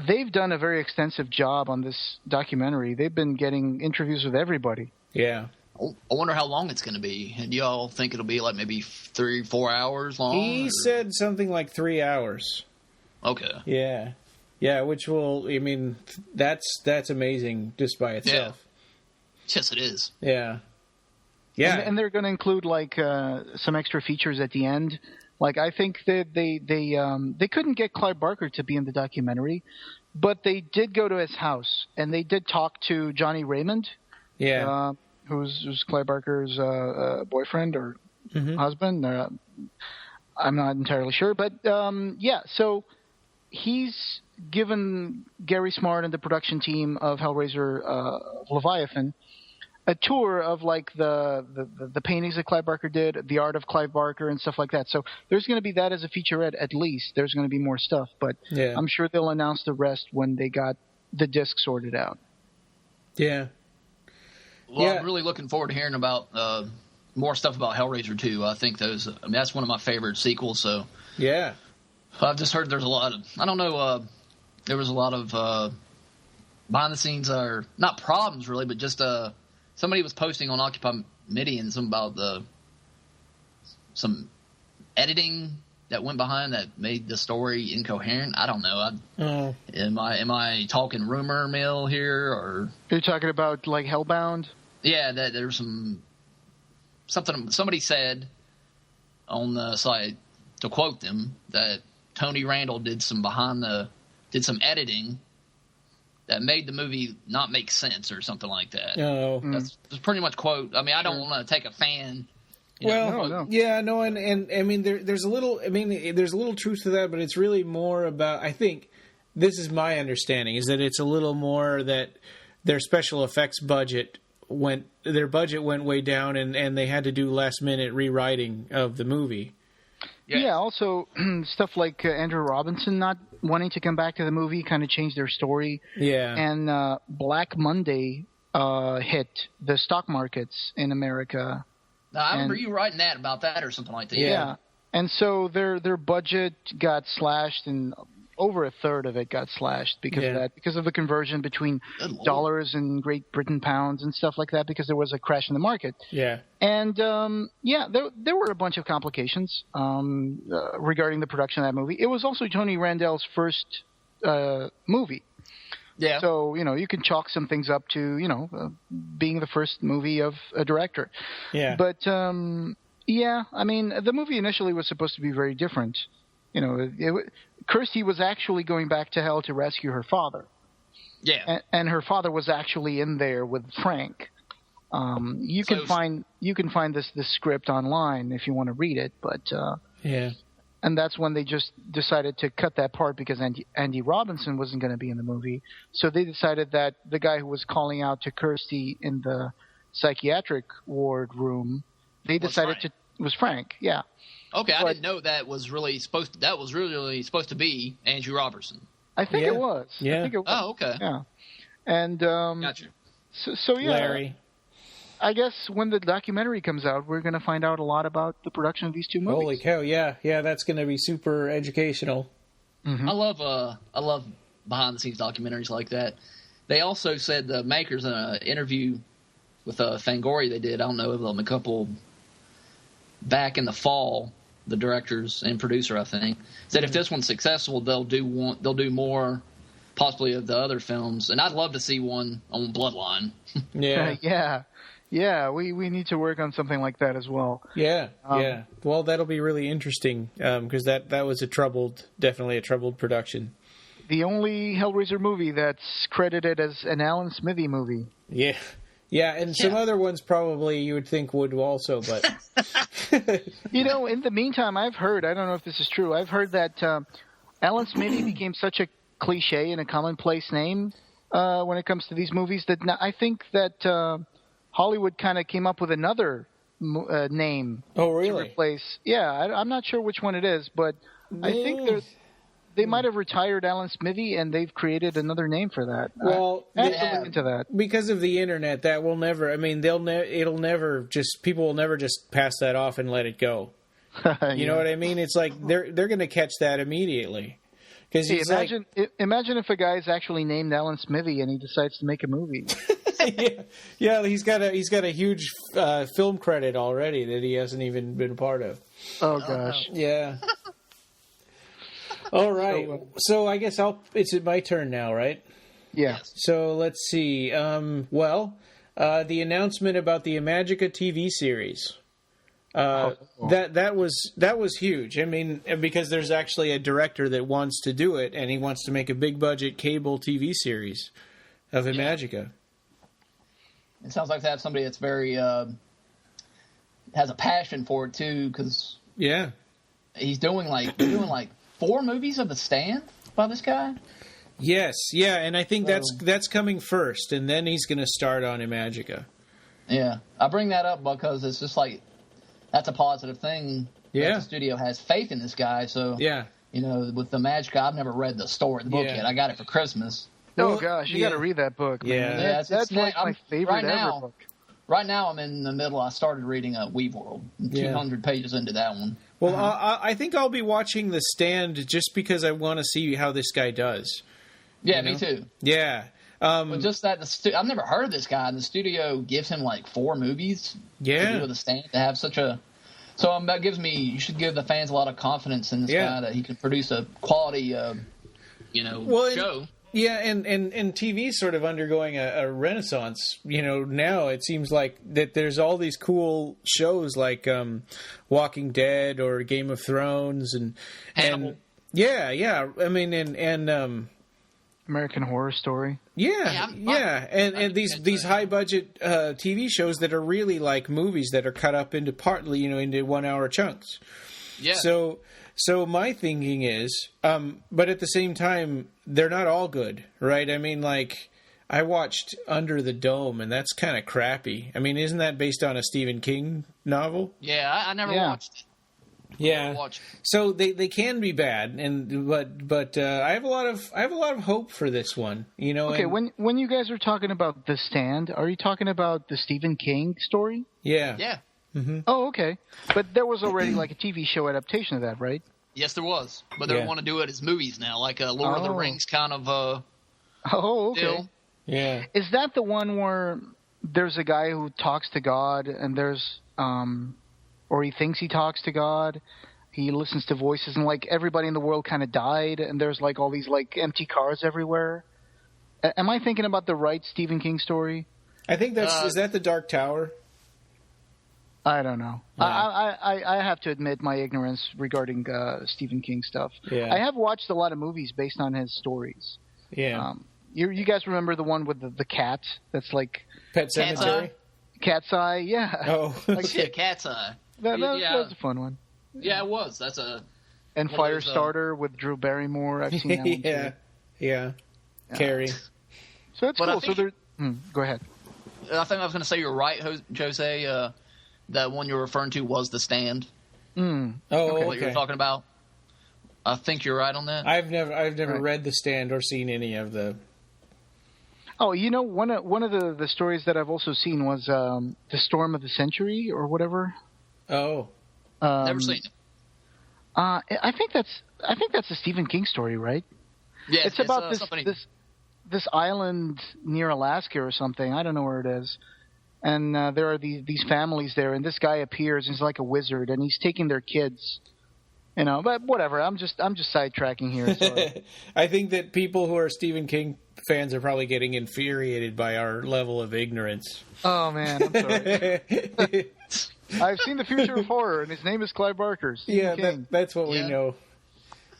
D: they've done a very extensive job on this documentary. They've been getting interviews with everybody.
B: Yeah.
C: I wonder how long it's going to be. And do y'all think it'll be like maybe 3-4 hours long?
B: He said something like 3 hours.
C: Okay.
B: Yeah. Yeah, which will, I mean, that's amazing just by itself.
C: Yeah. Yes, it is.
B: Yeah. Yeah.
D: And they're going to include, like, some extra features at the end. Like, I think that they couldn't get Clive Barker to be in the documentary, but they did go to his house, and they did talk to Johnny Raymond.
B: Yeah.
D: Who's Clive Barker's boyfriend or husband. I'm not entirely sure. But, so he's given Gary Smart and the production team of Hellraiser Leviathan a tour of, like, the paintings that Clive Barker did, the art of Clive Barker and stuff like that. So there's going to be that as a featurette at least. There's going to be more stuff. But I'm sure they'll announce the rest when they got the disc sorted out.
B: Yeah.
C: Well, I'm really looking forward to hearing about more stuff about Hellraiser 2. I think that's one of my favorite sequels. So
B: yeah,
C: I've just heard there's a lot of, I don't know, there was a lot of behind the scenes, or not problems really, but just somebody was posting on Occupy Midian some editing that went behind that made the story incoherent. I don't know. Am I talking rumor mill here, or
D: you're talking about like Hellbound?
C: Yeah, that there's something somebody said on the site, to quote them, that Tony Randall did some editing that made the movie not make sense or something like that.
B: No,
C: that's pretty much quote. I mean, I don't want to take a fan.
B: Yeah, no, and I mean, there's a little truth to that, but it's really more about, I think, this is my understanding, is that it's a little more that their special effects budget went way down, and they had to do last minute rewriting of the movie.
D: Yeah, also stuff like Andrew Robinson not wanting to come back to the movie kind of changed their story.
B: Yeah.
D: And Black Monday hit the stock markets in America.
C: Now, I remember you writing about that or something like that.
D: Yeah. And so their budget got slashed, and over a third of it got slashed because of that, because of the conversion between dollars and Great Britain pounds and stuff like that, because there was a crash in the market.
B: Yeah.
D: And, there were a bunch of complications regarding the production of that movie. It was also Tony Randall's first movie.
C: Yeah.
D: So, you can chalk some things up to, being the first movie of a director.
B: Yeah.
D: But, I mean, the movie initially was supposed to be very different. Kirsty was actually going back to hell to rescue her father.
C: Yeah.
D: And her father was actually in there with Frank. You can find this script online if you want to read it, but
B: yeah.
D: And that's when they just decided to cut that part because Andy Robinson wasn't going to be in the movie. So they decided that the guy who was calling out to Kirsty in the psychiatric ward room, was Frank. Yeah.
C: Okay, I didn't know that was really supposed to be Andrew Robertson.
D: I think it was.
B: Yeah.
D: I think it was.
C: Oh, okay.
D: Yeah. And
C: gotcha.
D: So yeah.
B: Larry.
D: I guess when the documentary comes out, we're going to find out a lot about the production of these two movies.
B: Holy cow! Yeah, that's going to be super educational.
C: Mm-hmm. I love behind the scenes documentaries like that. They also said the makers in an interview with Fangoria they did. I don't know if them a couple back in the fall. The directors and producer, I think, said if this one's successful, they'll do more, possibly of the other films. And I'd love to see one on Bloodline.
D: Yeah, we need to work on something like that as well.
B: Yeah. Well, that'll be really interesting because that was definitely a troubled production.
D: the only Hellraiser movie that's credited as an Alan Smithy movie.
B: Yeah. Yeah, and some other ones probably you would think would also, but...
D: In the meantime, I've heard, I don't know if this is true, I've heard that Alan Smithy became such a cliche and a commonplace name when it comes to these movies that I think that Hollywood kind of came up with another name
B: to
D: replace. Yeah, I'm not sure which one it is, but I think they might have retired Alan Smithy, and they've created another name for that.
B: Well,
D: I have to look into that.
B: Because of the internet, that will never. I mean, people will never just pass that off and let it go. You know what I mean? It's like they're going to catch that immediately. Because
D: imagine if a guy is actually named Alan Smithy and he decides to make a movie.
B: yeah, he's got a huge film credit already that he hasn't even been a part of.
D: Oh gosh,
B: yeah. All right, so I guess it's my turn now, right?
D: Yeah.
B: So let's see. The announcement about the Imagica TV series. That was huge. I mean, because there's actually a director that wants to do it, and he wants to make a big budget cable TV series of Imagica.
C: It sounds like to have somebody that's very has a passion for it too, because he's doing like 4 movies of The Stand by this guy.
B: Yes, yeah, and I think that's coming first, and then he's going to start on Imagica.
C: Yeah, I bring that up because it's just like that's a positive thing.
B: Yeah,
C: the studio has faith in this guy. So with the Imagica, I've never read the book yet. I got it for Christmas.
D: Oh gosh, you got to read that book. Man.
B: Yeah,
D: that's like my favorite ever book.
C: Right now, I'm in the middle. I started reading Weave World. 200 pages into that one.
B: Well, I think I'll be watching The Stand just because I want to see how this guy does.
C: Yeah, me too.
B: Yeah.
C: But just that, I've never heard of this guy, and the studio gives him like 4 movies to do The Stand, to have such a... So that gives me... You should give the fans a lot of confidence in this guy that he can produce a quality, show.
B: Yeah, and TV's sort of undergoing a renaissance. Now it seems like that there's all these cool shows like Walking Dead or Game of Thrones and yeah. I mean, and
D: American Horror Story.
B: And these high budget TV shows that are really like movies that are cut up into partly into 1 hour chunks.
C: Yeah.
B: So my thinking is, but at the same time, they're not all good, right? I mean, like, I watched Under the Dome, and that's kind of crappy. I mean, isn't that based on a Stephen King novel?
C: Yeah, I never watched it.
B: Yeah, so they can be bad, but I have a lot of hope for this one.
D: Okay, when you guys are talking about The Stand, are you talking about the Stephen King story?
B: Yeah.
C: Yeah.
B: Mm-hmm.
D: Oh, okay. But there was already like a TV show adaptation of that, right?
C: Yes, there was. But they want to do it as movies now, like a Lord of the Rings kind of
D: Oh, okay.
C: deal.
B: Yeah.
D: Is that the one where there's a guy who talks to God and there's or he thinks he talks to God, he listens to voices, and like everybody in the world kind of died, and there's like all these like empty cars everywhere? Am I thinking about the right Stephen King story?
B: I think is that the Dark Tower?
D: I don't know. I have to admit my ignorance regarding Stephen King stuff.
B: Yeah.
D: I have watched a lot of movies based on his stories.
B: Yeah.
D: You guys remember the one with the cat that's like
B: Pet Sematary?
D: Cat's Eye, yeah.
B: Oh,
C: yeah, Cat's Eye.
D: That was a fun one.
C: Yeah, it was. That's
D: and Firestarter with Drew Barrymore. I've seen that one too.
B: Yeah. Carrie.
D: So that's cool. So go ahead.
C: I think I was going to say you're right, Jose. That one you're referring to was The Stand.
B: Oh, okay.
C: What you're talking about. I think you're right on that.
B: I've never read The Stand or seen any of the...
D: Oh, one of the stories that I've also seen was The Storm of the Century or whatever.
B: Oh.
C: Never seen it.
D: I think that's a Stephen King story, right?
C: Yeah,
D: it's about this island near Alaska or something. I don't know where it is. And there are these families there, and this guy appears. He's like a wizard, and he's taking their kids. But whatever. I'm just sidetracking here. Sorry.
B: I think that people who are Stephen King fans are probably getting infuriated by our level of ignorance.
D: Oh man, I'm sorry. I've seen The Future of Horror, and his name is Clive Barker. Stephen King.
B: That's what we know.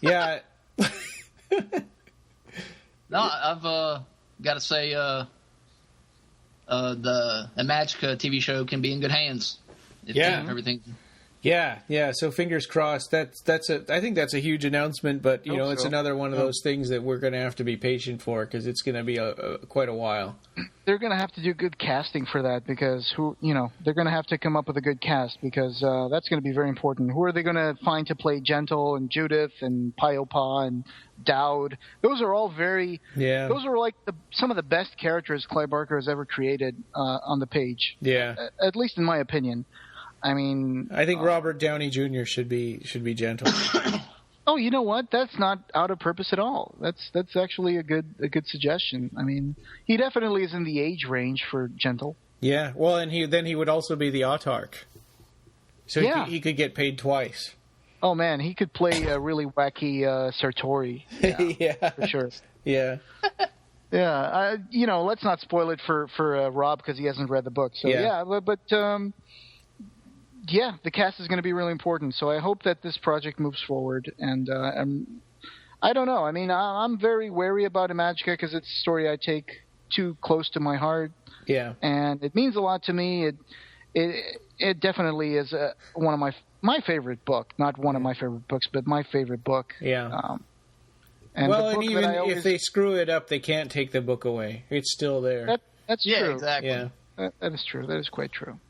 B: Yeah.
C: No, I've got to say the Magica TV show can be in good hands. If everything.
B: Yeah. So fingers crossed. I think that's a huge announcement, but it's another one of those things that we're going to have to be patient for because it's going to be quite a while.
D: They're going to have to do good casting for that because they're going to have to come up with a good cast because that's going to be very important. Who are they going to find to play Gentle and Judith and Piopa and Dowd? Those are all those are like some of the best characters Clive Barker has ever created on the page.
B: Yeah.
D: At least in my opinion. I mean,
B: I think Robert Downey Jr. should be Gentle.
D: Oh, you know what? That's not out of purpose at all. That's actually a good suggestion. I mean, he definitely is in the age range for Gentle.
B: Yeah. Well, and he would also be the Autarch. So he could get paid twice.
D: Oh man, he could play a really wacky Sartori.
B: Yeah.
D: For sure.
B: Yeah.
D: Yeah. Let's not spoil it for Rob because he hasn't read the book. So but yeah, the cast is going to be really important. So I hope that this project moves forward. And I don't know. I mean, I'm very wary about Imagica because it's a story I take too close to my heart.
B: Yeah. And
D: it means a lot to me. It definitely is one of my favorite book. Not one of my favorite books, but my favorite book.
B: Yeah. And even if they screw it up, they can't take the book away. It's still there.
D: That's true.
C: Yeah, exactly.
B: Yeah.
D: That is true. That is quite true.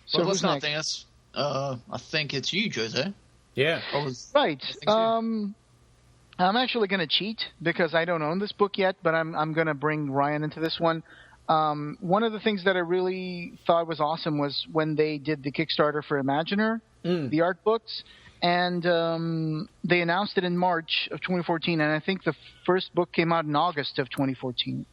C: So let's not think this. I think it's you, Jose.
B: Yeah.
D: Right. I'm actually going to cheat because I don't own this book yet, but I'm going to bring Ryan into this one. One of the things that I really thought was awesome was when they did the Kickstarter for Imaginer, the art books, and they announced it in March of 2014, and I think the first book came out in August of 2014.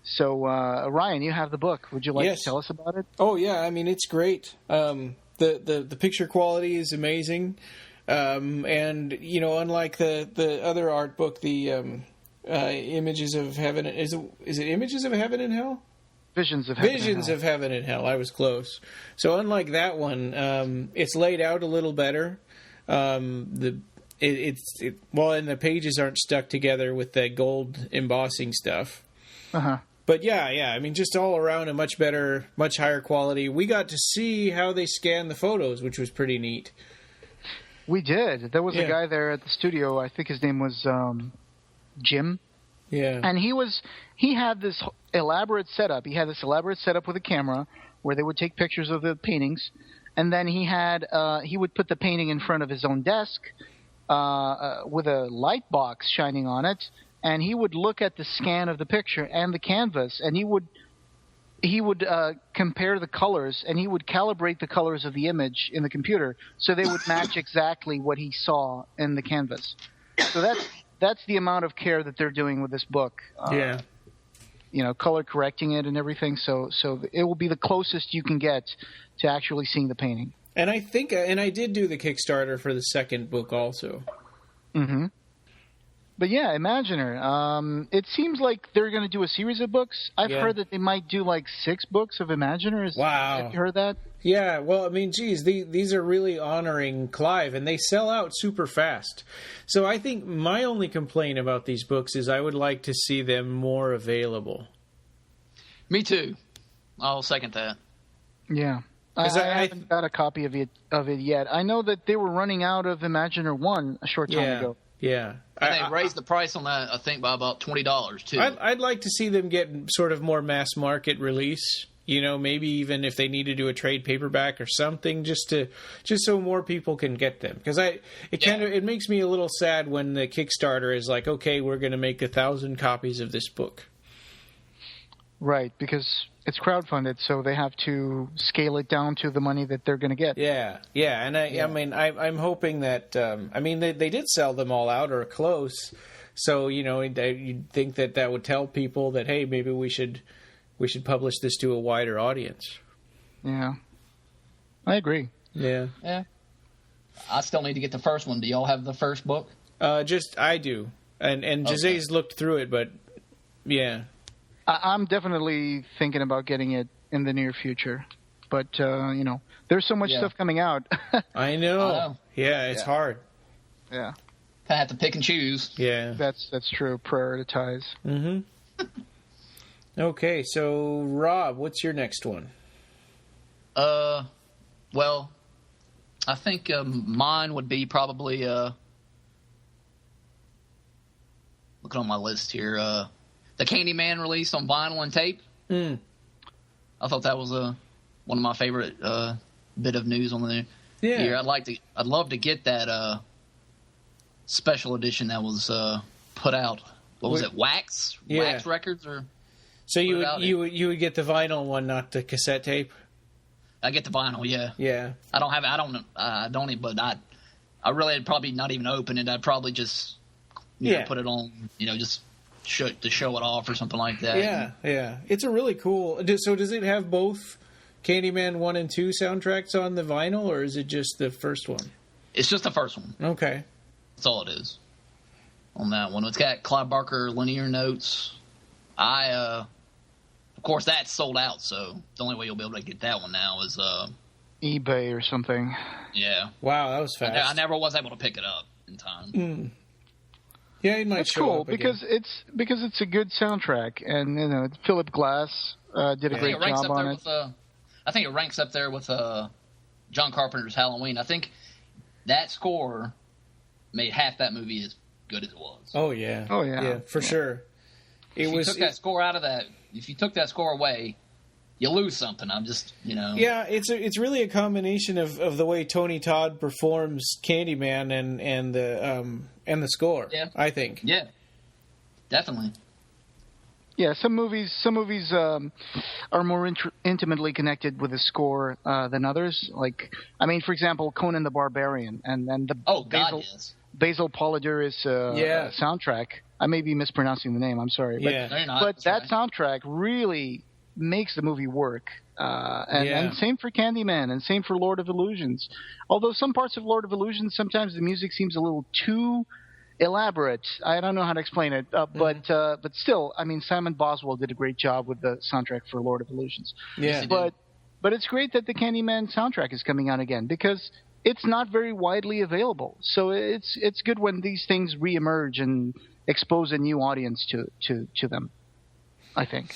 D: So, Ryan, you have the book. Would you like to tell us about it?
B: Oh, yeah. I mean, it's great. The picture quality is amazing. And, unlike the other art book, the Images of Heaven... Is it Images of Heaven and Hell?
D: Visions of Heaven
B: Visions of Heaven and Hell. I was close. So, unlike that one, it's laid out a little better. And the pages aren't stuck together with that gold embossing stuff.
D: Uh-huh.
B: But yeah, I mean, just all around a much better, much higher quality. We got to see how they scanned the photos, which was pretty neat.
D: We did. There was a guy there at the studio. I think his name was Jim.
B: Yeah.
D: And he had this elaborate setup. He had this elaborate setup with a camera where they would take pictures of the paintings, and then he would put the painting in front of his own desk with a light box shining on it. And he would look at the scan of the picture and the canvas, and he would compare the colors, and he would calibrate the colors of the image in the computer so they would match exactly what he saw in the canvas. So that's the amount of care that they're doing with this book. Color correcting it and everything. So it will be the closest you can get to actually seeing the painting.
B: And I think, and I did do the Kickstarter for the second book also.
D: Mm-hmm. But yeah, Imaginer. It seems like they're going to do a series of books. I've heard that they might do like 6 books of Imaginer.
B: Wow.
D: Have you heard that?
B: Yeah, well, I mean, geez, these are really honoring Clive, and they sell out super fast. So I think my only complaint about these books is I would like to see them more available.
C: Me too. I'll second that.
D: Yeah. I haven't got a copy of it yet. I know that they were running out of Imaginer 1 a short time ago.
B: Yeah.
C: And they raised the price on that, I think, by about $20, too.
B: I'd like to see them get sort of more mass market release. Maybe even if they need to do a trade paperback or something, just so more people can get them. Because it makes me a little sad when the Kickstarter is like, okay, we're going to make 1,000 copies of this book.
D: Right, because it's crowdfunded, so they have to scale it down to the money that they're going to get.
B: Yeah, and I mean, I'm hoping that they did sell them all out or close, so you'd think that would tell people that, hey, maybe we should publish this to a wider audience.
D: Yeah, I agree.
B: Yeah.
C: I still need to get the first one. Do y'all have the first book?
B: I do, and Jose's looked through it, but yeah.
D: I'm definitely thinking about getting it in the near future. But, there's so much stuff coming out.
B: I know. Yeah, it's hard.
D: Yeah.
C: I have to pick and choose.
B: Yeah.
D: That's true. Prioritize.
B: Mm-hmm. Okay, so Rob, what's your next one?
C: Well, I think mine would be probably looking on my list here, the Candyman release on vinyl and tape. I thought that was one of my favorite bit of news on the year. I'd love to get that special edition that was put out. What was it? Wax Records or?
B: So you would get the vinyl one, not the cassette tape.
C: I get the vinyl, yeah.
B: Yeah.
C: I don't even, but I really would probably not even open it. I'd probably just put it on, just to show it off or something like that.
B: Yeah, yeah. It's a really cool. So does it have both Candyman 1 and 2 soundtracks on the vinyl, or is it just the first one?
C: It's just the first one.
B: Okay.
C: That's all it is on that one. It's got Clive Barker linear notes. Of course, that's sold out, so the only way you'll be able to get that one now is
D: eBay or something.
C: Yeah.
B: Wow, that was fast.
C: I never was able to pick it up in time.
B: Yeah, it might
D: That's
B: show
D: cool
B: up again.
D: because it's a good soundtrack, and Philip Glass did a great job on it.
C: I think it ranks up there with John Carpenter's Halloween. I think that score made half that movie as good as it was.
B: Oh yeah, for sure.
C: If you took that score out of that, if you took that score away, you lose something. I'm just,
B: Yeah, it's really a combination of the way Tony Todd performs Candyman and the score. Yeah. I think.
C: Yeah, definitely.
D: Yeah, some movies are more intimately connected with the score than others. Like, for example, Conan the Barbarian, and then the Basil Poliduris soundtrack. I may be mispronouncing the name. I'm sorry, but that soundtrack really makes the movie work. And same for Candyman, and same for Lord of Illusions. Although some parts of Lord of Illusions, sometimes the music seems a little too elaborate. I don't know how to explain it, but still, Simon Boswell did a great job with the soundtrack for Lord of Illusions.
B: Yeah,
D: but it's great that the Candyman soundtrack is coming out again, because it's not very widely available. So it's good when these things reemerge and expose a new audience to them, I think.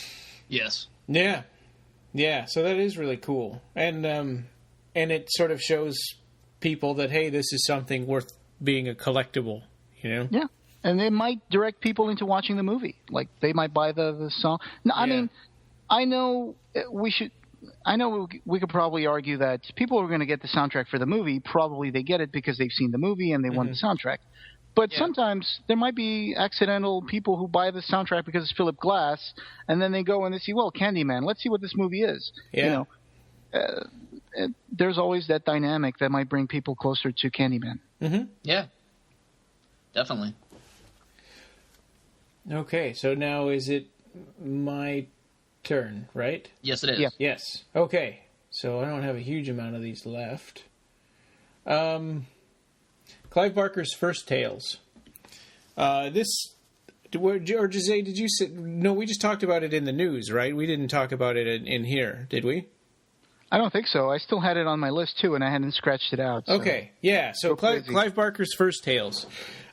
C: Yes.
B: Yeah. Yeah, so that is really cool. And it sort of shows people that, hey, this is something worth being a collectible,
D: Yeah. And it might direct people into watching the movie. Like, they might buy the song. No, I know we could probably argue that people who are going to get the soundtrack for the movie, probably they get it because they've seen the movie and they want the soundtrack. But sometimes there might be accidental people who buy the soundtrack because it's Philip Glass, and then they go and they see, well, Candyman, let's see what this movie is.
B: Yeah.
D: There's always that dynamic that might bring people closer to Candyman.
B: Mm-hmm.
C: Yeah, definitely.
B: Okay, so now is it my turn, right?
C: Yes, it is.
D: Yeah.
B: Yes. Okay, so I don't have a huge amount of these left. Clive Barker's First Tales. Or Jose, did you say... No, we just talked about it in the news, right? We didn't talk about it in here, did we?
D: I don't think so. I still had it on my list, too, and I hadn't scratched it out. So.
B: Okay, yeah. So Clive Barker's First Tales.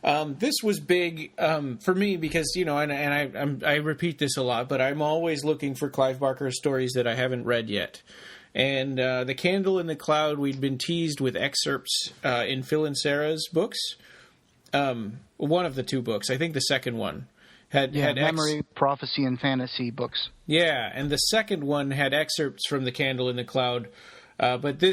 B: This was big for me because, and I repeat this a lot, but I'm always looking for Clive Barker stories that I haven't read yet. And The Candle in the Cloud, we'd been teased with excerpts in Phil and Sarah's books. One of the two books. I think the second one had
D: memory, prophecy, and fantasy books.
B: Yeah, and the second one had excerpts from The Candle in the Cloud. But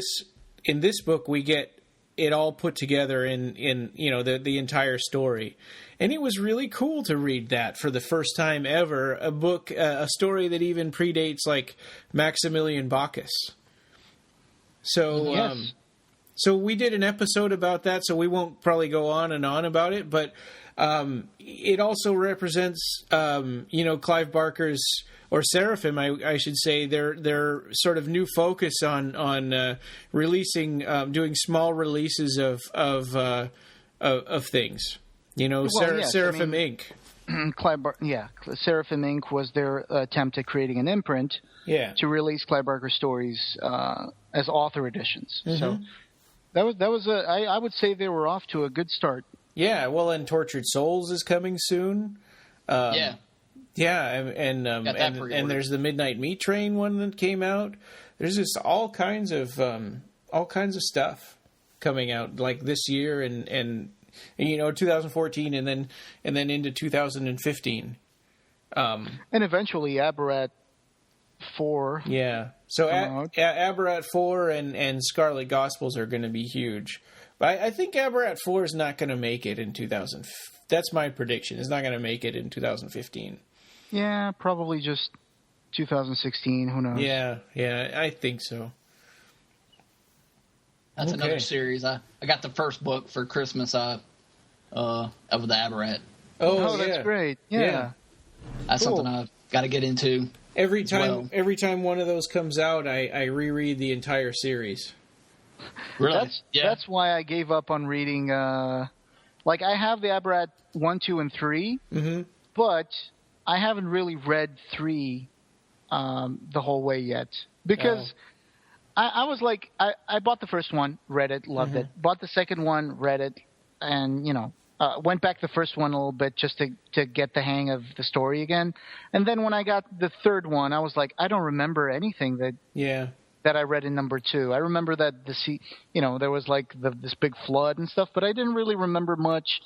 B: in this book, we get it all put together in the entire story. And it was really cool to read that for the first time ever, a book, a story that even predates like Maximilian Bacchus. So,
D: yes.
B: So we did an episode about that, so we won't probably go on and on about it, but it also represents, Clive Barker's, or Seraphim, I should say, their sort of new focus on releasing, doing small releases of things. Seraphim Inc.
D: Seraphim Inc. was their attempt at creating an imprint to release Clive Barker stories as author editions. Mm-hmm. So that was I would say they were off to a good start.
B: Yeah, well, and Tortured Souls is coming soon.
C: Yeah,
B: and there's the Midnight Meat Train one that came out. There's just all kinds of stuff coming out like this year and 2014 and then into 2015.
D: And eventually Aberrat 4.
B: Yeah. So Aberrat 4 and Scarlet Gospels are going to be huge. But I think Aberrat 4 is not going to make it in 2000. That's my prediction. It's not going to make it in 2015.
D: Yeah, probably just 2016. Who knows?
B: Yeah, I think so.
C: That's another series. I got the first book for Christmas of the Aberrat.
D: Oh, that's great. Yeah.
C: That's something I've got to get into.
B: Every time one of those comes out, I reread the entire series.
C: Really?
D: That's why I gave up on reading. I have the Aberrat 1, 2, and 3, but I haven't really read 3 the whole way yet because I was like, I bought the first one, read it, loved it. Bought the second one, read it, and went back the first one a little bit just to get the hang of the story again. And then when I got the third one, I was like, I don't remember anything that I read in number 2. I remember that there was like this big flood and stuff, but I didn't really remember much.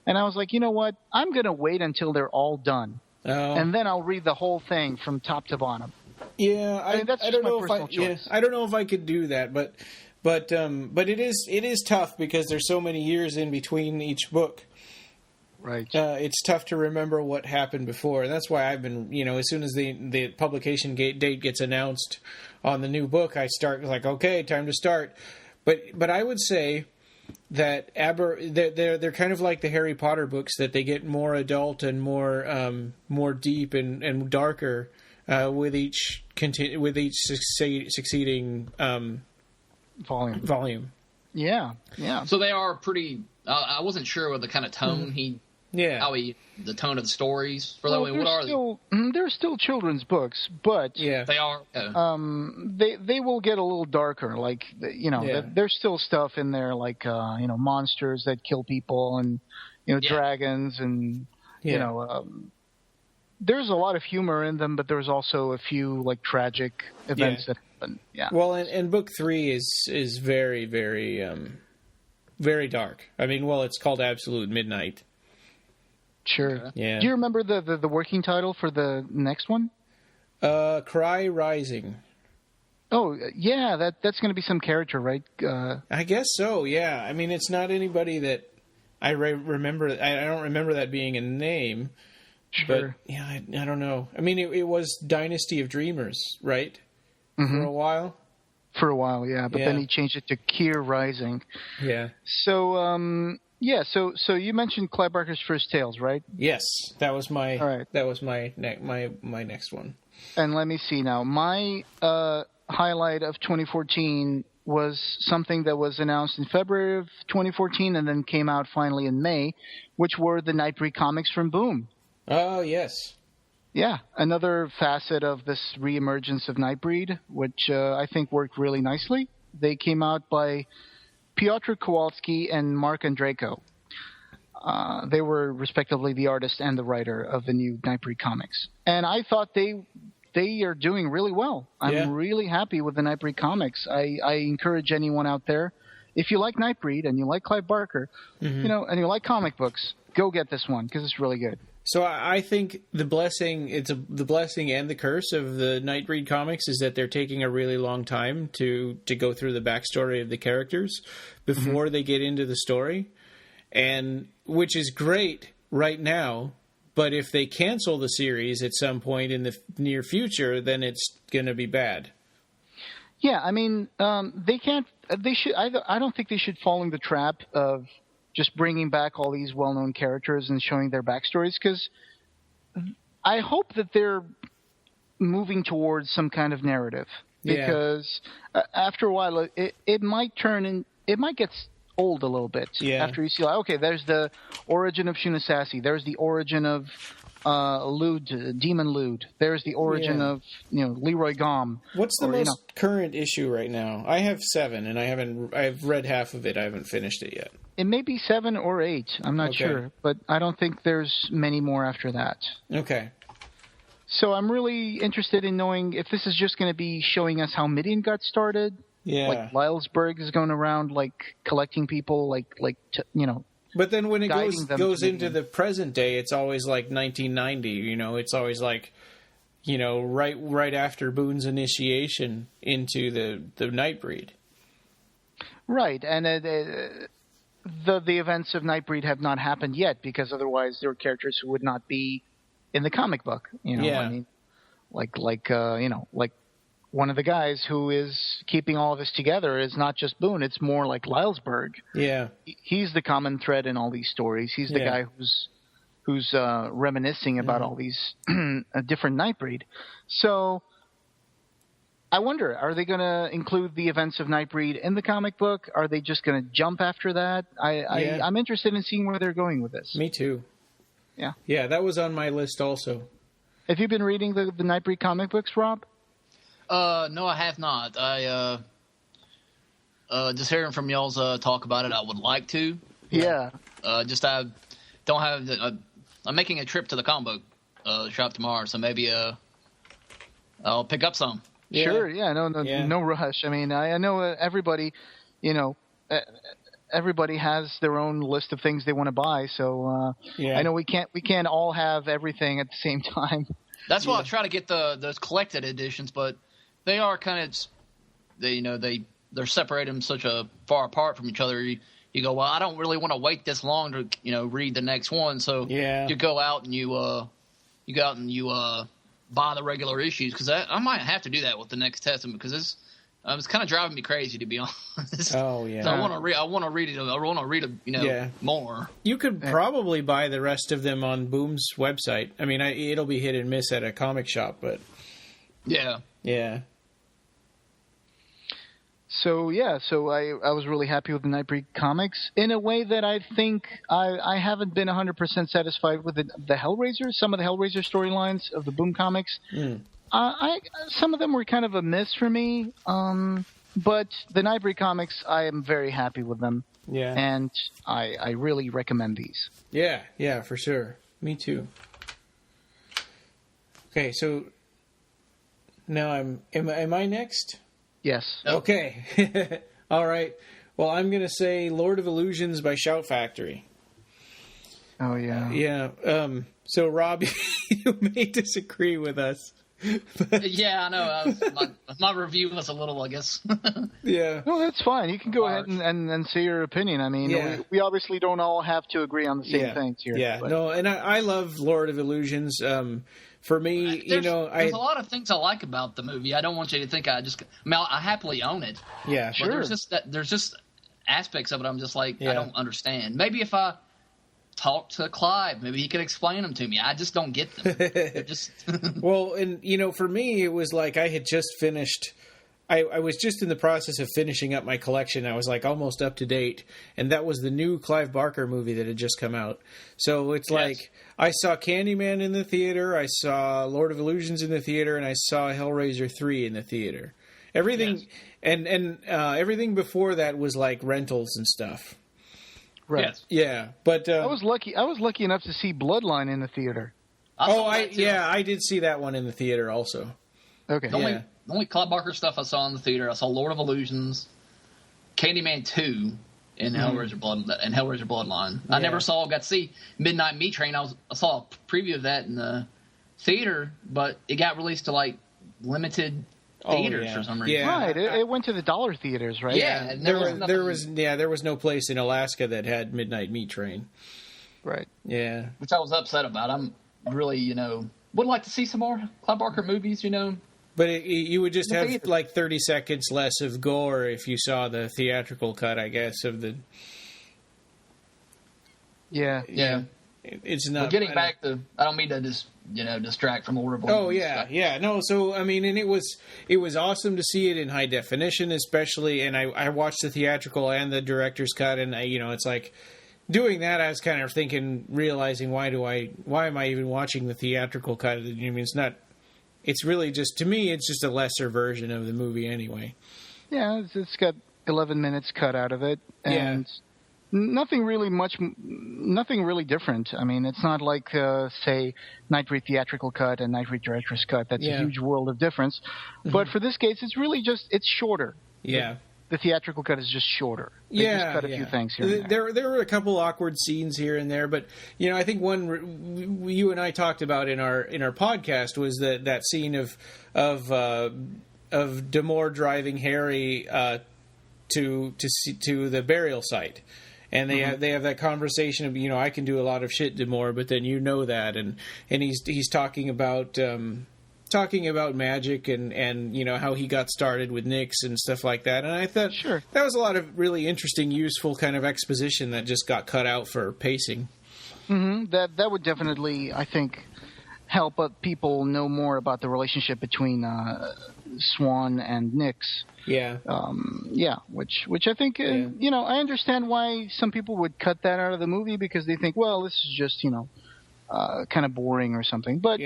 D: And I was like, you know what? I'm going to wait until they're all done. And then I'll read the whole thing from top to bottom.
B: Yeah,
D: I don't know if
B: I don't know if I could do that, but it is tough because there's so many years in between each book.
D: Right.
B: It's tough to remember what happened before, and that's why I've been, as soon as the publication date gets announced on the new book, I start like, okay, time to start. But I would say that they're kind of like the Harry Potter books, that they get more adult and more deep and darker with each succeeding volume.
D: Yeah.
C: So they are pretty. I wasn't sure what the kind of tone the tone of the stories for that way. What are they?
D: They're still children's books, but
C: they are.
D: They will get a little darker. Like there's still stuff in there like monsters that kill people and dragons and there's a lot of humor in them, but there's also a few like tragic events that happen. Yeah.
B: Well, and book 3 is very, very, very dark. I mean, it's called Absolute Midnight.
D: Sure.
B: Yeah.
D: Do you remember the working title for the next one?
B: Cry Rising.
D: Oh, yeah, that's going to be some character, right?
B: I guess so, yeah. I mean, it's not anybody that I remember. I don't remember that being a name.
D: Sure.
B: But, I don't know. I mean, it was Dynasty of Dreamers, right? For a while?
D: For a while, yeah. But then he changed it to Kier Rising.
B: Yeah.
D: So, so you mentioned Clive Barker's First Tales, right?
B: Yes. That was my my next one.
D: And let me see now. My highlight of 2014 was something that was announced in February of 2014 and then came out finally in May, which were the Nightbreed comics from Boom.
B: Oh, yes.
D: Yeah, another facet of this reemergence of Nightbreed, which I think worked really nicely. They came out by Piotr Kowalski and Mark Andreyko. They were respectively the artist and the writer of the new Nightbreed comics. And I thought they are doing really well. I'm really happy with the Nightbreed comics. I encourage anyone out there, if you like Nightbreed and you like Clive Barker, and you like comic books, go get this one because it's really good.
B: So I think the blessing and the curse of the Nightbreed comics is that they're taking a really long time to go through the backstory of the characters before they get into the story, and which is great right now. But if they cancel the series at some point in the near future, then it's going to be bad.
D: Yeah, I mean, they can't. They should. I don't think they should fall in the trap of just bringing back all these well-known characters and showing their backstories, because I hope that they're moving towards some kind of narrative. Because after a while, it might get old a little bit. Yeah. After you see, like, okay, there's the origin of Shunasasi. There's the origin of Demon Lude. There's the origin of Leroy Gom.
B: What's the most current issue right now? I have 7, and I've read half of it. I haven't finished it yet.
D: It may be 7 or 8. I'm not sure, but I don't think there's many more after that.
B: Okay.
D: So I'm really interested in knowing if this is just going to be showing us how Midian got started.
B: Yeah.
D: Like Lylesburg is going around like collecting people,
B: But then when it goes into
D: Midian.
B: the present day, it's always like 1990. You know, it's always like, you know, right after Boone's initiation into the Nightbreed.
D: Right, and the events of Nightbreed have not happened yet because otherwise there are characters who would not be in the comic book. You know,
B: yeah.
D: I mean, like one of the guys who is keeping all of this together is not just Boone; it's more like Lylesburg.
B: Yeah,
D: he's the common thread in all these stories. He's the guy who's reminiscing about all these different Nightbreed. So I wonder, are they going to include the events of Nightbreed in the comic book? Are they just going to jump after that? I'm interested in seeing where they're going with this.
B: Me too.
D: Yeah.
B: Yeah, that was on my list also.
D: Have you been reading the Nightbreed comic books, Rob?
C: No, I have not. I just hearing from y'all's talk about it, I would like to.
D: Yeah.
C: I don't have. I'm making a trip to the comic book shop tomorrow, so maybe I'll pick up some.
D: Yeah. Sure. Yeah. No rush. I mean, I know everybody. You know, everybody has their own list of things they want to buy. So I know we can't all have everything at the same time.
C: That's why I try to get those collected editions, but they are kind of they're separated them such a far apart from each other. You go, well, I don't really want to wait this long to read the next one. So you go out and you buy the regular issues, because I might have to do that with the next Testament, because it's kind of driving me crazy, to be honest.
B: Oh yeah.
C: So I want to read it more.
B: You could probably buy the rest of them on Boom's website. I mean, it'll be hit and miss at a comic shop, but yeah.
D: So I was really happy with the Nightbreed comics in a way that I think I haven't been 100% satisfied with the Hellraiser. Some of the Hellraiser storylines of the Boom comics, some of them were kind of a miss for me. But the Nightbreed comics, I am very happy with them.
B: Yeah,
D: and I really recommend these.
B: Yeah, for sure. Me too. Okay, so now am I next?
D: Yes.
B: Okay. All right. Well, I'm going to say Lord of Illusions by Shout Factory.
D: Oh, yeah.
B: Yeah. So, Rob, you may disagree with us.
C: Yeah, I know. My review was a little, I guess.
B: Yeah.
D: No, that's fine. You can go ahead and say your opinion. I mean, we obviously don't all have to agree on the same things here.
B: Yeah. But. No, and I love Lord of Illusions. For me,
C: there's a lot of things I like about the movie. I don't want you to think I happily own it.
B: Yeah, sure.
C: But there's just aspects of it I'm just like, I don't understand. Maybe if I talked to Clive, maybe he could explain them to me. I just don't get them. They're just
B: Well, and for me, it was like I had just finished. I was just in the process of finishing up my collection. I was like almost up to date, and that was the new Clive Barker movie that had just come out. So it's like I saw Candyman in the theater, I saw Lord of Illusions in the theater, and I saw Hellraiser 3 in the theater. Everything and everything before that was like rentals and stuff.
D: Right.
C: Yes.
B: Yeah, but
D: I was lucky enough to see Bloodline in the theater.
B: I did see that one in the theater also.
D: Okay.
C: The only Clive Barker stuff I saw in the theater, I saw Lord of Illusions, Candyman 2, and Hellraiser Bloodline. I never got to see Midnight Meat Train. I saw a preview of that in the theater, but it got released to like limited theaters for some reason.
B: Yeah.
D: Right, it went to the dollar theaters, right?
C: Yeah,
B: there was no place in Alaska that had Midnight Meat Train.
D: Right.
B: Yeah.
C: Which I was upset about. I'm really, would like to see some more Clive Barker movies,
B: But you would just have like 30 seconds less of gore if you saw the theatrical cut, I guess, of the...
D: Yeah.
B: It's not...
C: But getting back to... I don't mean to just, distract from horrible...
B: Oh, yeah. No, so, I mean, and it was awesome to see it in high definition, especially, and I watched the theatrical and the director's cut, and, it's like... Doing that, I was kind of realizing, why am I even watching the theatrical cut? I mean, it's really just, to me, it's just a lesser version of the movie anyway.
D: Yeah, it's got 11 minutes cut out of it. And Nothing really different. I mean, it's not like, say, Nightbreed theatrical cut and Nightbreed director's cut. That's a huge world of difference. Mm-hmm. But for this case, it's really it's shorter.
B: Yeah.
D: The theatrical cut is just shorter. They just cut a few things here and there.
B: There were a couple awkward scenes here and there, but I think one you and I talked about in our podcast was that scene of Damore driving Harry to the burial site. And they have that conversation of, I can do a lot of shit, Damore, but then that, and he's talking about magic and how he got started with Nyx and stuff like that. And I thought that was a lot of really interesting, useful kind of exposition that just got cut out for pacing.
D: Mm-hmm. That would definitely, I think, help people know more about the relationship between Swan and Nyx.
B: Yeah.
D: Which I think, I understand why some people would cut that out of the movie because they think, well, this is just, kind of boring or something. But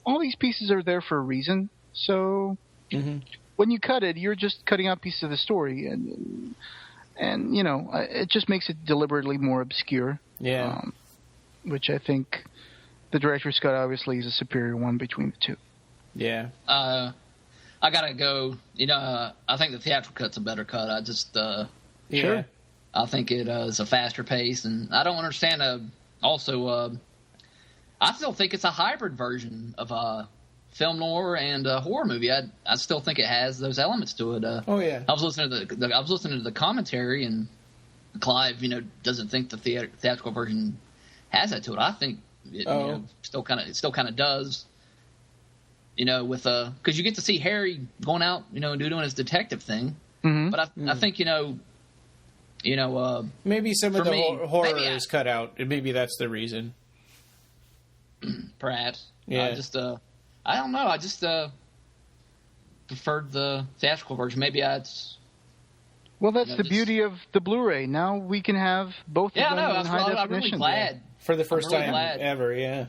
D: all these pieces are there for a reason. So when you cut it, you're just cutting out pieces of the story. And it just makes it deliberately more obscure.
B: Yeah.
D: Which I think the director's cut obviously is a superior one between the two.
B: Yeah.
C: I gotta go. I think the theatrical cut's a better cut. I just
B: Sure.
C: I think it is a faster pace, and I don't understand. Also, I still think it's a hybrid version of a film noir and a horror movie. I still think it has those elements to it. I was listening to the commentary, and Clive, doesn't think the theatrical version has that to it. I think it still kind of does. With because you get to see Harry going out, and doing his detective thing. Mm-hmm. But I think
B: maybe some of the horror is cut out. Maybe that's the reason.
C: Perhaps.
B: Yeah.
C: I don't know. I just preferred the theatrical version. Maybe that's.
D: Well, that's the beauty of the Blu-ray. Now we can have both of them in high definition.
C: I'm really glad.
B: For the first time ever, yeah.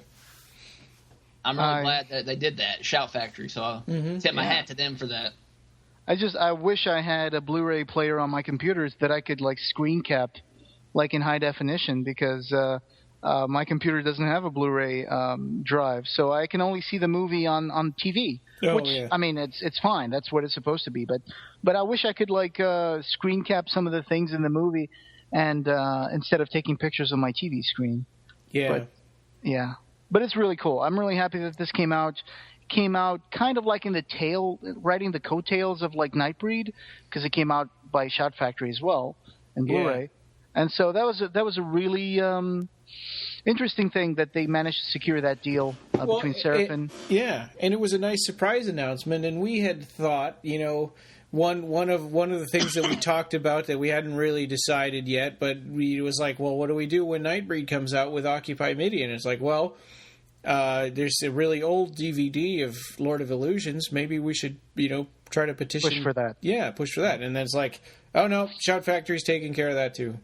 C: I'm really glad that they did that, Shout Factory, so I'll tip my hat to them for that.
D: I wish I had a Blu-ray player on my computers that I could, screen cap, in high definition, because my computer doesn't have a Blu-ray drive, so I can only see the movie on TV, I mean, it's fine. That's what it's supposed to be, but I wish I could, screen cap some of the things in the movie and instead of taking pictures of my TV screen.
B: Yeah.
D: But it's really cool. I'm really happy that this came out kind of in the riding the coattails of Nightbreed, because it came out by Shout Factory as well in Blu-ray. And so that was a really interesting thing that they managed to secure that deal between Seraphin.
B: And it was a nice surprise announcement, and we had thought, one of the things that we talked about that we hadn't really decided yet, but we was like, well, what do we do when Nightbreed comes out with Occupy Midian? It's like, well, there's a really old DVD of Lord of Illusions. Maybe we should, try to petition.
D: Push for that.
B: Yeah, push for that. And then it's like, oh no, Shout Factory's taking care of that too.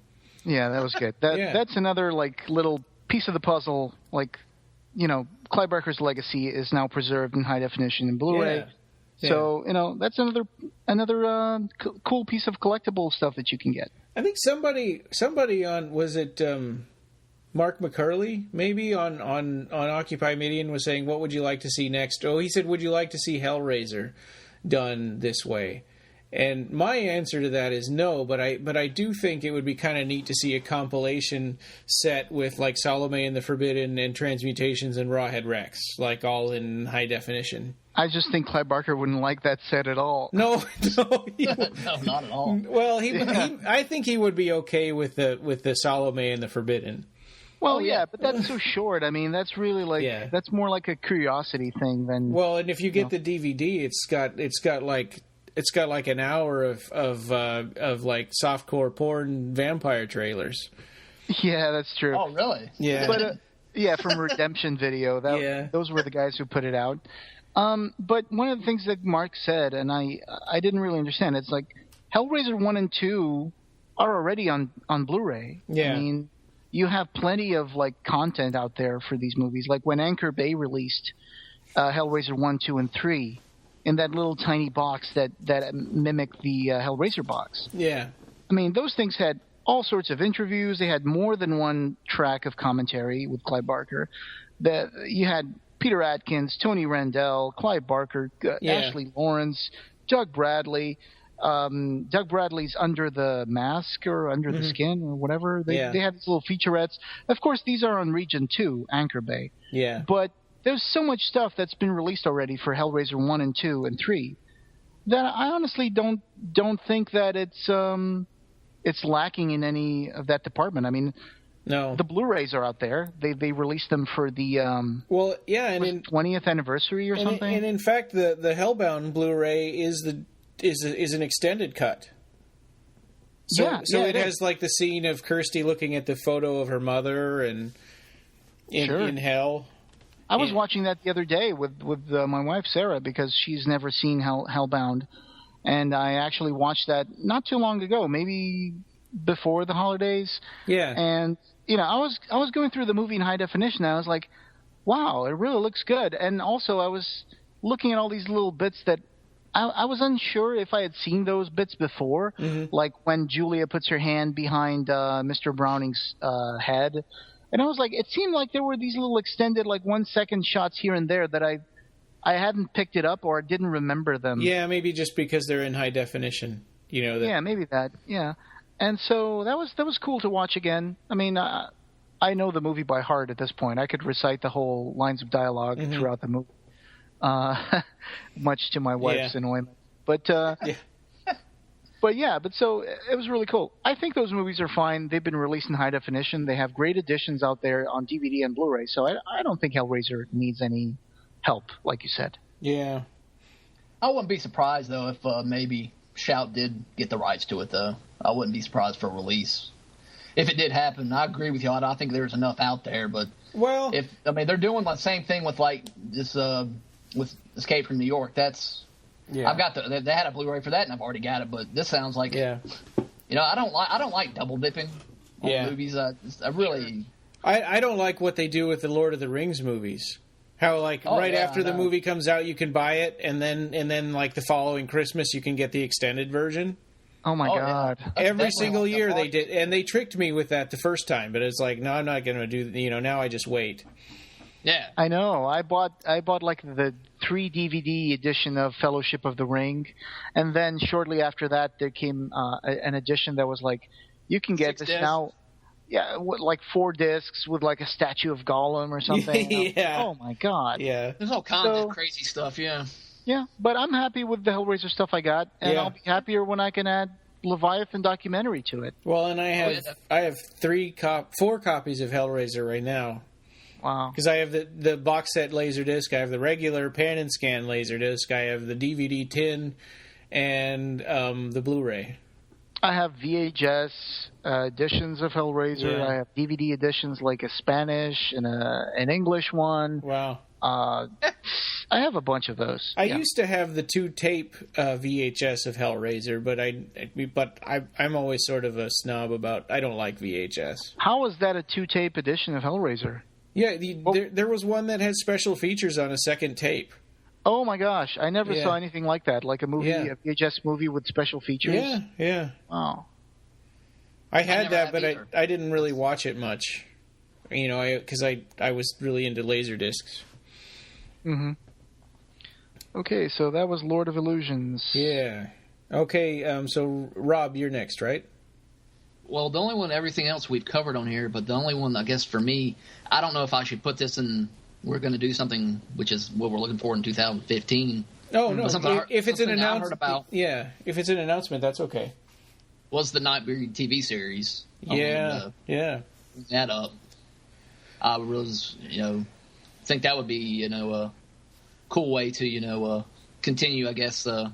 D: Yeah, that was good. That's another little piece of the puzzle. Clive Barker's legacy is now preserved in high definition in Blu-ray. Yeah. So, that's another cool piece of collectible stuff that you can get.
B: I think somebody on, was it Mark McCurley, maybe, on Occupy Midian was saying, what would you like to see next? Oh, he said, would you like to see Hellraiser done this way? And my answer to that is no, but I do think it would be kind of neat to see a compilation set with Salome and the Forbidden and Transmutations and Rawhead Rex, all in high definition.
D: I just think Clive Barker wouldn't like that set at all.
B: No,
C: no, not at all.
B: Well, I think he would be okay with the Salome and the Forbidden.
D: Well, but that's so short. I mean, that's really that's more like a curiosity thing than.
B: Well, and if you get the DVD, it's got an hour of softcore porn vampire trailers.
D: Yeah, that's true.
C: Oh, really?
B: Yeah.
D: But from Redemption Video, those were the guys who put it out. But one of the things that Mark said, and I didn't really understand, it's Hellraiser 1 and 2 are already on Blu-ray.
B: Yeah.
D: I mean, you have plenty of content out there for these movies. When Anchor Bay released Hellraiser 1, 2, and 3 in that little tiny box that mimicked the Hellraiser box.
B: Yeah.
D: I mean, those things had all sorts of interviews. They had more than one track of commentary with Clive Barker. You had Peter Atkins, Tony Randell, Clive Barker, Ashley Lawrence, Doug Bradley. Doug Bradley's Under the Mask or Under the Skin or whatever. They had these little featurettes. Of course, these are on Region 2, Anchor Bay.
B: Yeah.
D: But there's so much stuff that's been released already for Hellraiser 1 and 2 and 3 that I honestly don't think that it's lacking in any of that department. I mean,
B: no,
D: the Blu-rays are out there. They released them for the 20th anniversary or something.
B: And in fact, the Hellbound Blu-ray is an extended cut. So it has like the scene of Kirsty looking at the photo of her mother and in hell.
D: I was watching that the other day with my wife Sarah because she's never seen Hellbound, and I actually watched that not too long ago, maybe before the holidays.
B: Yeah.
D: And I was going through the movie in high definition. And I was like, wow, it really looks good. And also I was looking at all these little bits that I was unsure if I had seen those bits before, like when Julia puts her hand behind Mr. Browning's head. And I was like, it seemed like there were these little extended, like 1 second shots here and there that I hadn't picked it up or didn't remember them.
B: Yeah, maybe just because they're in high definition. Yeah,
D: maybe that. Yeah. And so that was cool to watch again. I mean, I know the movie by heart at this point. I could recite the whole lines of dialogue throughout the movie. Much to my wife's annoyance. But so it was really cool. I think those movies are fine. They've been released in high definition. They have great editions out there on DVD and Blu-ray. So I don't think Hellraiser needs any help, like you said.
B: Yeah.
C: I wouldn't be surprised, though, if maybe Shout did get the rights to it, though. I wouldn't be surprised for release. If it did happen, I agree with you. I think there's enough out there. But they're doing the same thing with like this with Escape from New York. That's I've got they had a Blu-ray for that, and I've already got it. But this sounds like I don't like double dipping on movies. I
B: don't like what they do with the Lord of the Rings movies. How after the movie comes out, you can buy it, and then like the following Christmas, you can get the extended version.
D: Oh my God!
B: Yeah. Every single year they did, and they tricked me with that the first time. But it's like, no, I'm not going to do. Now I just wait.
C: Yeah,
D: I know. I bought like the 3 DVD edition of Fellowship of the Ring, and then shortly after that there came an edition that was like, you can get 6 this discs. Now. Yeah, like 4 discs with like a statue of Gollum or something.
B: Yeah.
D: Oh my God.
B: Yeah.
C: There's all kinds of crazy stuff. Yeah.
D: Yeah, but I'm happy with the Hellraiser stuff I got, and I'll be happier when I can add Leviathan documentary to it.
B: Well, and I have 4 copies of Hellraiser right now.
D: Wow.
B: Because I have the box set Laserdisc, I have the regular pan and scan Laserdisc, I have the DVD tin, and the Blu-ray.
D: I have VHS editions of Hellraiser.
B: Yeah.
D: I have DVD editions, like a Spanish and an English one.
B: Wow.
D: I have a bunch of those.
B: I used to have the 2-tape VHS of Hellraiser, but I'm always sort of a snob about. I don't like VHS.
D: How is that a 2-tape edition of Hellraiser?
B: Yeah, there was one that had special features on a second tape.
D: Oh my gosh, I never saw anything like that. Like a movie, a VHS movie with special features.
B: Yeah.
D: Oh.
B: I had that, but I didn't really watch it much. Because I was really into Laserdiscs.
D: Mm-hmm. Okay, so that was Lord of Illusions.
B: Yeah. Okay, so Rob, you're next, right?
C: Well, the only one, everything else we've covered on here, but the only one, I guess, for me, I don't know if I should put this in. We're going to do something, which is what we're looking for in 2015.
B: Oh, no. If it's an announcement, if it's an announcement, that's okay.
C: Was the Nightbreed TV series.
B: Yeah.
C: That up. I was, think that would be, a cool way to, continue, I guess, the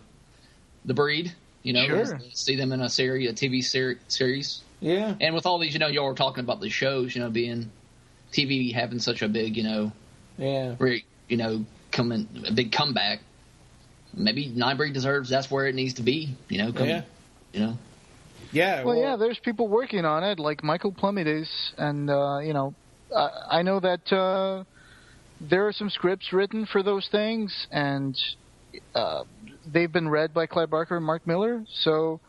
C: breed.
D: Sure.
C: See them in a TV series.
B: Yeah.
C: And with all these, y'all were talking about the shows, being TV having such a big, coming a big comeback. Maybe Nightbreed deserves. That's where it needs to be.
B: Yeah.
D: Well, there's people working on it, like Michael Plumides, and I know that there are some scripts written for those things, and they've been read by Clive Barker and Mark Miller. So,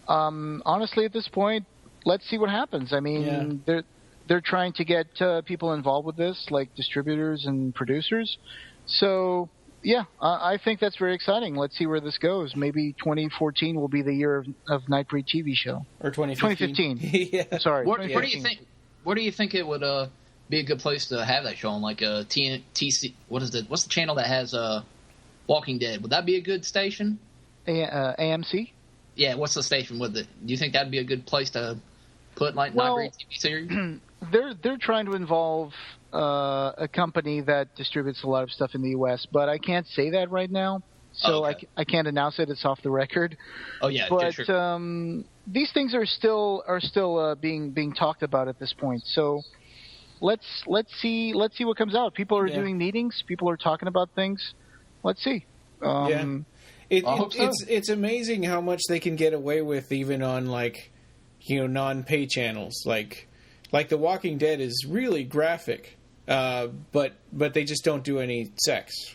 D: honestly, at this point, let's see what happens. I mean, they're trying to get people involved with this, like distributors and producers. So, yeah, I think that's very exciting. Let's see where this goes. Maybe 2014 will be the year of Nightbreed TV show.
B: Or 2015.
D: Yeah. Sorry.
C: Where do you think? Where do you think it would be a good place to have that show on? Like a TC? What's the channel that has Walking Dead? Would that be a good station?
D: AMC.
C: Yeah. What's the station with it? Do you think that'd be a good place to put like Nightbreed TV series?
D: They're trying to involve a company that distributes a lot of stuff in the U.S., but I can't say that right now, so okay. I can't announce it. It's off the record.
C: Oh yeah,
D: but
C: sure.
D: These things are still being talked about at this point. So let's see what comes out. People are doing meetings. People are talking about things. Let's see.
B: It's amazing how much they can get away with even on non-pay channels like The Walking Dead is really graphic, but they just don't do any sex,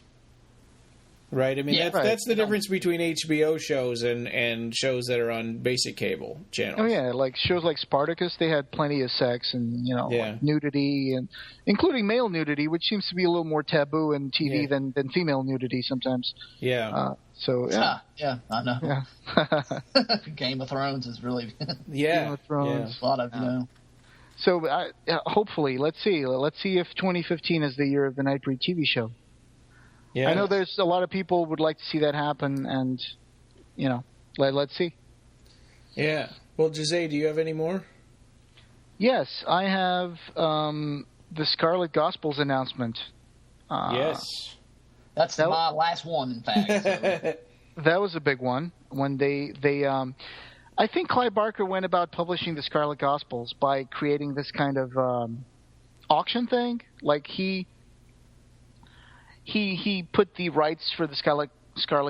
B: right? I mean, that's the difference between HBO shows and shows that are on basic cable channels.
D: Oh yeah, like shows like Spartacus, they had plenty of sex and like nudity, and including male nudity, which seems to be a little more taboo in TV than female nudity sometimes.
B: Yeah.
C: Yeah, I know. Yeah. Game of Thrones is really
D: Game of Thrones.
C: A lot of
D: So hopefully, let's see if 2015 is the year of the Nightbreed TV show. Yeah. I know there's a lot of people would like to see that happen, and let's see.
B: Yeah. Well, Jose, do you have any more?
D: Yes, I have the Scarlet Gospels announcement.
B: Yes.
C: That's my last one, in fact. So.
D: That was a big one when they I think Clive Barker went about publishing the Scarlet Gospels by creating this kind of auction thing. Like he put the rights for the Scarlet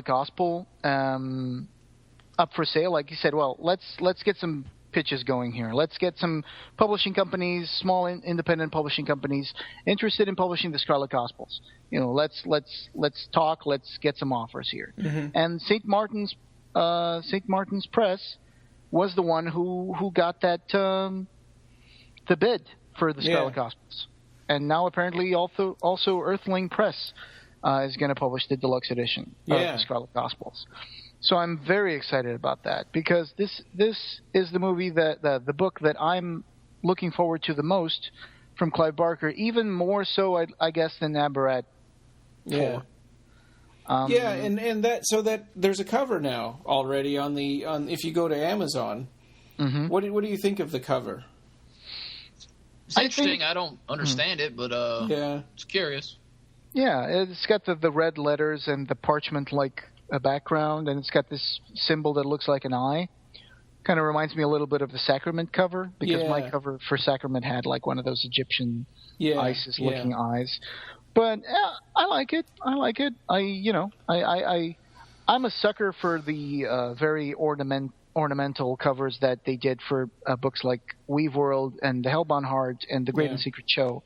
D: Gospel up for sale. Like he said, well, let's get some pitches going here. Let's get some publishing companies, small independent publishing companies, interested in publishing the Scarlet Gospels. Let's talk. Let's get some offers here. Mm-hmm. And St. Martin's Press was the one who got that the bid for the Scarlet Gospels, and now apparently also Earthling Press is going to publish the deluxe edition of the Scarlet Gospels. So I'm very excited about that because this is the movie the book that I'm looking forward to the most from Clive Barker, even more so I guess than Aberrat 4.
B: And that there's a cover now already on if you go to Amazon. Mm-hmm. What do you think of the cover?
C: It's interesting. I don't understand it, but it's curious.
D: Yeah, it's got the red letters and the parchment like a background, and it's got this symbol that looks like an eye. Kind of reminds me a little bit of the Sacrament cover because my cover for Sacrament had like one of those Egyptian ISIS-looking eyes. But I like it. I'm a sucker for the very ornamental covers that they did for books like Weave World and The Hellbound Heart and The Great and Secret Show.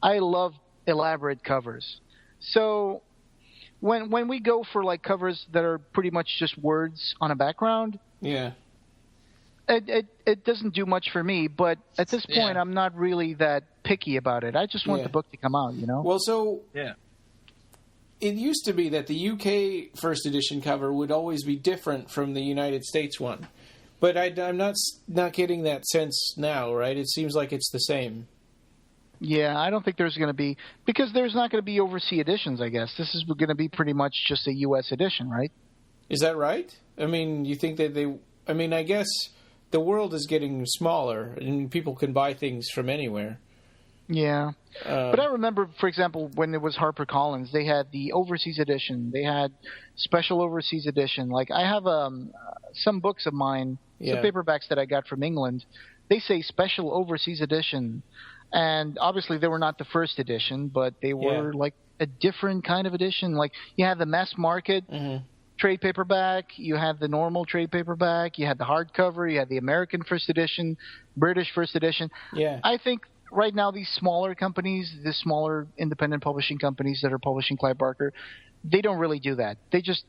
D: I love elaborate covers. So when we go for like covers that are pretty much just words on a background, it doesn't do much for me. But at this point, I'm not really that picky about it. I just want the book to come out,
B: Well, so it used to be that the UK first edition cover would always be different from the United States one, but I'm not getting that sense now. Right? It seems like it's the same.
D: Yeah, I don't think there's going to be because there's not going to be overseas editions. I guess this is going to be pretty much just a US edition, right?
B: Is that right? I mean, you think that I guess the world is getting smaller and people can buy things from anywhere.
D: Yeah. But I remember, for example, when it was HarperCollins, they had the overseas edition. They had special overseas edition. Like I have some books of mine, some paperbacks that I got from England. They say special overseas edition. And obviously they were not the first edition, but they were like a different kind of edition. Like you had the mass market trade paperback, you had the normal trade paperback, you had the hardcover, you had the American first edition, British first edition. Yeah. I think right now these smaller companies, the smaller independent publishing companies that are publishing Clive Barker, they don't really do that. They just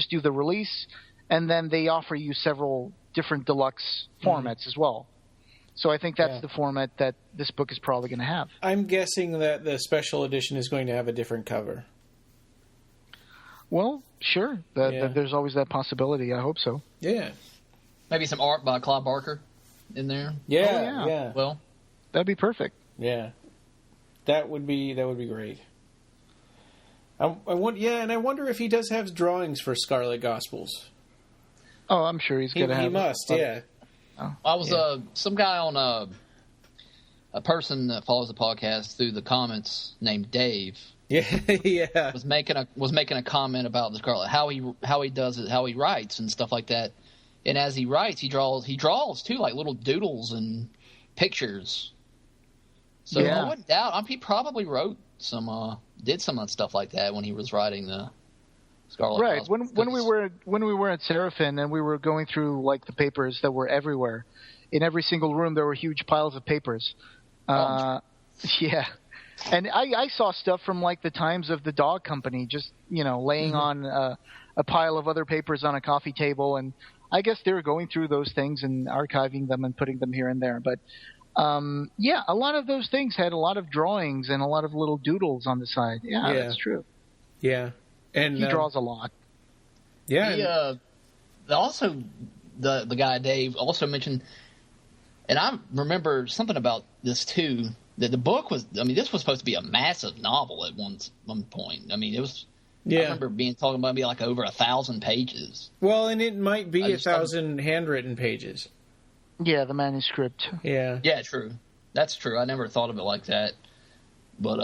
D: do the release, and then they offer you several different deluxe formats as well. So I think that's the format that this book is probably going to have.
B: I'm guessing that the special edition is going to have a different cover.
D: Well, sure. There's always that possibility. I hope so.
B: Yeah.
C: Maybe some art by Clive Barker in there.
B: Yeah.
C: Well,
D: that'd be perfect.
B: Yeah. That would be great. I wonder if he does have drawings for Scarlet Gospels.
D: Oh, I'm sure he's going to have.
B: He must, yeah.
C: I was some guy on a person that follows the podcast through the comments named Dave.
B: Yeah.
C: Was making a comment about the Scarlet, how he does it, how he writes and stuff like that. And as he writes, he draws too, like little doodles and pictures. So I wouldn't doubt. He probably wrote did some stuff like that when he was writing the Scarlet.
D: Right. When we were at Seraphin and we were going through like the papers that were everywhere, in every single room there were huge piles of papers. Yeah. And I saw stuff from like the Times of the Dog Company, just laying on a pile of other papers on a coffee table, and I guess they were going through those things and archiving them and putting them here and there. But a lot of those things had a lot of drawings and a lot of little doodles on the side. Yeah. That's true.
B: Yeah, and
D: he draws a lot.
B: Yeah.
C: The guy Dave also mentioned, and I remember something about this too. That the book was, this was supposed to be a massive novel at one point. It was. Yeah. I remember talking about being like over 1,000 pages.
B: Well, and it might be 1,000 handwritten pages.
D: Yeah, the manuscript.
B: Yeah.
C: Yeah, true. That's true. I never thought of it like that. But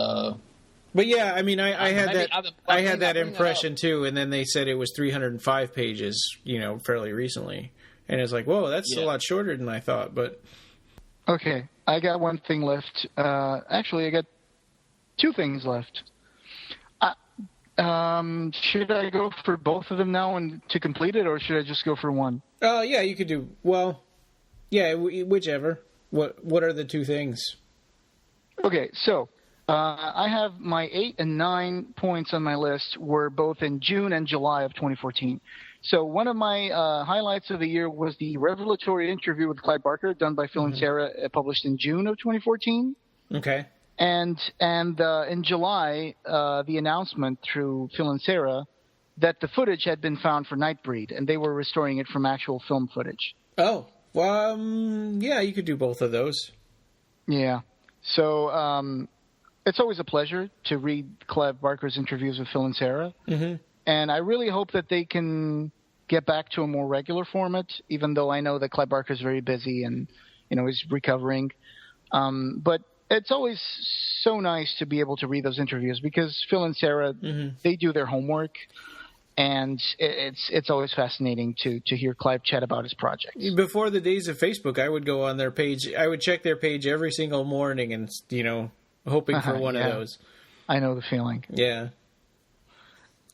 B: yeah, I had that impression too, and then they said it was 305 pages, fairly recently. And it's like, whoa, that's a lot shorter than I thought, but
D: okay, I got one thing left. Actually, I got two things left. Should I go for both of them now and to complete it, or should I just go for one?
B: Yeah, you could do. Well, yeah, whichever. What are the two things? Okay,
D: so I have my 8 and 9 points on my list were both in June and July of 2014. So one of my highlights of the year was the revelatory interview with Clive Barker done by Phil and Sarah, published in June of 2014.
B: Okay.
D: And in July, the announcement through Phil and Sarah that the footage had been found for Nightbreed, and they were restoring it from actual film footage.
B: Oh, well, yeah, you could do both of those.
D: Yeah. So it's always a pleasure to read Clive Barker's interviews with Phil and Sarah.
B: Mm-hmm.
D: And I really hope that they can get back to a more regular format, even though I know that Clive Barker's very busy and, he's recovering. But it's always so nice to be able to read those interviews because Phil and Sarah, they do their homework, and it's always fascinating to hear Clive chat about his project.
B: Before the days of Facebook, I would go on their page. I would check their page every single morning and, hoping for one of those.
D: I know the feeling.
B: Yeah.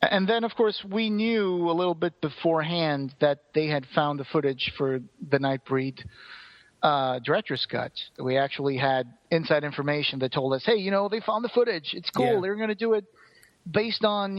D: And then, of course, we knew a little bit beforehand that they had found the footage for the Nightbreed director's cut. We actually had inside information that told us, hey, they found the footage. It's cool. Yeah. They're going to do it based on,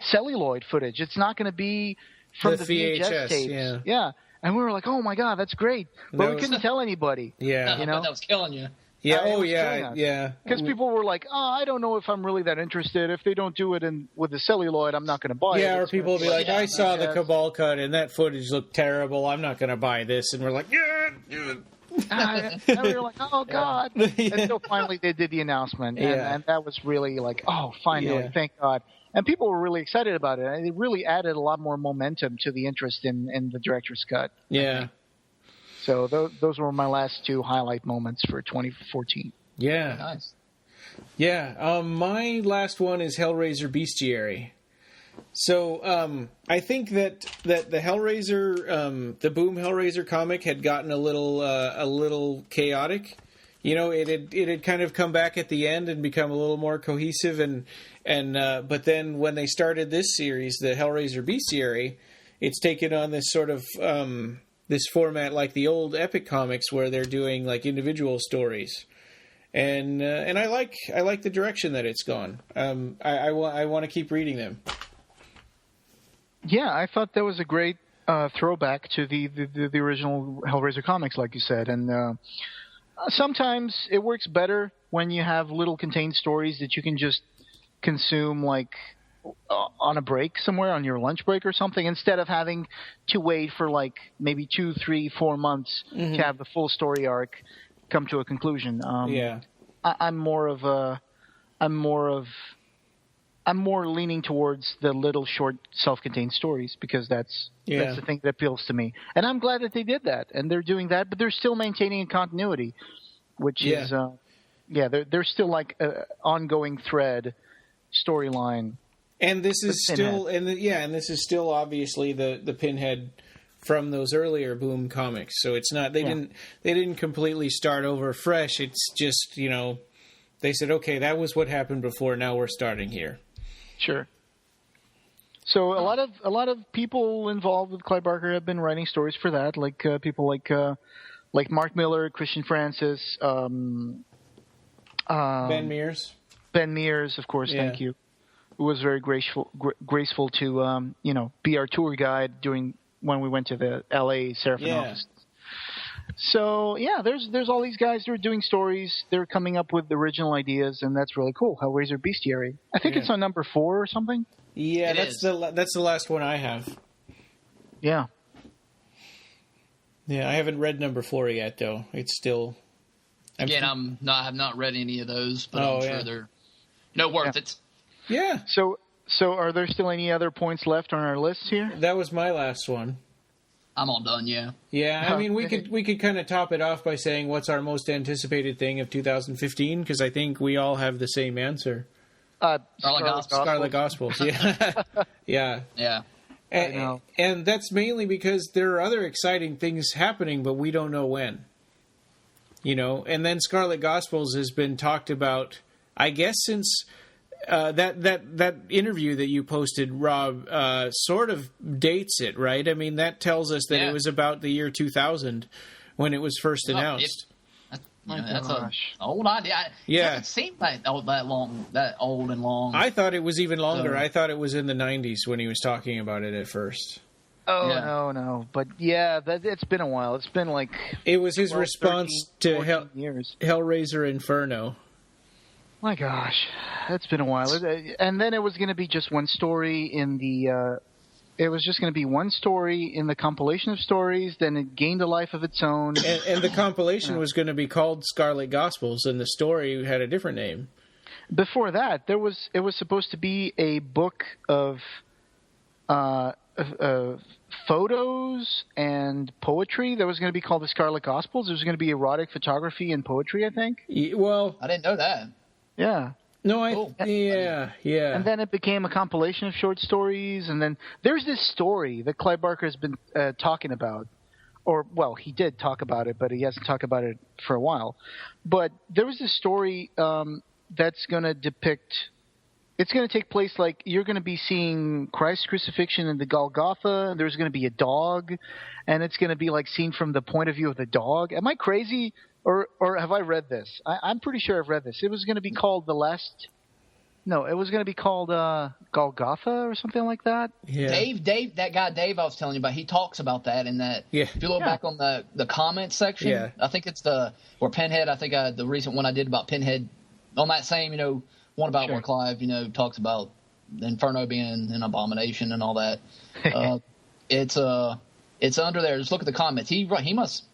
D: celluloid footage. It's not going to be from the VHS tapes. Yeah. And we were like, oh, my God, that's great. But we couldn't tell anybody.
B: Yeah.
C: I thought that was killing you.
B: Yeah. Yeah.
D: Because people were like, I don't know if I'm really that interested. If they don't do it with the celluloid, I'm not going to buy it.
B: Yeah, or people will be like, I saw the Cabal cut and that footage looked terrible. I'm not going to buy this. And we're like,
D: and we were like, oh, God. Yeah. And so finally they did the announcement. And that was really like, oh, finally, thank God. And people were really excited about it. And it really added a lot more momentum to the interest in the director's cut.
B: Yeah.
D: So those were my last two highlight moments for 2014.
B: Yeah.
C: Nice.
B: Yeah. My last one is Hellraiser Bestiary. So I think that the Hellraiser, the Boom Hellraiser comic had gotten a little chaotic. It had kind of come back at the end and become a little more cohesive, and but then when they started this series, the Hellraiser Bestiary, it's taken on this sort of this format like the old Epic comics where they're doing like individual stories, and I like the direction that it's gone. I want to keep reading them.
D: Yeah, I thought that was a great throwback to the original Hellraiser comics, like you said. And sometimes it works better when you have little contained stories that you can just consume, like on a break somewhere, on your lunch break or something, instead of having to wait for like maybe 2, 3, 4 months to have the full story arc come to a conclusion. I'm more leaning towards the little short self-contained stories because that's the thing that appeals to me. And I'm glad that they did that, and they're doing that, but they're still maintaining a continuity, which is they're still like an ongoing thread storyline.
B: And this is still this is still obviously the Pinhead from those earlier Boom comics. So it's not they didn't completely start over fresh. It's just, they said, okay, that was what happened before, now we're starting here.
D: Sure. So a lot of people involved with Clive Barker have been writing stories for that, like people like Mark Miller, Christian Francis,
B: Ben Mears.
D: Ben Mears, of course, thank you. Who was very graceful to be our tour guide when we went to the LA Seraphim office. So there's all these guys who are doing stories. They're coming up with original ideas, and that's really cool. Hellraiser Bestiary. I think it's on number 4 or something.
B: Yeah, that's the last one I have.
D: Yeah.
B: Yeah, I haven't read number 4 yet, though. It's still.
C: I have not read any of those, but I'm sure they're worth it.
D: Yeah. So are there still any other points left on our list here?
B: That was my last one.
C: I'm all done, yeah.
B: Yeah, I mean, we could kind of top it off by saying what's our most anticipated thing of 2015, because I think we all have the same answer. Scarlet Gospels, yeah. Yeah.
C: Yeah.
B: And that's mainly because there are other exciting things happening, but we don't know when. And then Scarlet Gospels has been talked about, I guess, since that interview that you posted, Rob, sort of dates it, right? I mean, that tells us that it was about the year 2000 when it was first announced.
C: That's an old idea. It doesn't seem that old and long.
B: I thought it was even longer. I thought it was in the 90s when he was talking about it at first.
D: Oh, no. But, it's been a while. It's been like...
B: It was his response 13, to Hellraiser Inferno.
D: My gosh, that's been a while. And then it was going to be just one story in the... it was just going to be one story in the compilation of stories, then it gained a life of its own.
B: And the compilation was going to be called Scarlet Gospels, and the story had a different name.
D: Before that, it was supposed to be a book of photos and poetry that was going to be called the Scarlet Gospels. There was going to be erotic photography and poetry, I think.
B: Well,
C: I didn't know that.
D: Yeah.
B: No,
D: yeah. And then it became a compilation of short stories, and then there's this story that Clive Barker has been talking about. Or, well, he did talk about it, but he hasn't talked about it for a while. But there was this story that's going to depict... It's going to take place like you're going to be seeing Christ's crucifixion in the Golgotha. There's going to be a dog, and it's going to be like seen from the point of view of the dog. Am I crazy, or have I read this? I'm pretty sure I've read this. It was going to be called it was going to be called Golgotha or something like that.
B: Yeah.
C: Dave, that guy Dave I was telling you about, he talks about that in that. Yeah. If you look back on the comments section, I think it's where Pinhead. I think the recent one I did about Pinhead on that same one about where Clive, talks about Inferno being an abomination and all that. It's under there. Just look at the comments. He must.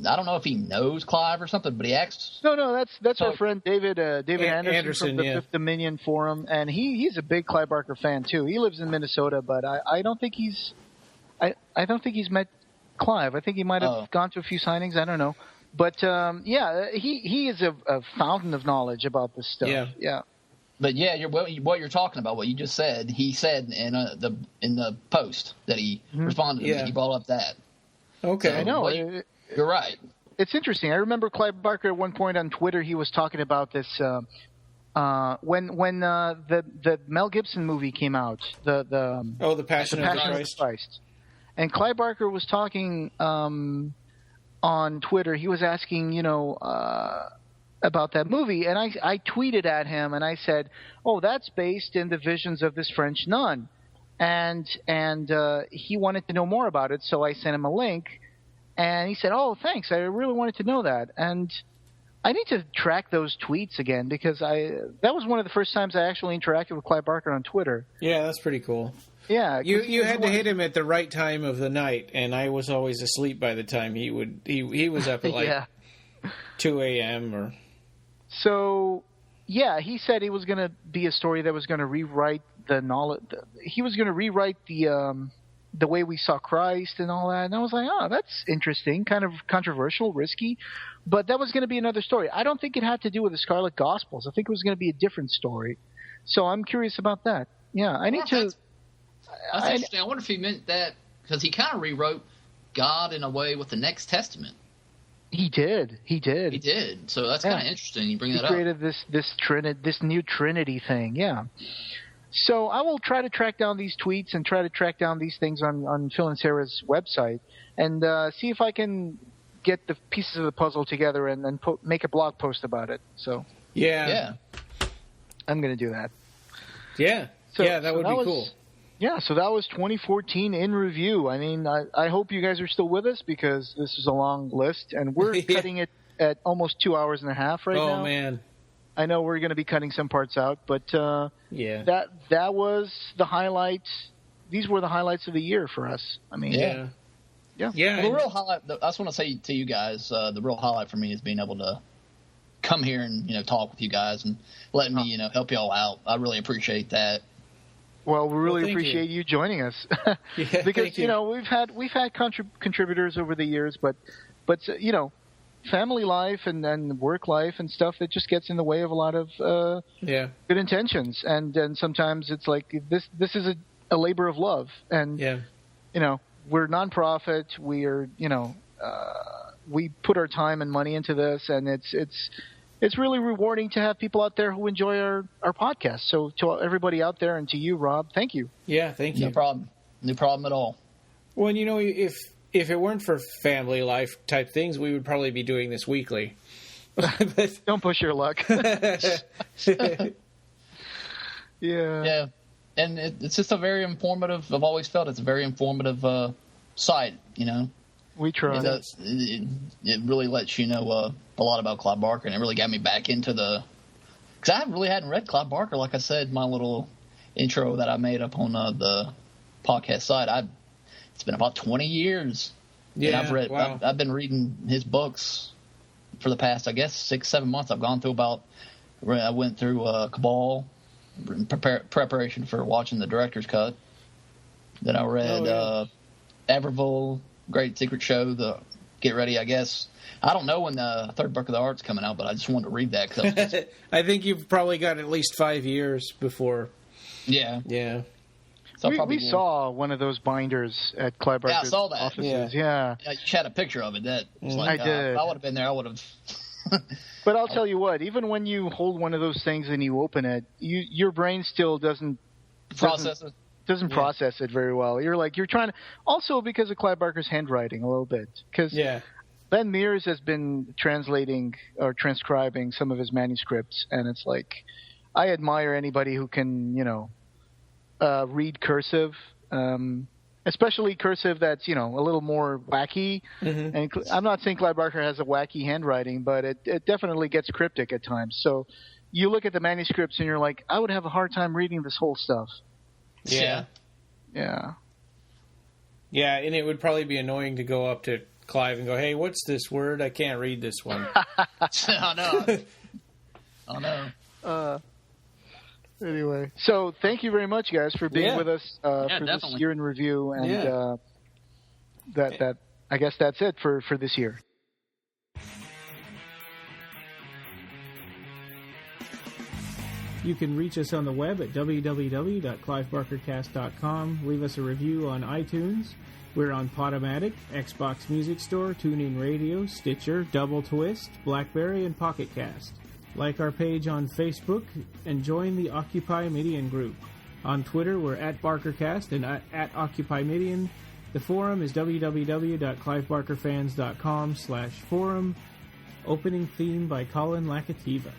C: I don't know if he knows Clive or something, but he acts.
D: No, that's our friend David Anderson from the Fifth Dominion Forum, and he's a big Clive Barker fan too. He lives in Minnesota, but I don't think he's met Clive. I think he might have gone to a few signings. I don't know, but he is a fountain of knowledge about this stuff. Yeah.
C: But what you're talking about, what you just said, he said in the post that he responded to. He brought up that.
B: Okay,
C: so,
D: I know.
C: You're right.
D: It's interesting. I remember Clive Barker at one point on Twitter. He was talking about this when the Mel Gibson movie came out.
B: The Passion of
D: Christ. And Clive Barker was talking on Twitter. He was asking, about that movie, and I tweeted at him and I said, "Oh, that's based in the visions of this French nun." and he wanted to know more about it, so I sent him a link, and he said, "Oh, thanks, I really wanted to know that." And I need to track those tweets again, because that was one of the first times I actually interacted with Clive Barker on Twitter.
B: Yeah, that's pretty cool.
D: Yeah,
B: you had to hit him at the right time of the night, and I was always asleep by the time he was up at like 2 a.m. or.
D: So, yeah, he said it was going to be a story that was going to rewrite the knowledge. He was going to rewrite the way we saw Christ and all that. And I was like, oh, that's interesting, kind of controversial, risky. But that was going to be another story. I don't think it had to do with the Scarlet Gospels. I think it was going to be a different story. So I'm curious about that. Yeah, I need to.
C: That's interesting. I wonder if he meant that because he kind of rewrote God in a way with the Next Testament.
D: He did.
C: So that's kind of interesting. You bring that up.
D: He created this new Trinity thing. Yeah. So I will try to track down these tweets and try to track down these things on Phil and Sarah's website and see if I can get the pieces of the puzzle together and then make a blog post about it. So
C: yeah,
D: I'm going to do that.
B: Yeah. That would be cool.
D: Yeah, so that was 2014 in review. I mean, I hope you guys are still with us because this is a long list, and we're cutting it at almost 2 hours and a half right now.
B: Oh, man.
D: I know we're going to be cutting some parts out, but that was the highlights. These were the highlights of the year for us. I mean,
C: yeah. Well, the real highlight, I just want to say to you guys, the real highlight for me is being able to come here and talk with you guys and letting me help y'all out. I really appreciate that.
D: Well, we really appreciate you joining us because we've had contributors over the years, but family life and work life and stuff, it just gets in the way of a lot of good intentions, and sometimes it's like this is a labor of love, and we're nonprofit, we're we put our time and money into this, and it's really rewarding to have people out there who enjoy our podcast. So to everybody out there and to you, Rob, thank you.
B: Yeah, thank you.
C: No problem. No problem at all.
B: Well, if it weren't for family life type things, we would probably be doing this weekly.
D: But don't push your luck.
C: Yeah. And it's just a very informative, I've always felt it's a very informative site,
D: We try.
C: It really lets you know a lot about Clive Barker, and it really got me back into because I really hadn't read Clive Barker, like I said, my little intro that I made up on the podcast site. It's been about 20 years.
B: Yeah,
C: and I've been reading his books for the past, I guess, 6-7 months. I've gone through I went through Cabal, preparation for watching the director's cut. Then I read Everville, Great Secret Show, the Get Ready, I guess. I don't know when the third book of the art's coming out, but I just wanted to read that. Cause
B: I think you've probably got at least 5 years before.
C: Yeah.
B: Yeah.
D: So we saw one of those binders at Clive Barker's
C: I saw that.
D: offices. Yeah.
C: You had a picture of it. That was like,
D: I did.
C: If I would have been there, I would have.
D: But I'll tell you what, even when you hold one of those things and you open it, your brain still doesn't process it very well. You're trying to, also because of Clive Barker's handwriting a little bit, because Ben Mears has been translating or transcribing some of his manuscripts, and it's like, I admire anybody who can read cursive, especially cursive that's a little more wacky. Mm-hmm. And I'm not saying Clive Barker has a wacky handwriting, but it definitely gets cryptic at times. So you look at the manuscripts and you're like, I would have a hard time reading this whole stuff.
B: Yeah, and it would probably be annoying to go up to Clive and go, hey, what's this word? I can't read this one.
C: I know.
D: Anyway, so thank you very much, guys, for being with us for this year in review, and that I guess that's it for this year.
B: You can reach us on the web at www.clivebarkercast.com. Leave us a review on iTunes. We're on Podomatic, Xbox Music Store, TuneIn Radio, Stitcher, Doubletwist, Blackberry, and Pocketcast. Like our page on Facebook and join the Occupy Midian group. On Twitter, we're at BarkerCast and at Occupy Midian. The forum is www.clivebarkerfans.com/forum. Opening theme by Colin Lacativa.